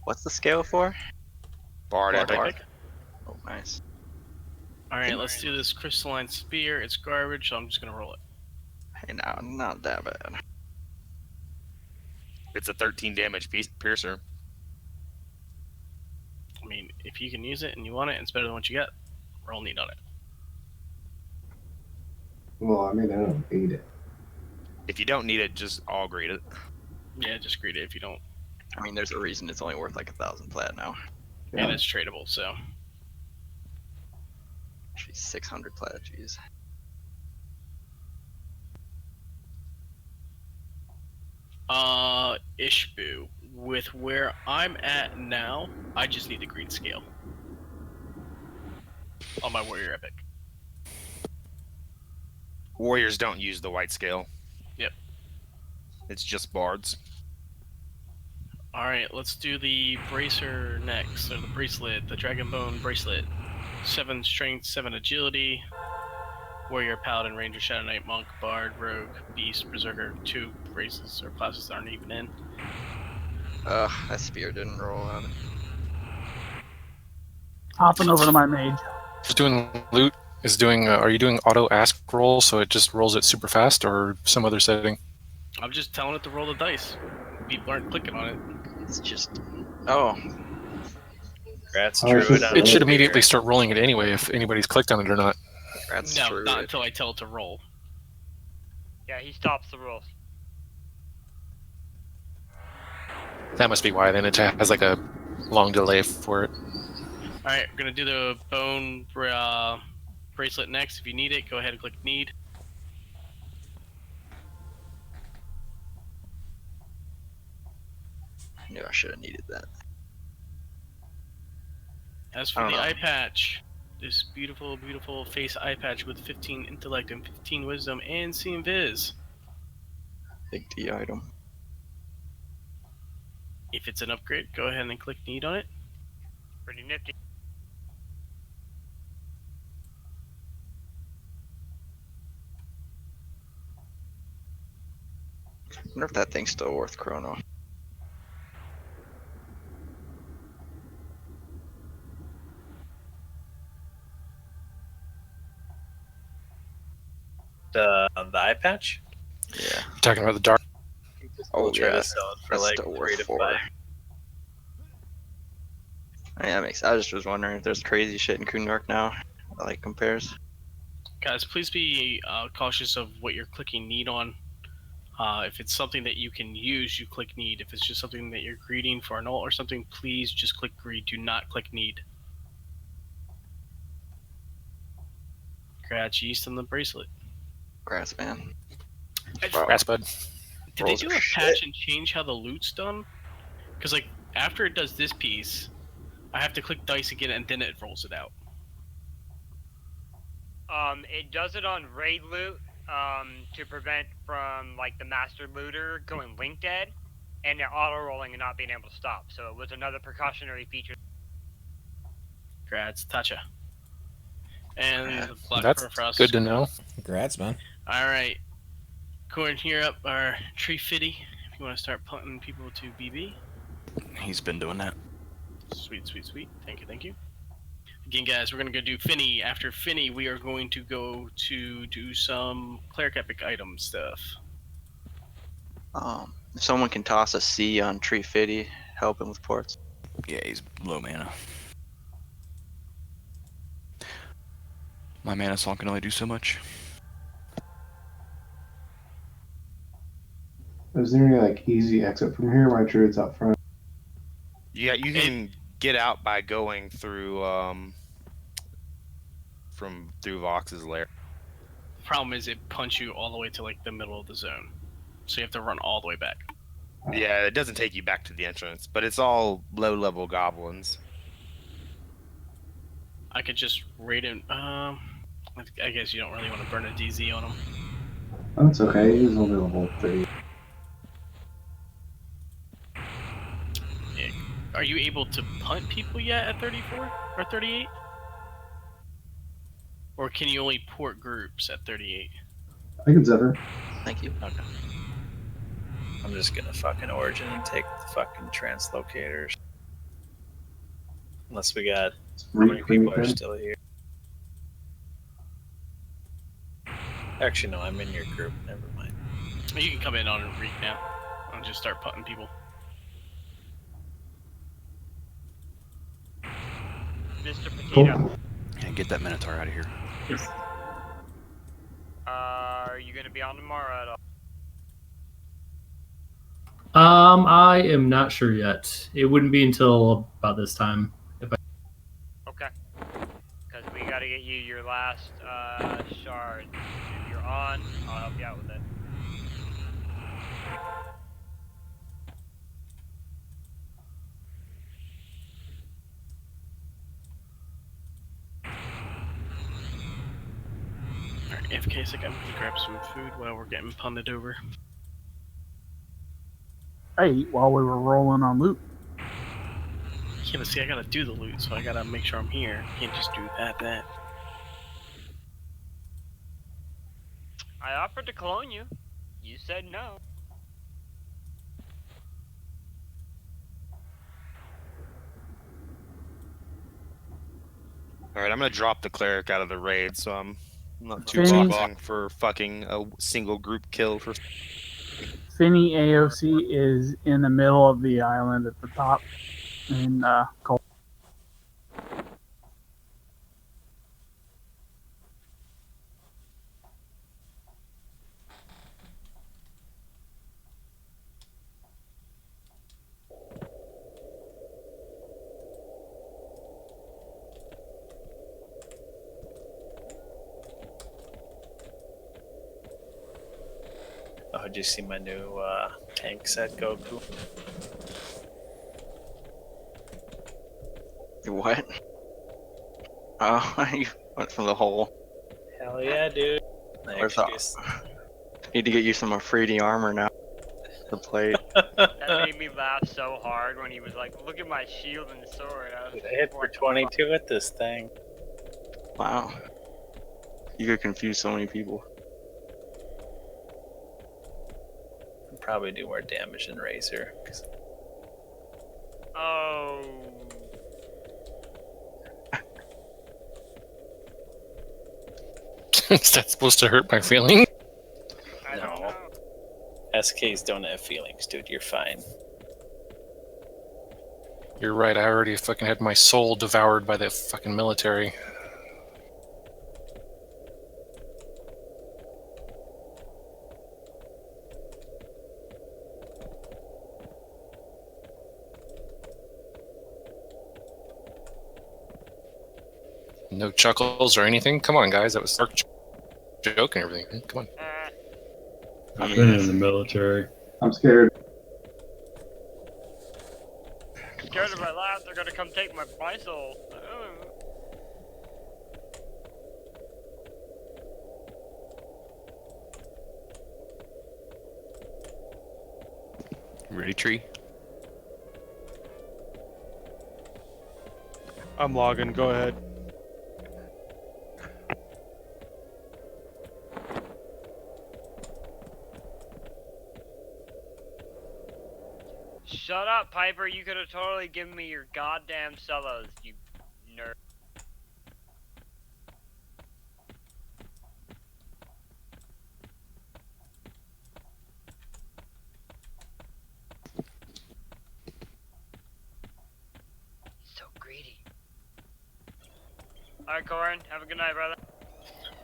What's the scale for? Bard epic. Oh, nice. Alright, let's do this Crystalline Spear. It's garbage, so I'm just gonna roll it. Hey, now, not that bad. It's a 13 damage piercer. I mean, if you can use it and you want it and it's better than what you got, roll neat on it. Well, I mean, I don't need it. If you don't need it, just all grade it. Yeah, just greet it if you don't. I mean, there's a reason it's only worth like 1,000 plat now. Yeah. And it's tradable, so. She's 600 plat, jeez. Ishbu. With where I'm at now, I just need the green scale. On my warrior epic. Warriors don't use the white scale. Yep. It's just bards. Alright, let's do the bracer next, or the bracelet, the dragon bone bracelet. 7 strength, 7 agility. Warrior, Paladin, Ranger, Shadow Knight, Monk, Bard, Rogue, Beast, Berserker. 2 races or classes that aren't even in. Ugh, that spear didn't roll out. Hopping over to my mage. Just doing loot is doing. Are you doing auto ask roll so it just rolls it super fast, or some other setting? I'm just telling it to roll the dice. People aren't clicking on it. It's just. Oh. Congrats, I was Druid. just on It should the immediately spear. start rolling it anyway if anybody's clicked on it or not. Congrats, No, Druid. not until I tell it to roll. Yeah, he stops the rolls. That must be why. Then it has like a long delay for it. Alright, we're gonna do the bone bracelet next. If you need it, go ahead and click need. I knew I should have needed that. As for the eye patch, this beautiful, beautiful face eye patch with 15 intellect and 15 wisdom and seeing viz. Big D item. If it's an upgrade, go ahead and click need on it. Pretty nifty. I wonder if that thing's still worth chrono. The eye patch? Yeah. You're talking about the dark. We'll try to sell it for that's like still 3 worth to 4. 5. Yeah, that makes. I just was wondering if there's crazy shit in Kundark now that like compares. Guys, please be cautious of what you're clicking need on. If it's something that you can use, you click need. If it's just something that you're greeting for an ult or something, please just click greet. Do not click need. Congrats, yeast on the bracelet. Grass man. Grass bud. Did they do a patch and change how the loot's done? Because like after it does this piece, I have to click dice again and then it rolls it out. It does it on raid loot, to prevent from like the master looter going link dead, and it auto rolling and not being able to stop. So it was another precautionary feature. Congrats, Tacha. And the Black That's Permafrost. good to know. Congrats, man. Alright. Corn here up our Tree Fitty. If you want to start punting people to BB. He's been doing that. Sweet, sweet, sweet. Thank you, thank you. Again, guys, we're going to go do Finny. After Finny, we are going to go to do some Cleric Epic item stuff. If someone can toss a C on Tree Fitty, help him with ports. Yeah, he's low mana. My mana song can only do so much. Is there any like easy exit from here? My druid's out front. Yeah, you can get out by going through through Vox's lair. Problem is, it punch you all the way to like the middle of the zone, so you have to run all the way back. Yeah, it doesn't take you back to the entrance, but it's all low-level goblins. I could just raid him. I guess you don't really want to burn a DZ on him. Oh, it's okay. He's only level 3. Yeah. Are you able to punt people yet at 34 or 38? Or can you only port groups at 38? I can zephyr. Thank you. Okay. I'm just gonna fucking origin and take the fucking translocators. Unless we got how many people are still here. Actually, no, I'm in your group. Never mind. You can come in on a reek now. I'll just start putting people. Mr. Petito. Yeah, get that Minotaur out of here. Are you gonna be on tomorrow at all? I am not sure yet. It wouldn't be until about this time. Okay. Because we gotta get you your last shard. If you're on, I'll help you out with it. Alright, AFK sec, I'm gonna grab some food while we're getting punted over. I ate while we were rolling on loot. Yeah, but see, I gotta do the loot, so I gotta make sure I'm here. I can't just do that. I offered to clone you. You said no. All right, I'm gonna drop the cleric out of the raid, so I'm not too Finny. boxing for fucking a single group kill for. Finny AOC is in the middle of the island at the top in Col- Oh, did you see my new tank set, Goku? What? Oh, you went from the hole. Hell yeah, dude. I Where's that? introduced- Need to get you some more 3D armor now. The plate. That made me laugh so hard when he was like, "Look at my shield and sword." I was Dude, I hit for 22 with this thing. Wow. You could confuse so many people. Probably do more damage than Razor. Oh. Is that supposed to hurt my feeling? No. SKs don't have feelings, dude. You're fine. You're right, I already fucking had my soul devoured by the fucking military. No chuckles or anything? Come on, guys, that was dark joke and everything. Come on. I've been in the military. I'm scared. Scared if I laugh, they're gonna come take my soul. Ready, tree? I'm logging. Go ahead. Shut up, Piper. You could have totally given me your goddamn solos, you nerd. So greedy. Alright, Corin. Have a good night, brother.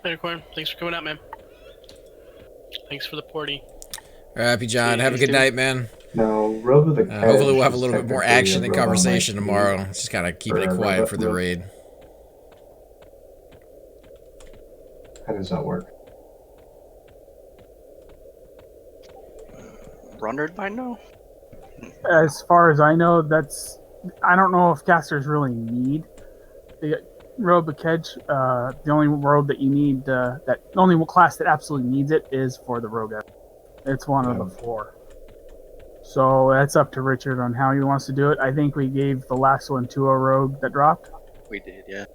Later, Corn. Thanks for coming out, man. Thanks for the porty. Happy John. Have a good night, man. No, Robe of the Catch Hopefully we'll have a is little bit more technically action a and Robe on conversation my team, tomorrow. Just kind of keeping it or quiet Robe- for the Robe- raid. How does that work? Rundered by no? As far as I know, I don't know if casters really need the robe of Kedge. The only robe that you need, the only class that absolutely needs it is for the rogue. It's one of the 4. So that's up to Richard on how he wants to do it. I think we gave the last one to a rogue that dropped. We did, yeah.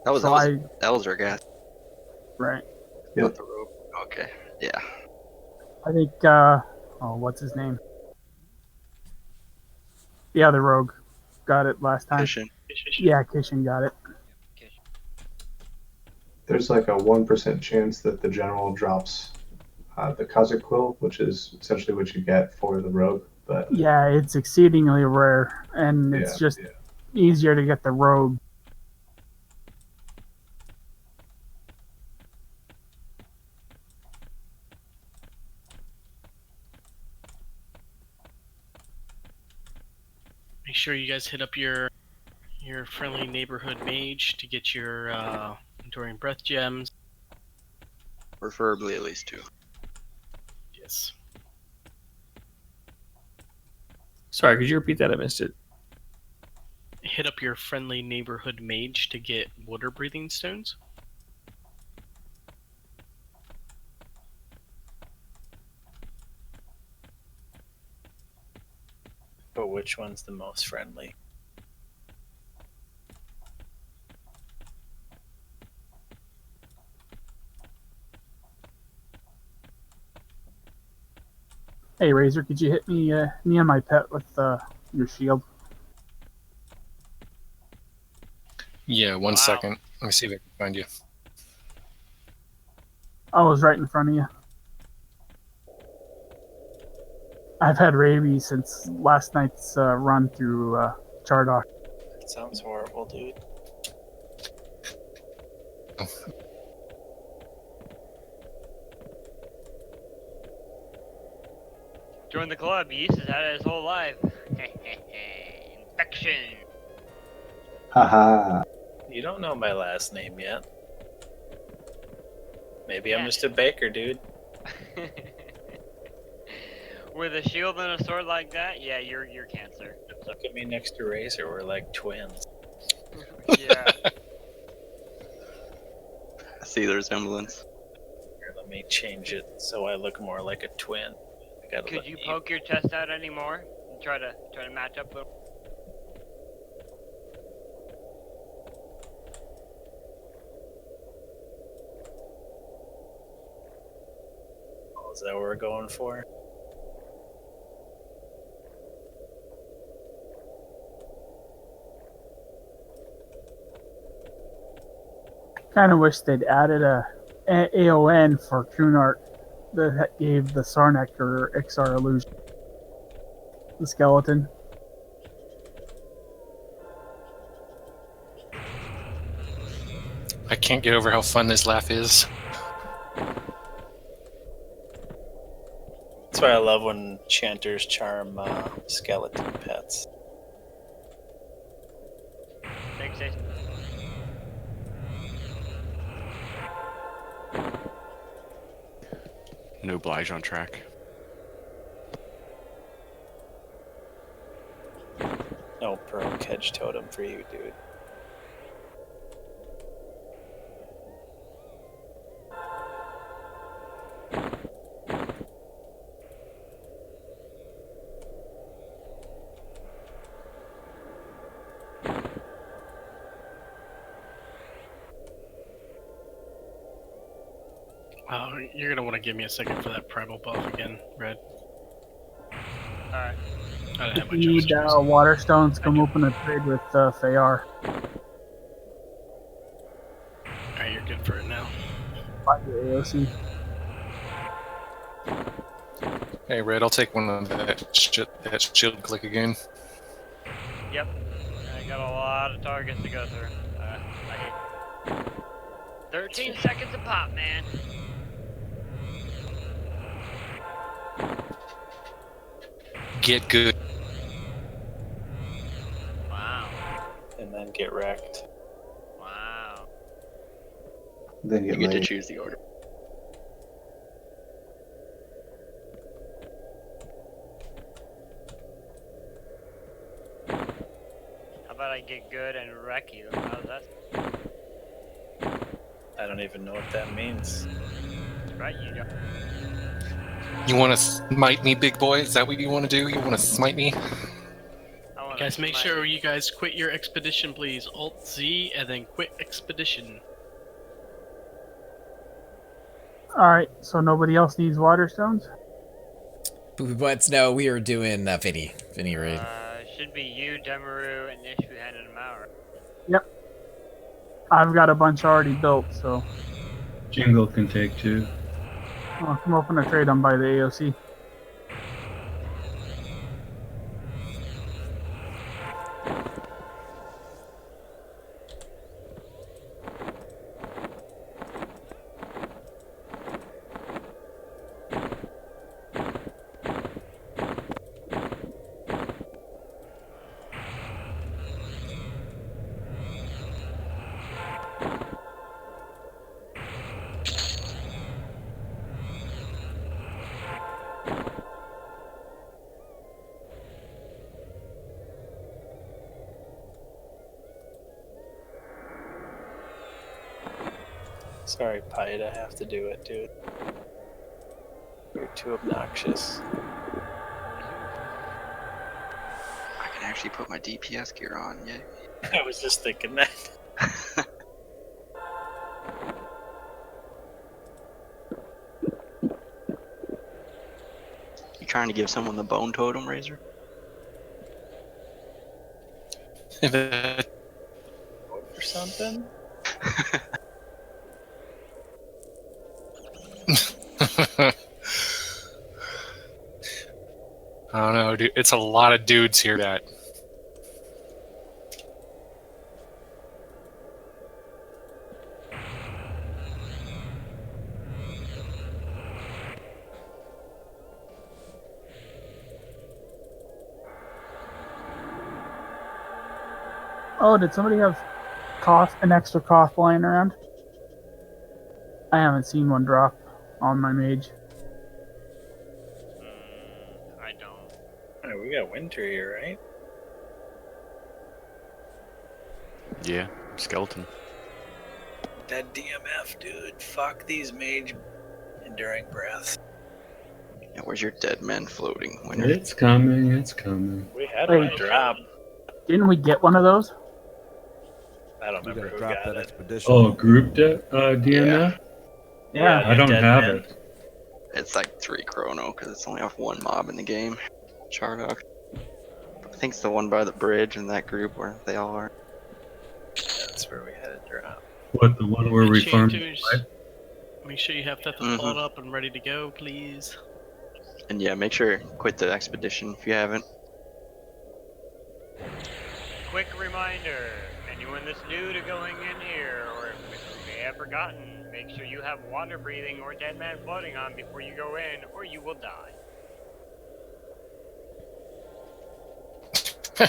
That was So Elzergath. Right. Not the rope. Okay. Yeah. I think, what's his name? The other rogue got it last time. Kishin. Yeah, Kishin got it. There's like a 1% chance that the general drops the Kazakh Quill, which is essentially what you get for the rogue. But Yeah, it's exceedingly rare, and it's Yeah, just easier to get the rogue. Make sure you guys hit up your friendly neighborhood mage to get your enduring breath gems. Preferably at least 2. Yes. Sorry, could you repeat that? I missed it. Hit up your friendly neighborhood mage to get water breathing stones. But which one's the most friendly? Hey Razor, could you hit me and my pet with your shield? Yeah, 1 second. Let me see if I can find you. I was right in front of you. I've had rabies since last night's run through Chardock. That sounds horrible, dude. Join the club. Yeast has had it his whole life. Infection. Haha. You don't know my last name yet. Maybe I'm just a baker, dude. With a shield and a sword like that, yeah, you're cancer. Look at me next to Razor. We're like twins. Yeah. I see the resemblance. Here, let me change it so I look more like a twin. Could you poke your chest out anymore and try to match up a little? Oh, is that what we're going for? Kind of wish they'd added a AON for Kunart that gave the Sarnek or XR illusion. The skeleton. I can't get over how fun this laugh is. That's why I love when Chanters charm skeleton pets. Thanks, Jason. No Blige on track. No Pearl Kedge Totem for you, dude. Oh, you're gonna want to give me a second for that primal buff again, Red. Alright. I don't have my If you need water stones, come open a trade with Fayar. Alright, you're good for it now. Buy your AOC. Hey, Red, I'll take one of that shield click again. Yep. I got a lot of targets to go through. I hate 13 seconds a pop, man. Get good. Wow. And then get wrecked. Wow. Then You get to choose the order. How about I get good and wreck you? How's that? I don't even know what that means. That's right, you go. You want to smite me, big boy? Is that what you want to do? You want to smite me? Guys, make sure you guys quit your expedition, please. Alt Z and then quit expedition. Alright, so nobody else needs water stones? Poopy butts, no, we are doing Finny. Finny raid. Should be you, Demaru, and Nish who handed them out. Yep. I've got a bunch already built, so. Jingle can take 2. I'll come open a trade on by the AOC. Sorry, Pied, I have to do it, dude. You're too obnoxious. actually put my DPS gear on. Yay. I was just thinking that. You trying to give someone the bone totem, Razor? Or something? I don't know, dude. It's a lot of dudes here that. Oh, did somebody have an extra cough lying around? I haven't seen one drop on my mage. I don't. Alright, we got winter here, right? Yeah, skeleton. That DMF, dude. Fuck these mage enduring breaths. Yeah, where's your dead men floating? Winter? It's coming. It's coming. We had Wait. one drop. Didn't we get one of those? I don't remember who got it. Expedition. Oh, group DMF? Yeah. I don't dead have men. it. It's like 3 chrono because it's only off 1 mob in the game. Chardock. I think it's the one by the bridge in that group where they all are. That's where we had a drop. What, the one where we farmed? Make sure you have that followed up and ready to go, please. And yeah, make sure quit the expedition if you haven't. Quick reminder, anyone that's new to going in here, or if you may have forgotten, make sure you have water breathing or dead man floating on before you go in, or you will die.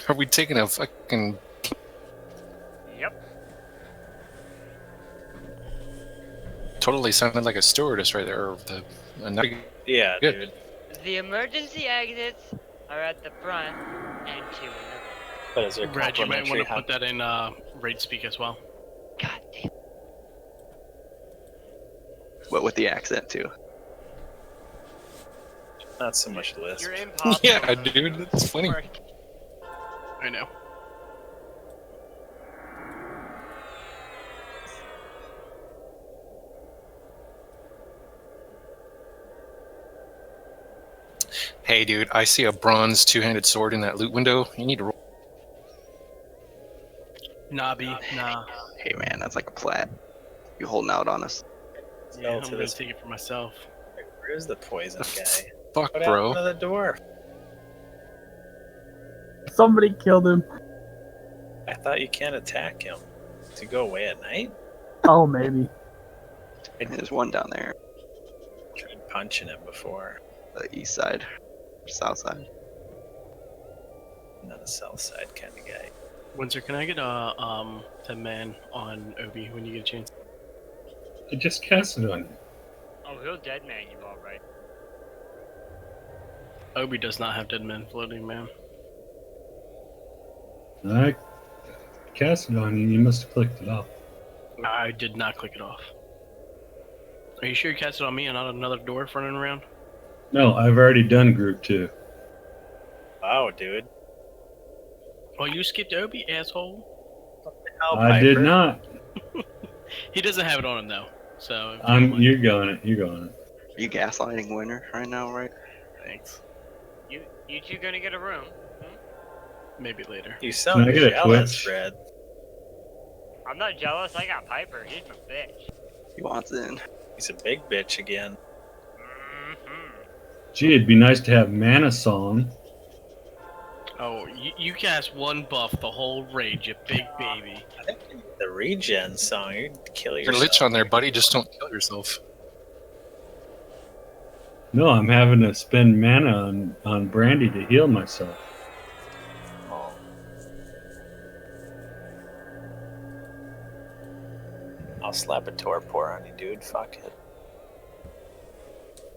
Are we taking a fucking... Yep. Totally sounded like a stewardess right there. Or Yeah, good. dude. The emergency exits are at the front and 2 in the rear. But is there Reg, you might want to complimentary put that in raid speak as well. God damn. What with the accent too? Not so much list. You're impossible. Yeah, dude, that's funny. I know. Hey, dude, I see a bronze 2-handed sword in that loot window. You need to roll. Nobby, nah. Hey man, that's like a plat. You holding out on us? Yeah, I'm gonna take it for myself. Where's the poison guy? Fuck, What bro. happened to the dwarf? Somebody killed him. I thought you can't attack him. Does he go away at night? Oh, maybe. There's one down there, Tried punching him before. the east side, south side. Not a south side kind of guy. Windsor, can I get a 10-man on Obi when you get a chance? I just cast it on you. Oh, he'll dead man you all right. Obi does not have dead men floating, man. I cast it on you. You must have clicked it off. I did not click it off. Are you sure you cast it on me and not another dwarf running around? No, I've already done group 2. Wow, dude. Oh, you skipped Obi, asshole. I did not. He doesn't have it on him though, so. You're going it. You're going it. Are you gaslighting Winter right now, right? Thanks. You two gonna get a room? Maybe later. You sound Can I get a jealous, Twitch? Fred. I'm not jealous. I got Piper. He's my bitch. He wants in. He's a big bitch again. Gee, it'd be nice to have Mana Song. Oh, you cast one buff the whole raid, you big baby. I think the regen song, you'd kill You're yourself. lich on there, buddy. Just don't kill yourself. No, I'm having to spend mana on Brandy to heal myself. I'll slap a torpor on you, dude. Fuck it.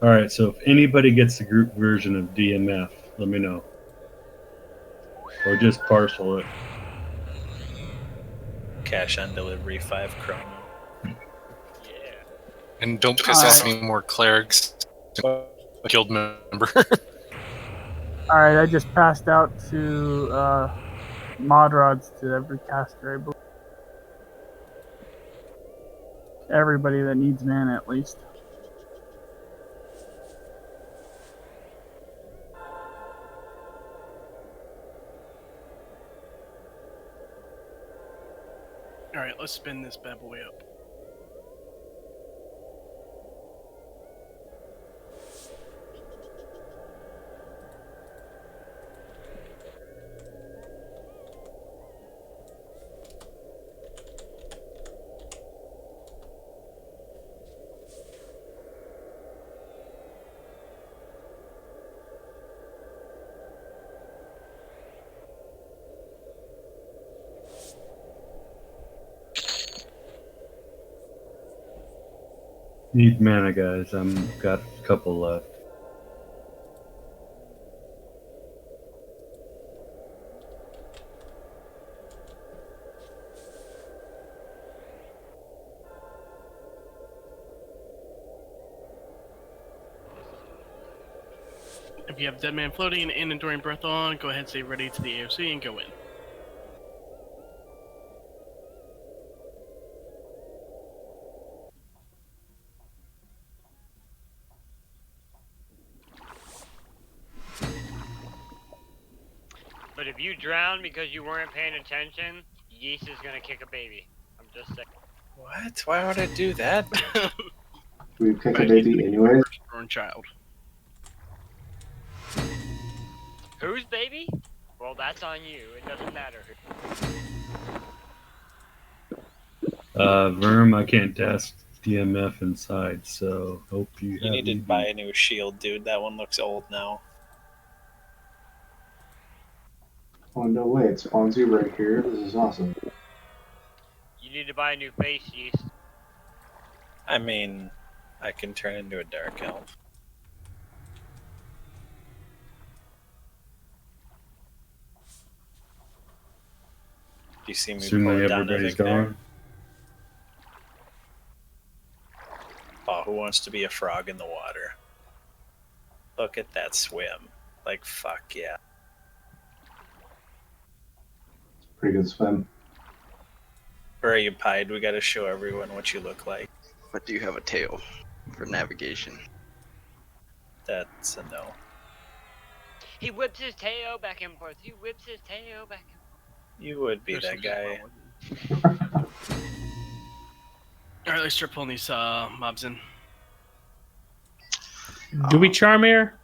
Alright, so if anybody gets the group version of DMF, let me know. Or just parcel it. Cash on delivery, 5 chrono. And don't piss off any more clerics. A guild member. Alright, I just passed out to mod rods to every caster, I believe. Everybody that needs mana, at least. Alright, let's spin this bad boy up. Need mana, guys. Got a couple left. If you have Dead Man Floating and Enduring Breath on, go ahead, say ready to the AOC and go in. But if you drown because you weren't paying attention, Yeast is gonna kick a baby. I'm just saying. What? Why would I do that? We kick a baby anyways. Firstborn child. Whose baby? Well, that's on you. It doesn't matter who. Verm, I can't task DMF inside, so hope you You have need to me buy a new shield, dude. That one looks old now. Oh no way, it spawns you right here. This is awesome. You need to buy a new face, Yeast. I mean, I can turn into a dark elf. Do you see me pull Assuming it down everybody's there? gone. Oh, who wants to be a frog in the water? Look at that swim. Like, fuck yeah. Pretty good swim. Hurry, you pied. We gotta show everyone what you look like. But do you have a tail for navigation? That's a no. He whips his tail back and forth. He whips his tail back and forth. You would be that guy. Alright, let's start pulling these mobs in. Do we charm air?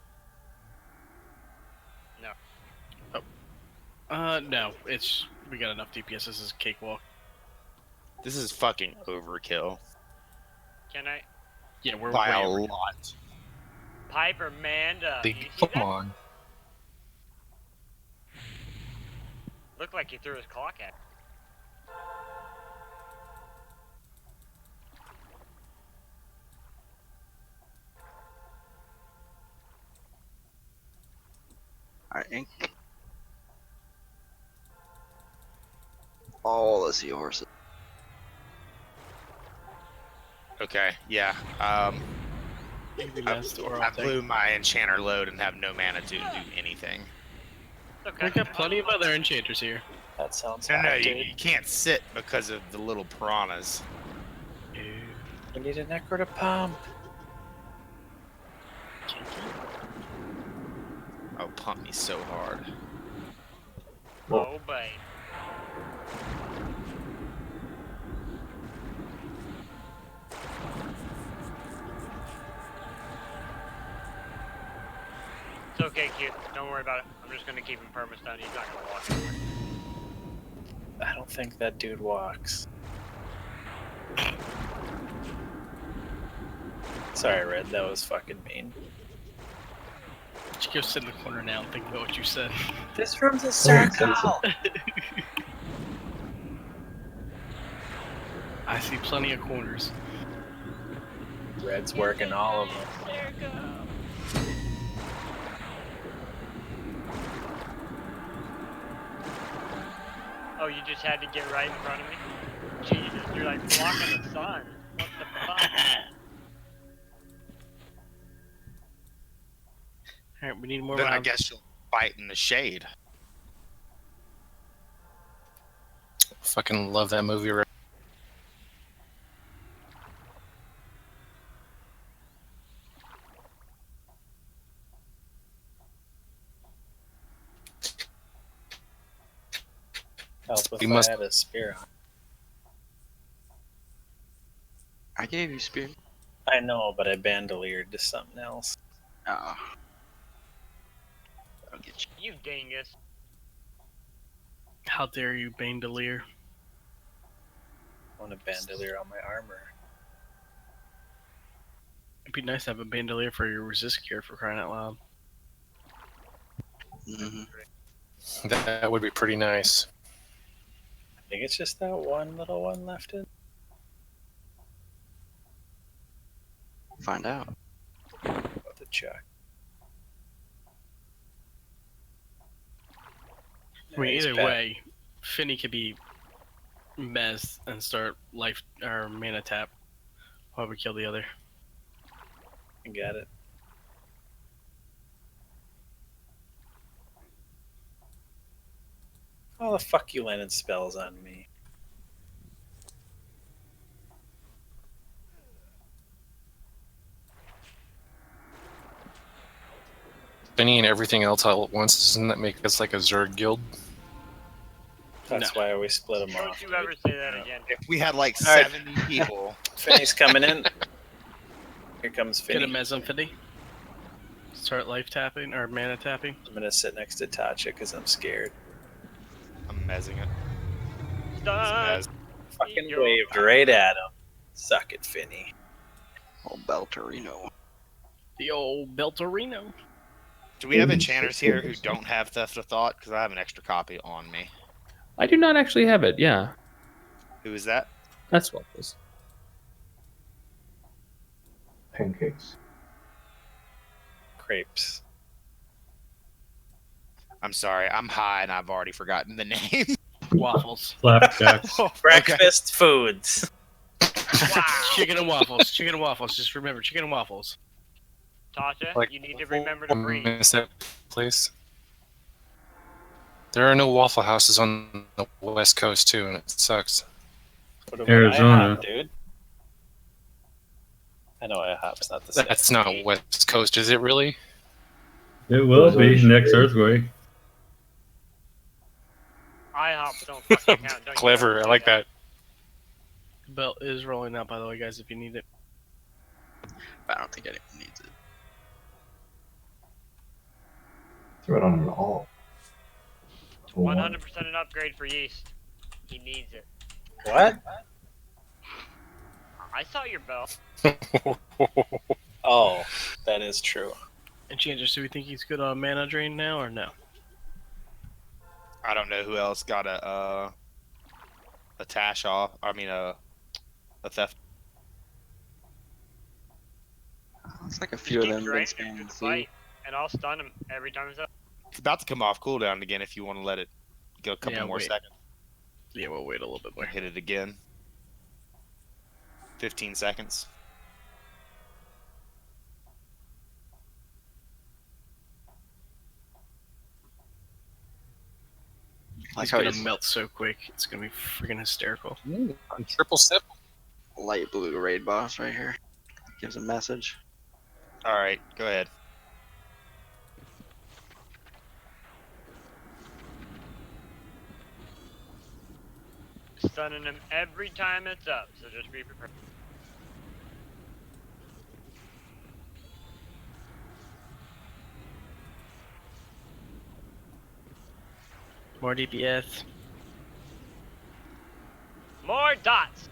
No, we got enough DPS. This is a cakewalk. This is fucking overkill. Can I? Yeah, we're by way a over. lot. Piper Manda. You see Come that? on. Looked like he threw his clock at. Alright, ink. All the seahorses. Okay, yeah. I blew my enchanter load and have no mana to do anything. We got plenty of other enchanters here. That sounds No, hot, you dude. can't sit because of the little piranhas. We need a necro to pump. Oh, pump me so hard. Oh, babe. It's okay, kid. Don't worry about it. I'm just gonna keep him perma-stunned. He's not gonna walk anywhere. I don't think that dude walks. Sorry, Red. That was fucking mean. Just go sit in the corner now and think about what you said. This room's a circle. I see plenty of corners. Red's working all of them. Oh, you just had to get right in front of me? Jesus, you're like blocking the sun. What the fuck? Alright, we need more Then I mobs. guess you'll fight in the shade. fucking love that movie. Help if You I must- had a spear on. I gave you spear. I know, but I bandoliered to something else. Oh. I'll get you. You dingus. How dare you, Bandolier? I want a bandolier on my armor. It'd be nice to have a Bandolier for your resist gear, for crying out loud. Mm-hmm. That would be pretty nice. I think it's just that one little one left in. Find out. About to check. I mean, Nice either bet. way, Finny could be Mez and start life or mana tap while we kill the other. I got it. Oh, the fuck you landed spells on me. Finny and everything else all at once, doesn't that make us like a Zerg guild? That's why we split them Don't off. you ever say that again. If we had like All right. 70 people. Finny's coming in. Here comes Get a Finny. Mez on Finny. Start life tapping or mana tapping. I'm gonna sit next to Tatcha because I'm scared. I'm mezzing it. Done. Fucking waved right at him. Suck it, Finny. Oh, Belterino. The old Belterino. Do we have enchanters here who don't have Theft of Thought? Because I have an extra copy on me. I do not actually have it. Yeah, Who is that? that's what it is. Pancakes. Crepes. I'm sorry, I'm high and I've already forgotten the name. Waffles. Flapjacks. Breakfast foods. Chicken and waffles. Chicken and waffles. Just remember, chicken and waffles. Tasha, Like, you need to remember to breathe. Miss that place. There are no Waffle Houses on the West Coast too, and it sucks. What about Arizona. IHOP, dude? I know IHOP's not the same. That's not West Coast, is it really? It will be next earthquake. IHOP don't fucking count. Don't you Clever, ever I say like that. The belt is rolling out, by the way, guys, if you need it. I don't think anyone needs it. Throw it on an all. 100% an upgrade for Yeast. He needs it. What? I saw your bell. Oh, that is true. Enchantress, do we think he's good on mana drain now or no? I don't know who else got a tash off. I mean a theft. It's like a few of Keep them. draining been him through the spamming fight, and I'll stun him every time it's up. It's about to come off cooldown again if you want to let it go a couple Yeah, more wait. seconds. Yeah, we'll wait a little bit more. Hit it again. 15 seconds. Like He's how gonna he's melt so quick. It's gonna be freaking hysterical. Triple sip. light blue raid boss right here. Gives a message. All right, go ahead. Stunning him every time it's up, so just be prepared. More DPS. More dots!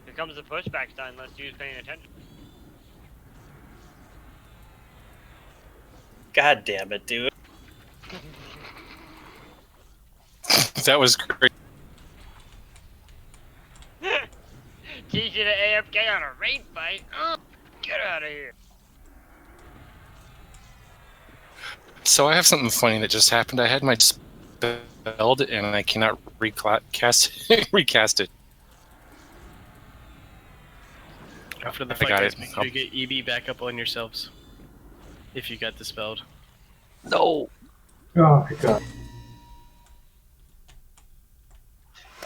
Here comes the pushback stun, unless dude's paying attention. God damn it, dude. That was great. Teach you to AFK on a raid fight? Oh, get out of here. So I have something funny that just happened. I had my spelled and I cannot recast recast it. After the I fight, got guys, it. make sure you get EB back up on yourselves. If you got dispelled. No. Oh my god.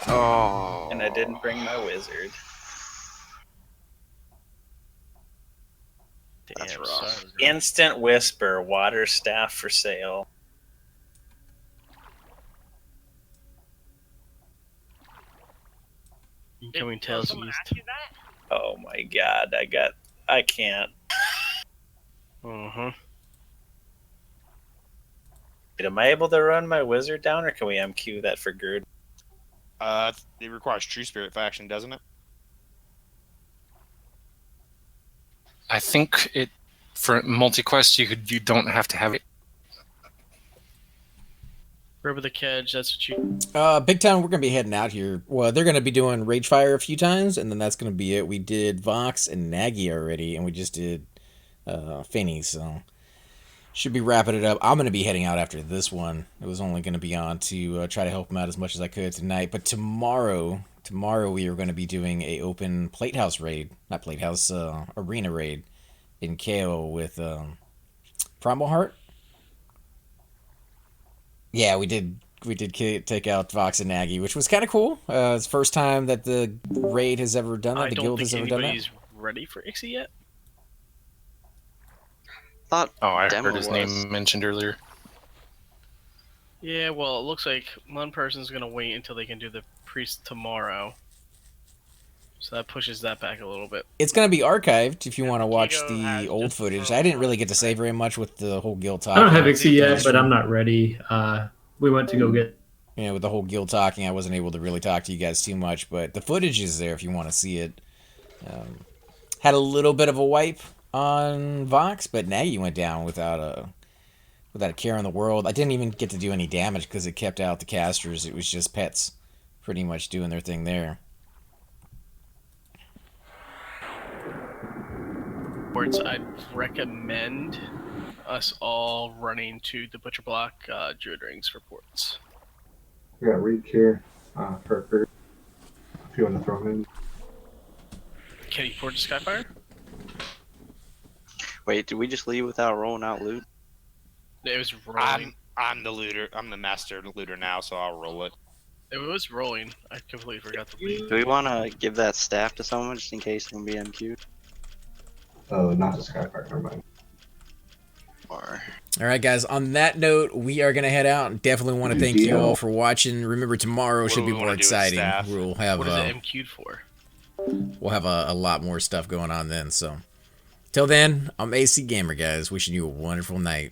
Oh. And I didn't bring my wizard. Damn, That's rough. sorry. Instant Whisper, water staff for sale. Incoming Tails Someone used. ask you that? Oh my god, I can't. Uh-huh. Am I able to run my wizard down, or can we MQ that for Gerd? It requires True Spirit faction, doesn't it? I think it for multi-quest you don't have to have it. River the Kedge, that's what you. Big Town, we're gonna be heading out here. Well, they're gonna be doing Ragefire a few times, and then that's gonna be it. We did Vox and Nagy already, and we just did Finny, so should be wrapping it up. I'm gonna be heading out after this one. It was only gonna be on to try to help him out as much as I could tonight, but tomorrow we are gonna be doing a open Platehouse raid, not Platehouse, arena raid in KO with Primal Heart. Yeah, we did take out Vox and Nagy, which was kind of cool. It's the first time that the raid has ever done that. I The don't guild think has ever done that. anybody's ready for Ixie yet. Thought I demo heard his was. name mentioned earlier. Yeah, well, it looks like one person's gonna wait until they can do the priest tomorrow. So that pushes that back a little bit. It's going to be archived if you want to watch Kigo the has old just footage. the I didn't really get to say very much with the whole guild talk. I don't have Ixie yet, but I'm not ready. We went to go get. With the whole guild talking, I wasn't able to really talk to you guys too much, but the footage is there if you want to see it. Had a little bit of a wipe on Vox, but Nagy went down without a care in the world. I didn't even get to do any damage because it kept out the casters. It was just pets pretty much doing their thing there. I'd recommend us all running to the Butcher Block Druid Rings for ports. We got Reek here for Gerd. If you want to throw him in. Can you port to Skyfire? Wait, did we just leave without rolling out loot? It was rolling. I'm the looter. I'm the master looter now, so I'll roll it. It was rolling. I completely forgot to leave. Do we want to give that staff to someone just in case it can be MQ'd? Oh, not to Skyfire, never mind. Or... Alright guys, on that note, we are going to head out. Definitely want to thank you all for watching. Remember, tomorrow should be more exciting. We'll have What is it MQ'd for? We'll have a lot more stuff going on then. So, till then, I'm AC Gamer, guys. Wishing you a wonderful night.